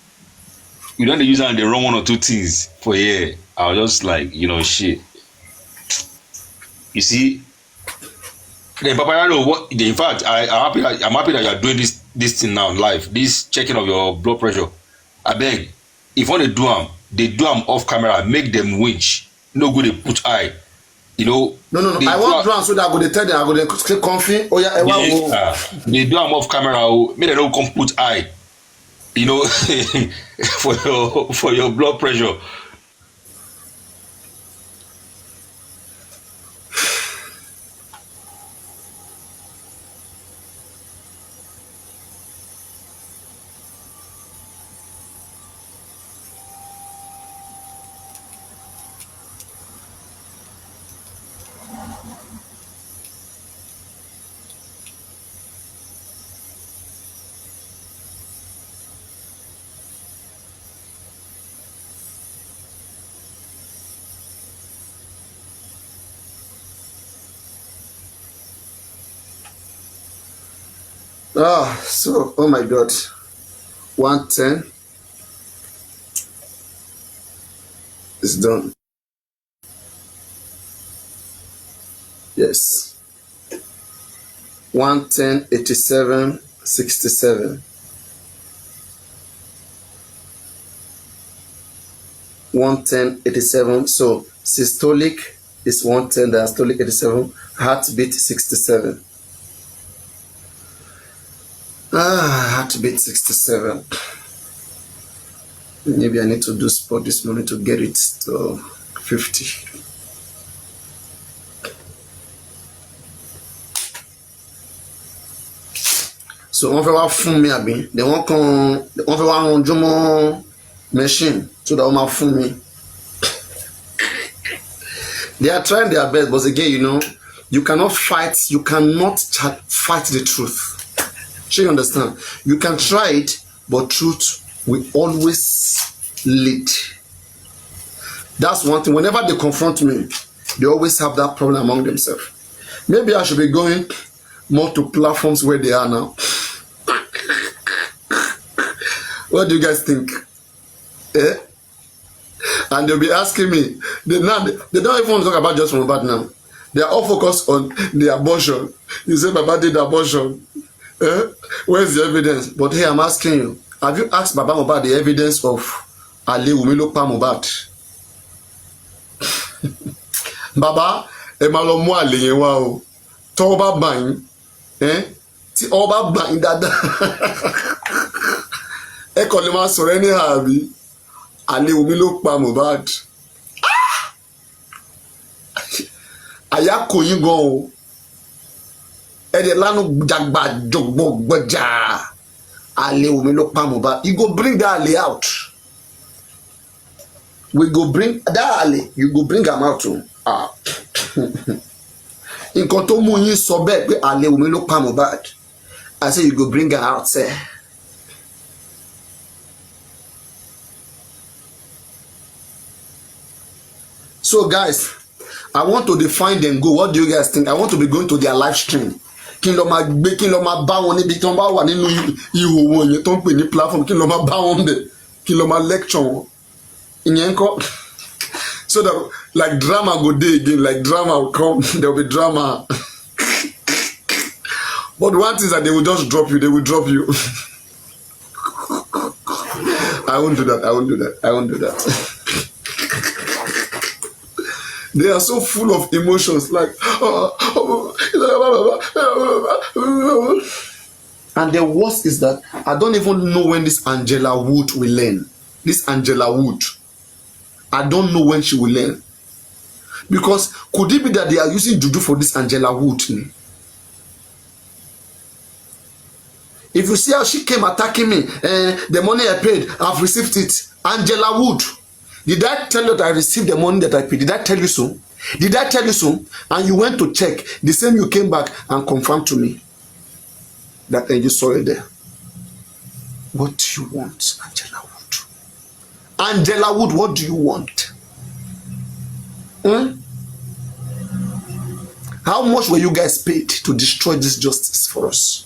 E: You don't use her and the wrong one or two things for a year. I was just like, shit. You see, then Papariano, what? In fact, I'm happy that you are doing this thing now live. This checking of your blood pressure. I beg, if when they do them off camera. Make them winch. No good. They put eye. No.
A: I want to so that I go to tell them. I go to click comfy. Oh yeah,
E: they do them off camera. Make they don't come put eye. For your blood pressure.
A: So oh my God, 110 is done. Yes. 110, 87, 67. 110, 87. So systolic is 110, diastolic 87, heartbeat 67. Heartbeat 67. Maybe I need to do sport this morning to get it to 50. So on fait voir fun me abi. They want on fait voir on jomo machine so that on ma fun me. They are trying their best, but again, you cannot fight fight the truth. You understand? You can try it, but truth will always lead. That's one thing. Whenever they confront me, they always have that problem among themselves. Maybe I should be going more to platforms where they are now. What do you guys think? And they'll be asking me. They don't even want to talk about just Mohbad now. They are all focused on the abortion. You say Baba did abortion. Where's the evidence? But hey, I'm asking you, have you asked Baba about the evidence of Ali Umilo Mohbad? Baba, emalo mo ale yen wa o. To ba ban, ti o ba ban dada. E ko le ma sọ̀rọ̀ ni abi. Ali Umilo Mohbad. Aya ko yin gan o. Ede lanu jagba jogbo gboja. Ali Umilo Mohbad. You go bring that Ali out. We go bring that Ali. You go bring am out too. Nǹkan tó mú yín sọ bẹ́ẹ̀ pé Ali Umilo Mohbad. I say you go bring her out, sir. So guys, I want to define them go. What do you guys think? I want to be going to their live stream. Kí n lọ máa gbé, kí n lọ máa bá wọn níbi tí wọ́n bá wà nínú ihò wọn yẹn tó ń pè ní platform. Kí n lọ máa bá wọn bẹ̀. Kí n lọ máa lecture wọn. Ìyẹn ńkọ́. So that like drama go dey again, like drama will come. There will be drama. But one thing is that they will just drop you. They will drop you. I won't do that. I won't do that. I won't do that. They are so full of emotions, like And the worst is that I don't even know when this Angela Wood will learn. This Angela Wood. I don't know when she will learn. Because could it be that they are using juju for this Angela Wood? If you see how she came attacking me, the money I paid, I've received it. Angela Wood. Did I tell you that I received the money that I paid? Did I tell you so? Did I tell you so? And you went to check. The same you came back and confirmed to me that you saw it there. What do you want, Angela Wood? Angela Wood, what do you want? How much were you guys paid to destroy this justice for us?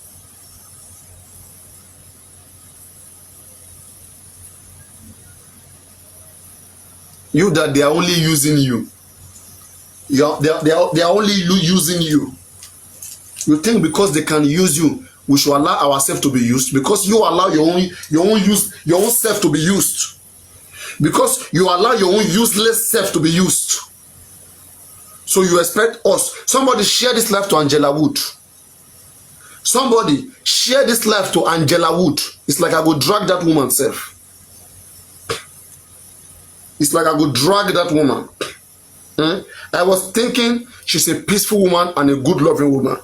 A: You that they are only using you. They are only using you. You think because they can use you, we should allow ourselves to be used? Because you allow your own self to be used. Because you allow your own useless self to be used. So you expect us. Somebody share this life to Angela Wood. Somebody share this life to Angela Wood. It's like I go drag that woman self. It's like I go drag that woman. I was thinking she's a peaceful woman and a good loving woman.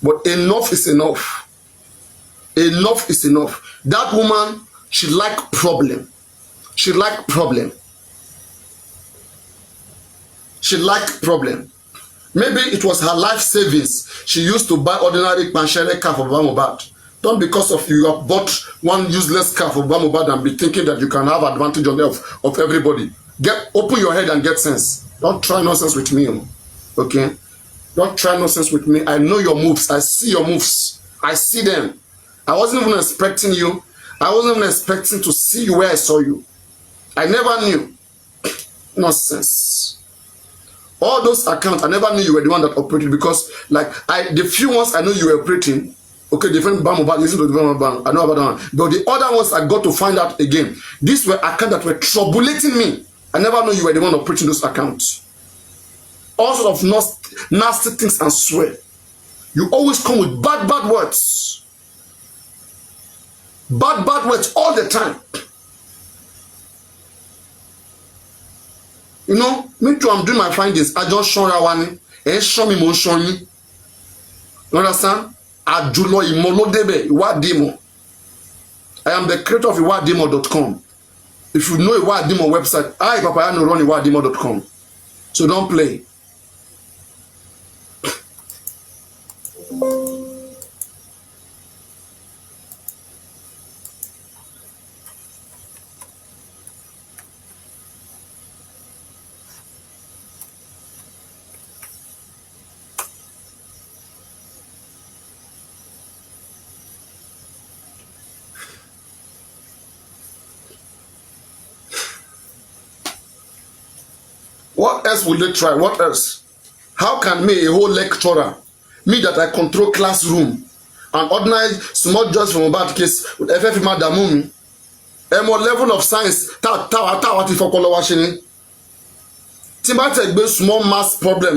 A: But enough is enough. Enough is enough. That woman, she like problem. She like problem. She liked problem. Maybe it was her life savings. She used to buy ordinary panchere car for Bamobad. Don't because of you have bought one useless car for Bamobad and be thinking that you can have advantage on of everybody. Open your head and get sense. Don't try nonsense with me. Okay? Don't try nonsense with me. I know your moves. I see your moves. I see them. I wasn't even expecting you. I wasn't even expecting to see you where I saw you. I never knew. Nonsense. All those accounts, I never knew you were the one that operated because, like, the few ones I know you were operating, okay, different Bamobad, listen to the Bamobad, I know about that one. But the other ones I got to find out again. These were accounts that were troublemating me. I never knew you were the one operating those accounts. All sort of nasty things and swear. You always come with bad words. Bad words all the time. You know, me too, I'm doing my findings. I just show Rawani. And show me more showing. You understand? Ajulo imolodebe iwadimo. I am the creator of iwadimo.com. If you know Iwadimo website, I Papariano run iwadimo.com. So don't play. What else will they try? What else? How can me, a whole lecturer, me that I control classroom, and ordinary small judge from a bad case with FF Madamumi, a more level of science, Timber take small maths problem,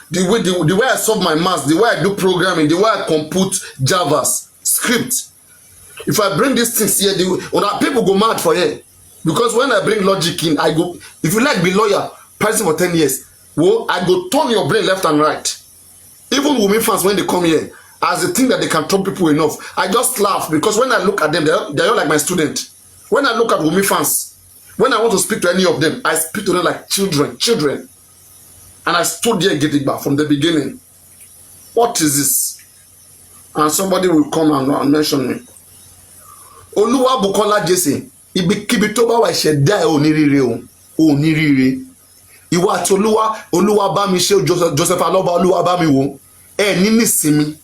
A: the way I solve my maths, the way I do programming, the way I compute Java's script. If I bring these things here, people go mad for it. Because when I bring logic in, I go, if you like be lawyer, practicing for 10 years, well, I go turn your brain left and right. Even women fans, when they come here, as they think that they can talk people enough, I just laugh because when I look at them, they're all like my student. When I look at women fans, when I want to speak to any of them, I speak to them like children. And I stood there getting back from the beginning. What is this? And somebody will come and mention me. Oluwa Bukola Jesse, ibi tó bá wà ṣẹ̀dá onírire. Ìwà àti Olúwa bá mi ṣe Joseph Aloba Olúwa bá mi wò ní nísinmi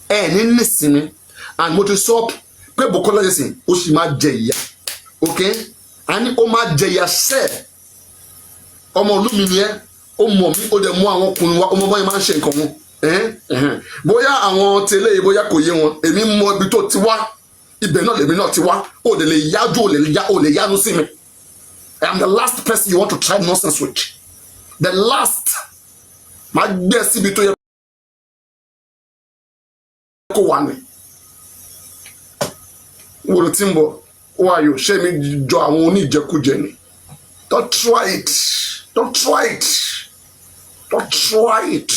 A: ní nísinmi and mo ti sọ pé Bukola Jesse ó sì máa jẹ ìyà okay àní ó máa jẹ ìyà ṣe ọmọ ìlú mi ni ẹ́ ó mọ̀ mí ó dẹ̀ mú àwọn ọkùnrin wa ọmọ báyìí máa ń ṣe nǹkan wọn bóyá àwọn tẹ́lẹ̀ yìí bóyá kò yé wọn èmi mọ ibi tó ti wá ibẹ̀ náà lèmi náà ti wá ó lè yájú ó lè yánu sí mi. I am the last person you want to try nonsense with. The last. My guess, ko wane. Wo timbo, who are you? She me jo awon oni jekuje ni. Don't try it. Don't try it. Don't try it.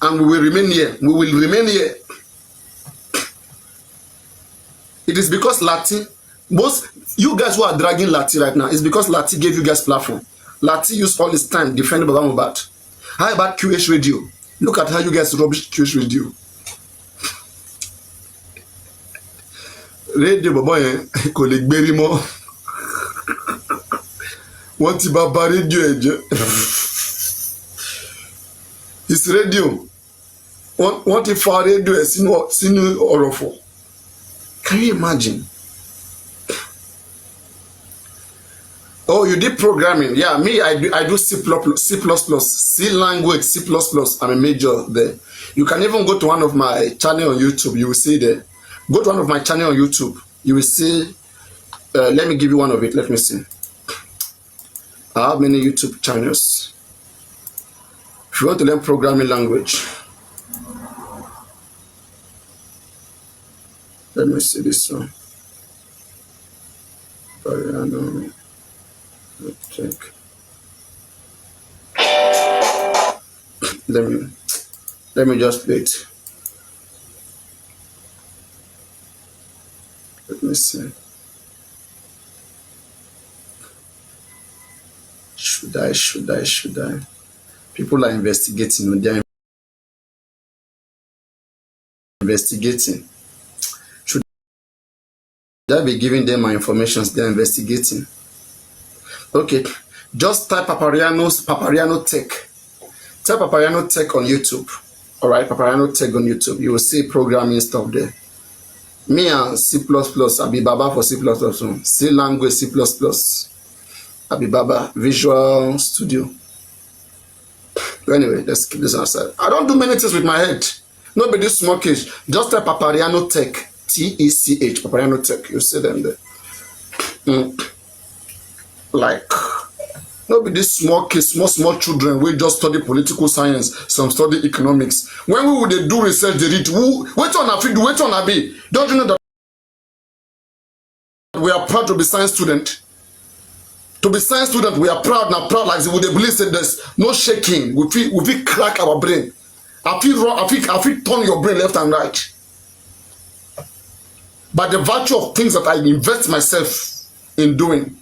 A: And we will remain here. We will remain here. It is because Lati, most you guys who are dragging Lati right now, it's because Lati gave you guys platform. Lati used all his time defending Baba Mohbad. How about QH Radio? Look at how you guys rubbish QH Radio. Radio Baba yẹn kò lè gbérí mọ́. Wọ́n ti bàbá rédíò ẹ̀ jẹ́. His radio. Wọ́n ti fa rédíò ẹ̀ sínú ọ̀rọ̀fọ̀. Can you imagine? Oh, you did programming. Yeah, me, I do C++, C language, C++. I'm a major there. You can even go to one of my channel on YouTube. You will see there. Go to one of my channel on YouTube. You will see. Let me give you one of it. Let me see. I have many YouTube channels. If you want to learn programming language, let me see this one. Papariano. Check. Let me just wait. Let me see. Should I? People are investigating. They are investigating. Should I be giving them my information? They are investigating. Okay, just type Papariano Tech. Type Papariano Tech on YouTube. Alright, Papariano Tech on YouTube. You will see programming stuff there. Me and C++, Abi Baba for C++. C language, C++. Abi Baba, Visual Studio. Anyway, let's keep this aside. I don't do many things with my head. Nobody small case. Just type Papariano Tech. T-E-C-H. Papariano Tech. You see them there. Like, nobody small case, small children. We just study political science. Some study economics. When we would do research, they read. Wait on a feed. Wait on a be. Don't you know that we are proud to be science student? To be science student, we are proud now. Proud like we believe that there's no shaking. We feel crack our brain. I feel turn your brain left and right. By the virtue of things that I invest myself in doing.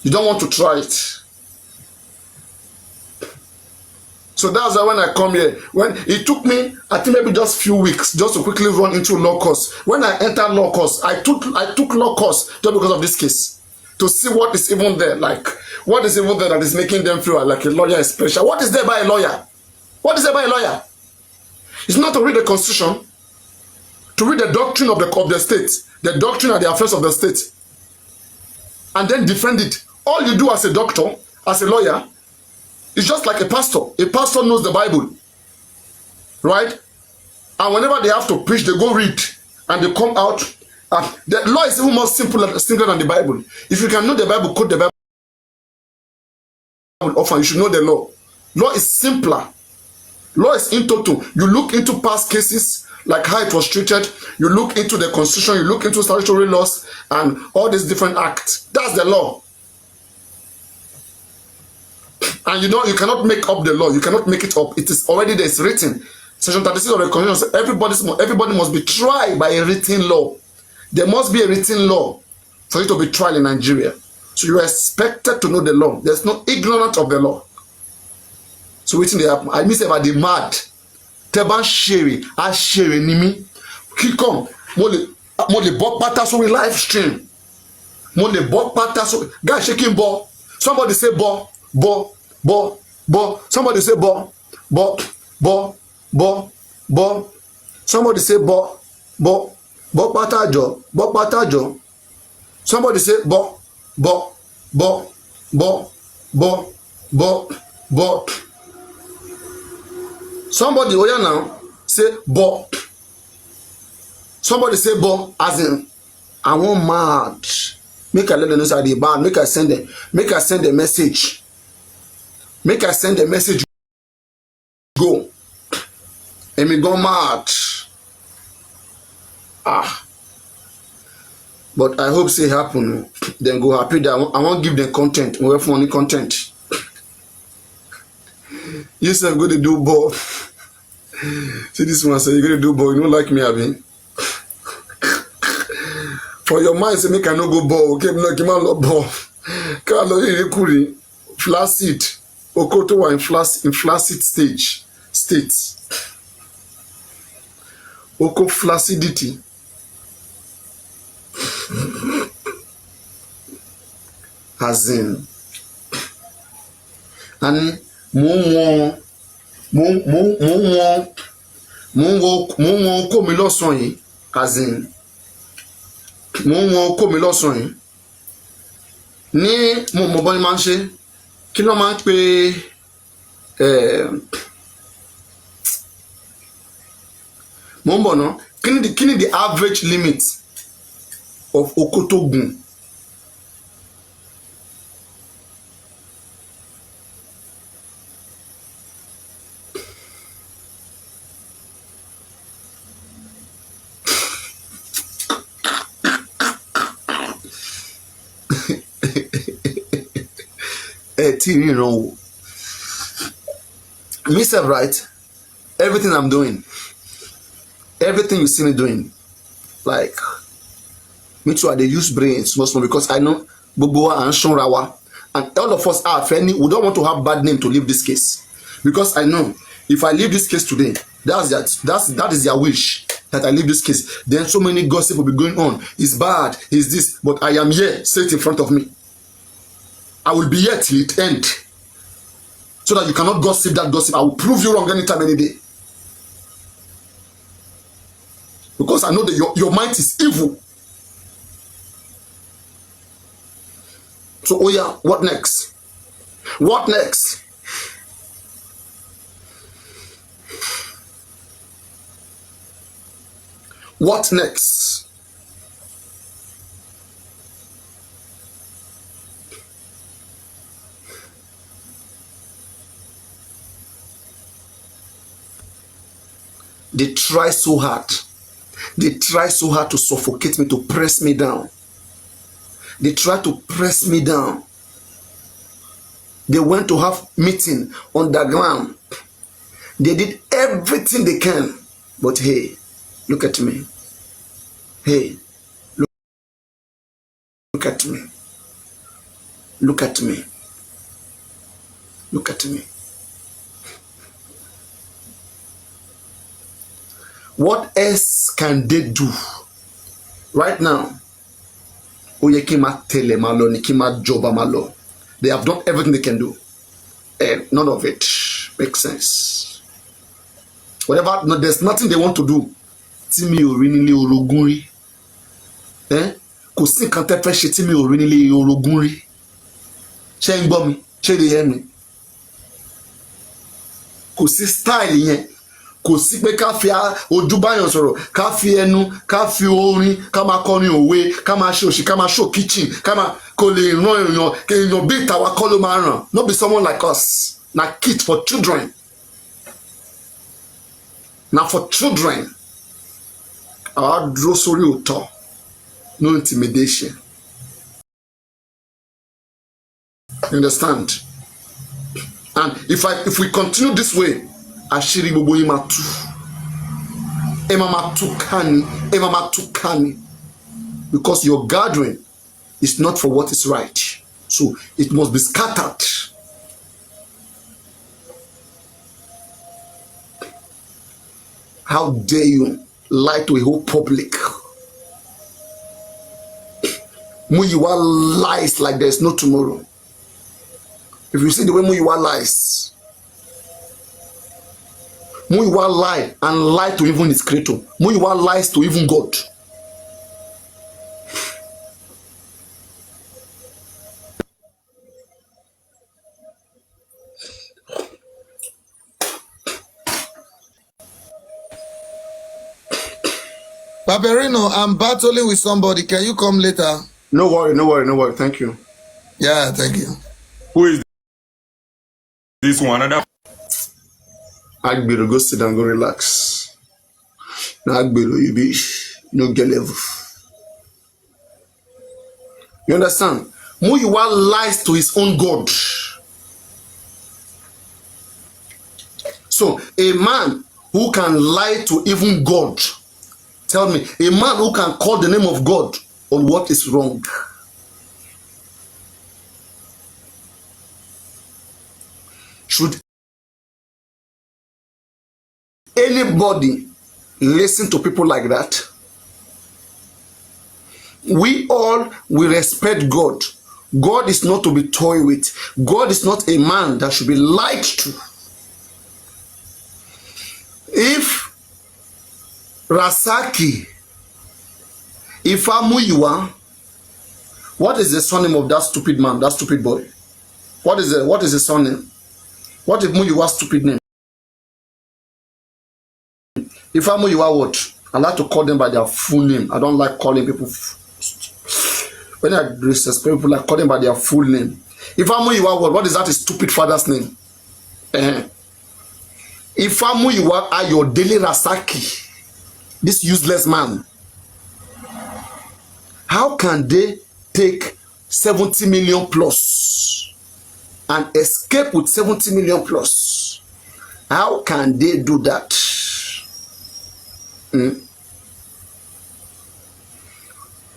A: You don't want to try it. So that's why when I come here, when it took me, I think maybe just few weeks, just to quickly run into law course. When I entered law course, I took law course just because of this case. To see what is even there, like what is even there that is making them feel like a lawyer is special. What is there by a lawyer? What is there by a lawyer? It's not to read the constitution, to read the doctrine of the state, the doctrine and the affairs of the state, and then defend it. All you do as a doctor, as a lawyer, is just like a pastor. A pastor knows the Bible, right? And whenever they have to preach, they go read, and they come out. The law is even more simpler than the Bible. If you can know the Bible, quote the Bible often, you should know the law. Law is simpler. Law is in total. You look into past cases, like how it was treated. You look into the constitution. You look into statutory laws and all these different acts. That's the law. And you cannot make up the law. You cannot make it up. It is already there. It's written. Section 36 of the Constitution says everybody must be tried by a written law. There must be a written law for you to be tried in Nigeria. So you are expected to know the law. There's no ignorance of the law. So waiting there happen. I miss about the mad. Teban Sherry, a Sherry Nimi. Kikom, mo le bok pata so live stream. Mo le bok pata so guy shaking ball. Somebody say ball. Somebody say ball. Somebody say ball. Pata jo. Somebody say bo. Somebody oh yeah now say bo. Somebody say bo as in I want mad. Make I let them know say they bad. Make I send a message. Make I send a message. Emi go mad. Ah. But I hope say happen. Then go happy that I won't give them content. We have funny content. You say I'm going to do ball. See this one say you're going to do ball. You don't like me, Abi. For your mind, say make I no go ball. Okay, no, give me no ball. Can I no flaccid. Okoto were in flaccid state. Oko flaccidity. As in, and mo wọ́n kó mi lọ́sàn yìí, as in wọ́n kó mi lọ́sàn yìí ní mo mọ̀ bọ́ ni máa ń ṣe kí ló máa ń pe mo ń bọ̀ ná kí ni the average limit of okotogun. Me self, right? Everything I'm doing, everything you see me doing, like me too, I dey use brains most because I know Boboa and Shonrawa, and all of us are friendly. We don't want to have bad name to leave this case because I know if I leave this case today, that is their wish that I leave this case. Then so many gossip will be going on. It's bad, it's this, but I am here, sit in front of me. I will be here till it end. So that you cannot gossip that gossip. I will prove you wrong anytime, any day. Because I know that your mind is evil. So, oh yeah, what next? What next? What next? They try so hard. They try so hard to suffocate me, to press me down. They try to press me down. They went to have meeting underground. They did everything they can. But hey, look at me. Hey, look at me. Look at me. Look at me. What else can they do right now? Oye kima tele malo ni kima joba malo. They have done everything they can do, and none of it makes sense. Whatever, no, there's nothing they want to do. Tí mi ò rí nílé orogún rí. Kò sí nǹkan tẹ́ fẹ́ ṣe tí mi ò rí nílé orogún rí. Ṣé ń gbọ́ mi? Ṣé lè hear me? Kò sí style yẹn. Kò sí pé ká fi ojú báyàn sọ̀rọ̀, ká fi ẹnu, ká fi orin, ká máa kọrin òwe, ká máa ṣe òṣì, ká máa show kitchen, ká máa kò lè ràn èèyàn bí ìtawà kọ́ ló máa ràn. No be someone like us. Na kit for children. Na for children. Àwa dúró sórí òótọ́. No intimidation. You understand? And if we continue this way, àṣírí gbogbo yín máa tú. Ẹ máa tú kání. Ẹ máa tú kání. Because your gathering is not for what is right. So it must be scattered. How dare you lie to a whole public? Muyiwa lies like there's no tomorrow. If you see the way Muyiwa lies, Muyiwa lie and lie to even his creator. Muyiwa lies to even God.
H: Papariano, I'm battling with somebody. Can you come later?
A: No worry. Thank you.
H: Yeah, thank you.
I: Who is this one? Another.
A: Agbero, go sit down, go relax. Now Agbero, you be no get level. You understand? Muyiwa lies to his own God. So a man who can lie to even God, tell me, a man who can call the name of God on what is wrong. Should anybody listen to people like that? We respect God. God is not to be toyed with. God is not a man that should be lied to. If Rasaki Ifamuyiwa, what is the surname of that stupid man, that stupid boy? What is the surname? What is Muyiwa's stupid name? Ifamuyiwa what? I like to call them by their full name. I don't like calling people when I disrespect people, I call them by their full name. Ifamuyiwa what is that his stupid father's name? Ifamuyiwa Ayodele Rasaki, this useless man. How can they take 70 million plus and escape with 70 million plus? How can they do that?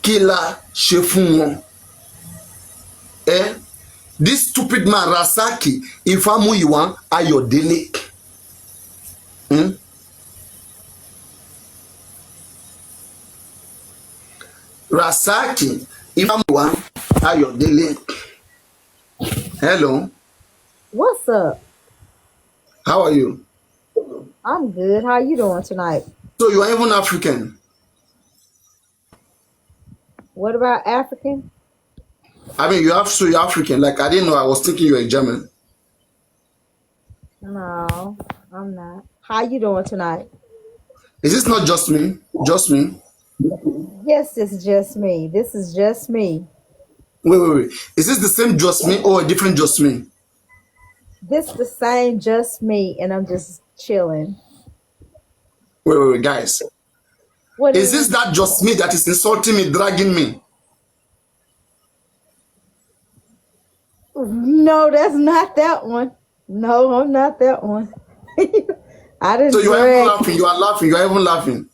A: Killer Shefun. This stupid man Rasaki Ifamuyiwa Ayodele. Rasaki Ifamuyiwa Ayodele. Hello.
I: What's up?
A: How are you?
I: I'm good. How you doing tonight?
A: So you are even African?
I: What about African?
A: I mean, you're African. Like, I didn't know. I was thinking you were German.
I: No, I'm not. How you doing tonight?
A: Is this not just me? Just me?
I: Yes, it's just me. This is just me.
A: Wait. Is this the same just me or a different just me?
I: This the same just me, and I'm just chilling.
A: Wait, guys.
I: What
A: Is this that just me that is insulting me, dragging me?
I: No, that's not that one. No, I'm not that one. I didn't
A: So you are even
I: drag.
A: laughing. You are laughing. You are even laughing.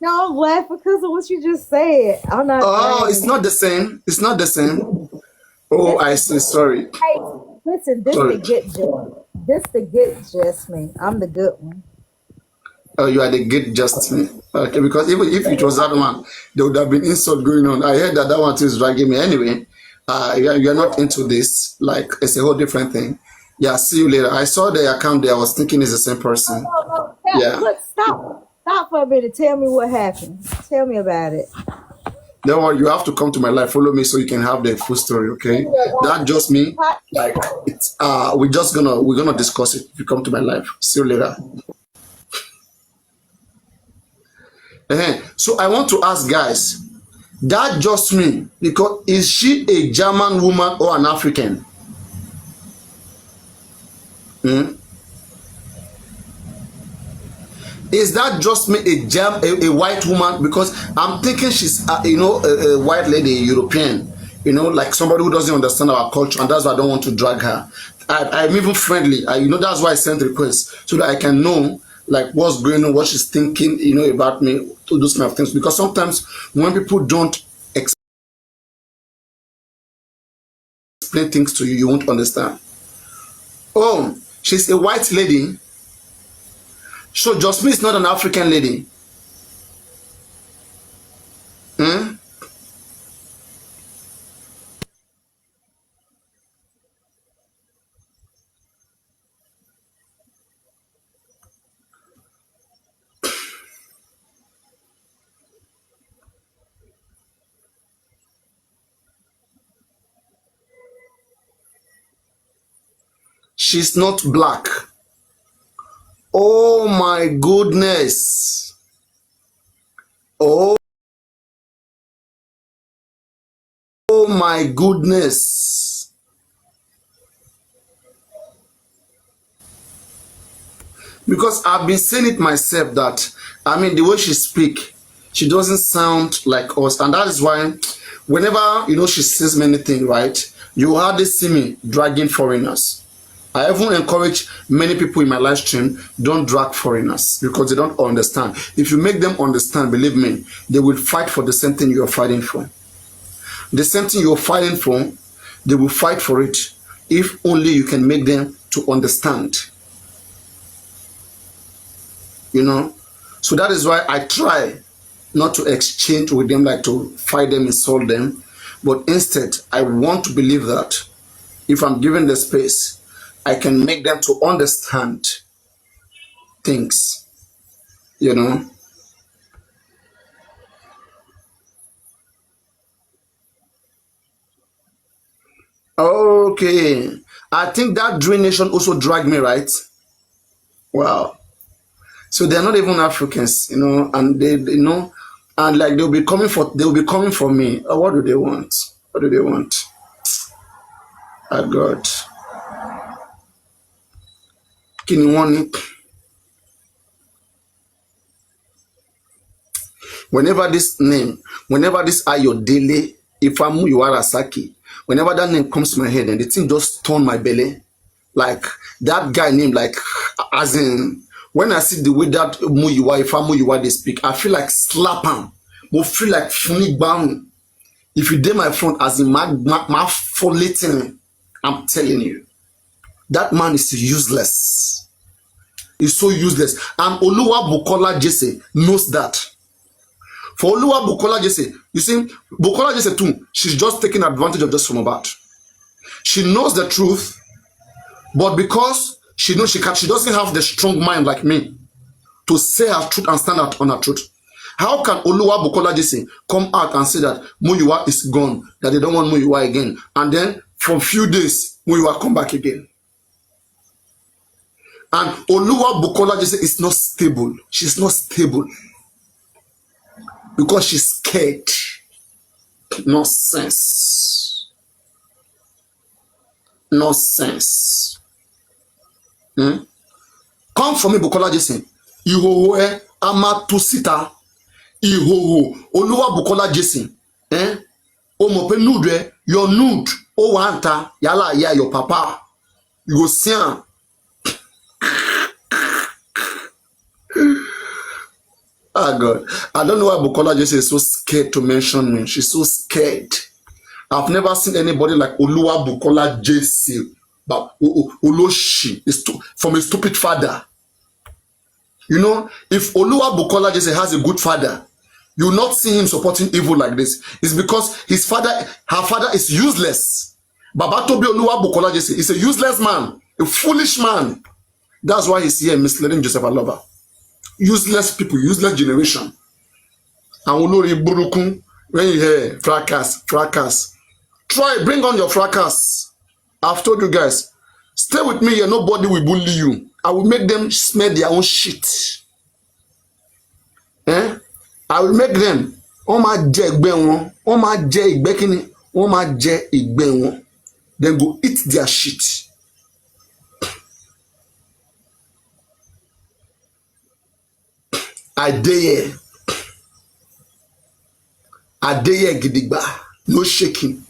I: No, I'm laughing because of what you just said. I'm not
A: Oh,
I: dragging.
A: it's not the same. It's not the same. Oh, I see. Sorry.
I: Hey, listen, this
A: Sorry.
I: the good just. This the good just me. I'm the good one.
A: Oh, you are the good just me. Okay, because even if it was that one, there would have been insult going on. I heard that one is dragging me. Anyway, you're not into this. Like, it's a whole different thing. Yeah, see you later. I saw the account there. I was thinking it's the same person.
I: No,
A: Yeah.
I: look, stop for a minute. Tell me what happened. Tell me about it.
A: Don't worry, you have to come to my life. Follow me so you can have the full story, okay? That just me. Like, it's we're gonna discuss it if you come to my life. See you later. So I want to ask guys, that just me, because is she a German woman or an African? Is that just me a white woman? Because I'm thinking she's a white lady, European, like somebody who doesn't understand our culture, and that's why I don't want to drag her. I'm even friendly. That's why I sent requests so that I can know like what's going on, what she's thinking, about me, to those kind of things. Because sometimes when people don't explain things to you, you won't understand. Oh, she's a white lady. So Jasmine is not an African lady. She's not black. Oh my goodness. Oh my goodness. Because I've been saying it myself that, I mean, the way she speak, she doesn't sound like us. And that is why whenever, she says many things, right, you hardly see me dragging foreigners. I even encourage many people in my live stream, don't drag foreigners because they don't understand. If you make them understand, believe me, they will fight for the same thing you are fighting for. The same thing you're fighting for, they will fight for it if only you can make them to understand. So that is why I try not to exchange with them, like to fight them, insult them. But instead, I want to believe that if I'm given the space, I can make them to understand things, Okay. I think that Dream Nation also dragged me, right? Wow. So they're not even Africans, and they and like they'll be coming for me. What do they want? What do they want? Oh God. Can you want it? Whenever this Ayodele, Ifamu Yuarasaki, whenever that name comes to my head, and the thing just turn my belly, like that guy name, like as in when I see the way that Ifamu Yuwa they speak, I feel like slap him. I feel like funny bang. If you did my front as in my folleting, I'm telling you, that man is useless. He's so useless. And Oluwa Bukola Jesse knows that. For Oluwa Bukola Jesse, you see, Bukola Jesse too, she's just taking advantage of just from about. She knows the truth, but because she knows she doesn't have the strong mind like me to say her truth and stand out on her truth. How can Oluwa Bukola Jesse come out and say that Muyiwa is gone, that they don't want Muyiwa again, and then for a few days Muyiwa come back again? And Oluwa Bukola Jesse is not stable. She's not stable. Because she's scared. Nonsense. Nonsense. Come for me, Bukola Jesse. Ihoho amatusita. Ihoho. Oluwa Bukola Jesse. Omope nude. Your nude. O wanta. Yala ya your papa. You go see him. Oh God, I don't know why Bukola Jesse is so scared to mention me. She's so scared. I've never seen anybody like Oluwa Bukola Jesse, but Oloshi is from a stupid father. If Oluwa Bukola Jesse has a good father, you will not see him supporting evil like this. It's because her father is useless. Baba Tobi Oluwa Bukola Jesse is a useless man, a foolish man. That's why he's here misleading Joseph Aloba. Useless people, useless generation. And Olori Burukun, when you hear fracas. Try, bring on your fracas. I've told you guys, stay with me here, nobody will bully you. I will make them smell their own shit. I will make them. Then go eat their shit. I dare gidigba, no shaking,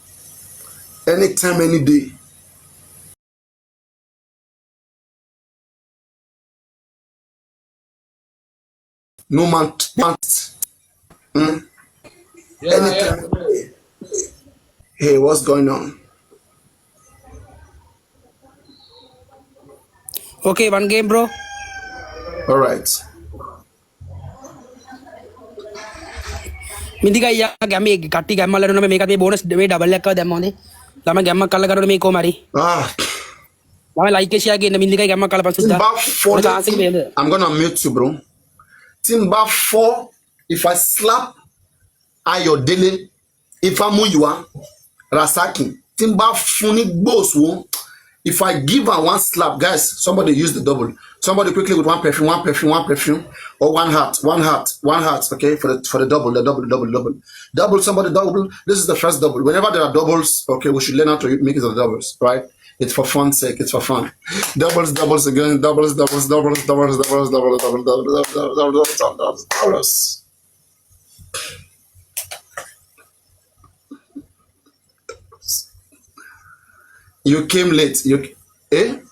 A: anytime, any day. No man. Anytime. Hey, what's going on?
J: Okay, one game, bro.
A: All right.
J: Mindiga ya gamma katti gamma la no make a bonus de double lekka them on the lama gamma kala karo me ko mari lama like share again mindiga gamma kala pasuda
A: I'm gonna mute you, bro. Timba 4, if I slap Ayodele, if I'm Muyiwa Rasaki, Timba Funi Bosu. If I give her one slap, guys, somebody use the double. Somebody quickly with one perfume, or one heart, okay, for the double. Double, somebody double. This is the first double. Whenever there are doubles, okay, we should learn how to make it of doubles, right? It's for fun's sake. It's for fun. Doubles again. Doubles. You came late.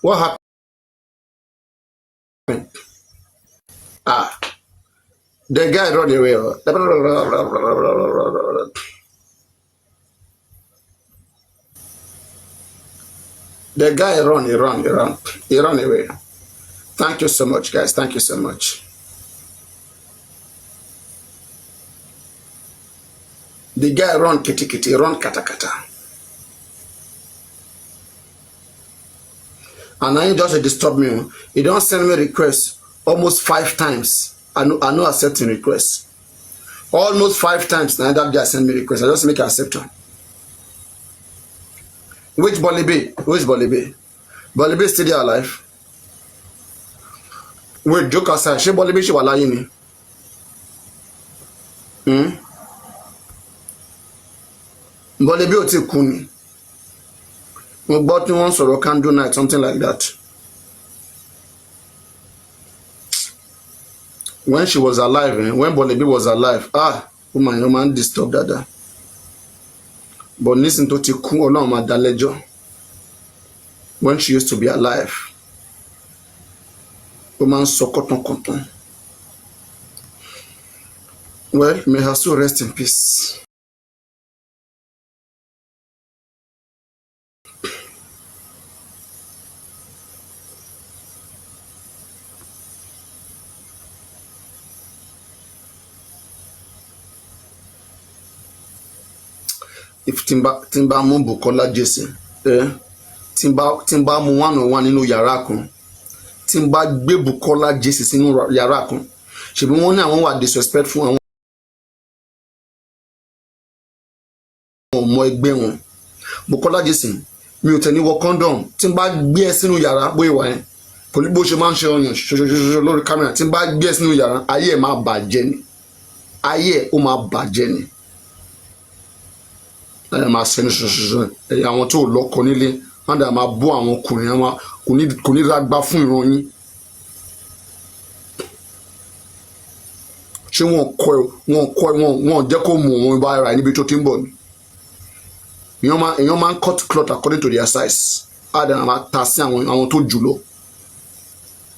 A: What happened? The guy run away. The guy he run away. Thank you so much, guys. Thank you so much. The guy run kitty, run kata. And now he just disturb me. He don't send me requests almost 5 times. I know accepting requests. Almost 5 times now that guy send me requests. I just make accept them. Which Bolibe? Which Bolibe? Bolibe still there alive? Wait, joke aside. She Bolibe she was lying. Bolibe o ti kú ni. Mo gbọ́ tí wọ́n sọ̀rọ̀ candle night, something like that. When she was alive, when Bolibe was alive, woman disturb dada. But listen to ti kú Ọlọ́run máa dá lẹ́jọ́. When she used to be alive, woman sọ kọ́tàn. Well, may her soul rest in peace. If Timba mú Bukola Jesse, Timba mú 101 nínú yàrá kan, Timba gbé Bukola Jesse sínú yàrá kan, ṣebí wọ́n ní àwọn wà disrespectful àwọn ọmọ ẹgbẹ́ wọn. Bukola Jesse mi ò tẹ̀lé wọ condom, Timba gbé ẹ sínú yàrá bó ìwà yẹn pẹ̀lú bó ṣe máa ń ṣe ọyàn ṣoṣoṣoṣo lórí kámẹ́rà, Timba gbé ẹ sínú yàrá ayé ẹ̀ máa bàjẹ́ ni, ayé ẹ̀ ó máa bàjẹ́ ni. Máa sẹ́ni ṣoṣoṣo àwọn tó lọ́kọ nílé wọ́n dà máa bọ́ àwọn ọkùnrin kò ní rágbá fún ìran yín. Ṣé wọ́n jẹ́ kó mú wọn bá ara níbi tó ti ń bọ̀ ni? Èèyàn máa ń cut cloth according to their size. Àdàrà máa ta sí àwọn tó jùlọ.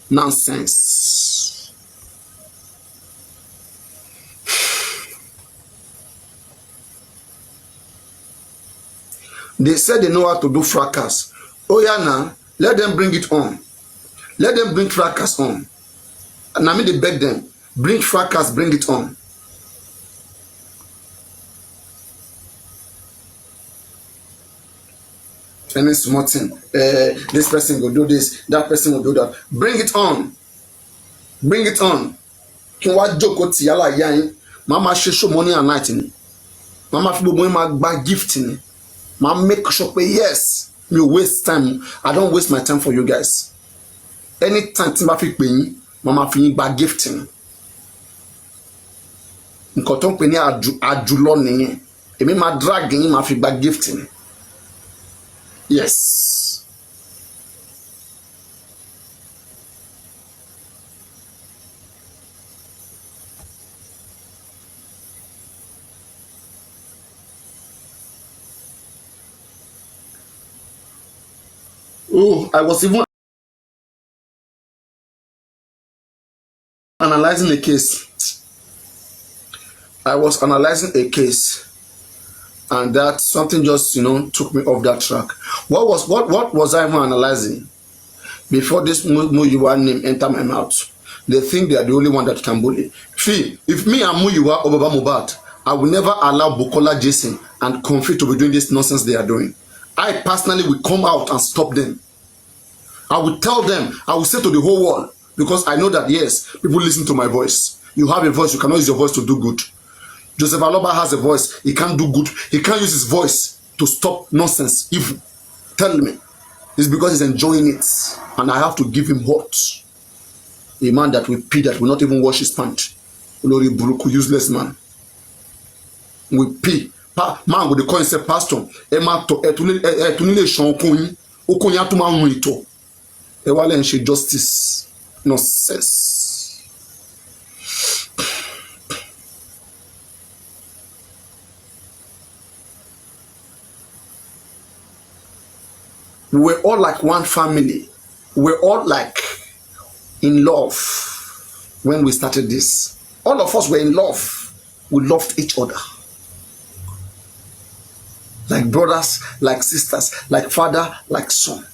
A: Nonsense. They said they know how to do fracas. Oh yeah, now let them bring it on. Let them bring fracas on. And I mean they beg them, bring fracas, bring it on. Any small thing, this person will do this, that person will do that. Bring it on. Bring it on. Kí wá jókòó tì yálà yá yín. Mama ṣe show money and night ni. Mama fi gbogbo yín máa gba gift ni. Ma make sure pé yes, you waste time. I don't waste my time for you guys. Anytime tí n bá fi pè yín, mama fi yín gba gift ni. Nǹkan tó ń pè ní àjùlọ nìyẹn. Èmi máa drag yín máa fi gba gift ni. Yes. Oh, I was even analyzing a case. I was analyzing a case, and that something just took me off that track. What was I even analyzing before this Muyiwa name enter my mouth? They think they are the only one that can bully. See, if me and Muyiwa or Baba Mohbad, I will never allow Bukola Jason and Comfy to be doing this nonsense they are doing. I personally will come out and stop them. I will tell them, I will say to the whole world, because I know that yes, people listen to my voice. You have a voice, you cannot use your voice to do good. Joseph Aloba has a voice, he can't do good. He can't use his voice to stop nonsense, evil. Tell me. It's because he's enjoying it. And I have to give him what? A man that will pee, that will not even wash his pants. Olori Buruku, useless man. We pee. Man with the coin say, Pastor, Emma to etunile shonkun. Okunya tuma mwito. Ewale nche justice. Nonsense. We were all like one family. We were all like in love when we started this. All of us were in love. We loved each other. Like brothers, like sisters, like father, like son.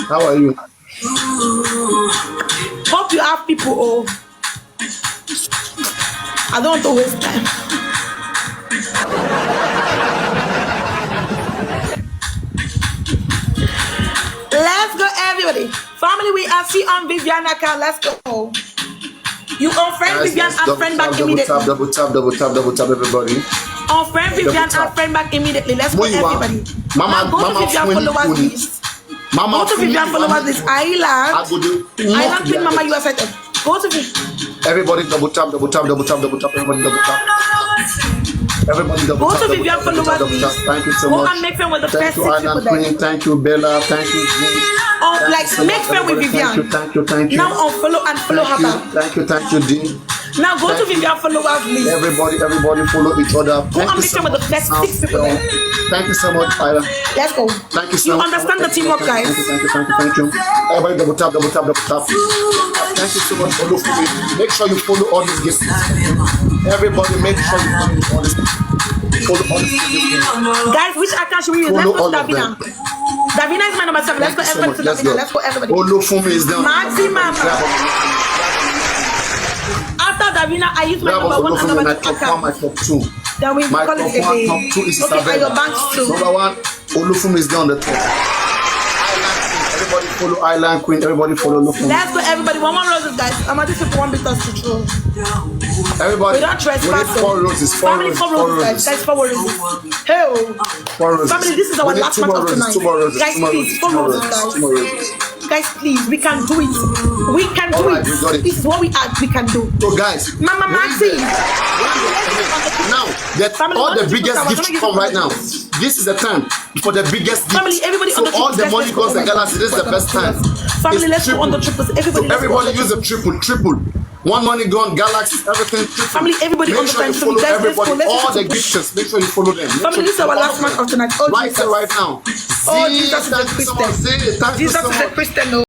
A: How are you?
I: Hope you have people. Oh, I don't want to waste time. Let's go, everybody. Family, we are see on Vivian account. Let's go. You unfriend Vivian and friend back immediately.
A: Double tap, everybody.
I: Unfriend Vivian and friend back immediately. Let's go, everybody.
A: Mama,
I: now go to Vivian followers list. Go to Vivian followers list. Island Queen Mama USA. Go to Vivian.
A: Everybody double tap, everybody double tap. Everybody double
I: go
A: tap.
I: To Vivian followers list.
A: Thank you so
I: much.
A: Go
I: and make friend with the
A: thank
I: first
A: you,
I: 6
A: Island
I: people
A: Queen. Thank you, Bella. Thank you, Jane.
I: Like make friend with Vivian.
A: Thank you.
I: Now unfollow and follow her back.
A: Thank you, Dean.
I: Now go to Vivian followers list.
A: Everybody follow each other.
I: Go and make friend with the first 6 people there.
A: Thank you so much, Island.
I: Let's go.
A: Thank you so
I: much. You
A: much.
I: understand the teamwork, guys.
A: Thank you. Everybody double tap. Thank you so much for looking. Make sure you follow all these gifts. Everybody make sure you follow all this.
I: Guys, which account should we use? Let's go to Davina. Davina is my number 7. Let's go everybody to Davina. Let's go everybody.
A: Olufumi is down.
I: Maximum. After Davina, I use my number 1 and number 2 account.
A: My top 2.
I: Then we
A: my
I: call
A: top
I: it
A: 1, top 2 is
I: okay, are your banks too?
A: Number 1, Olufumi is down the top. Everybody follow Island Queen. Everybody follow Olufumi.
I: Let's go everybody. One roses, guys. I'm at this people want because to throw.
A: Everybody.
I: We don't trespass.
A: 4 roses.
I: Family, 4 roses, guys. 4 roses. Hey,
A: 4 roses.
I: Family, this is our last match of tonight.
A: 2 more roses.
I: Guys, please, 4 roses, guys. Guys, please, we can do it. We can do it. This is what we are. We can do.
A: So, guys,
I: Mama Maxi.
A: Now, that
I: family,
A: all the biggest gifts come right now. This is the time for the biggest gift.
I: Family, everybody
A: so
I: on the
A: all the money goes to
I: the
A: Galaxy. This is the best time.
I: Family, let's go on the triples. Everybody,
A: so everybody use the triple. One money gone, Galaxy, everything. Triple.
I: Family, everybody
A: make
I: on the
A: sure you
I: fence.
A: follow
I: Guys,
A: everybody.
I: let's
A: All the gifts, make sure you follow them.
I: Family, this is our last match of tonight. Oh,
A: right here, right now.
I: Oh, Jesus is a Christian.
A: Jesus
I: is a Christian.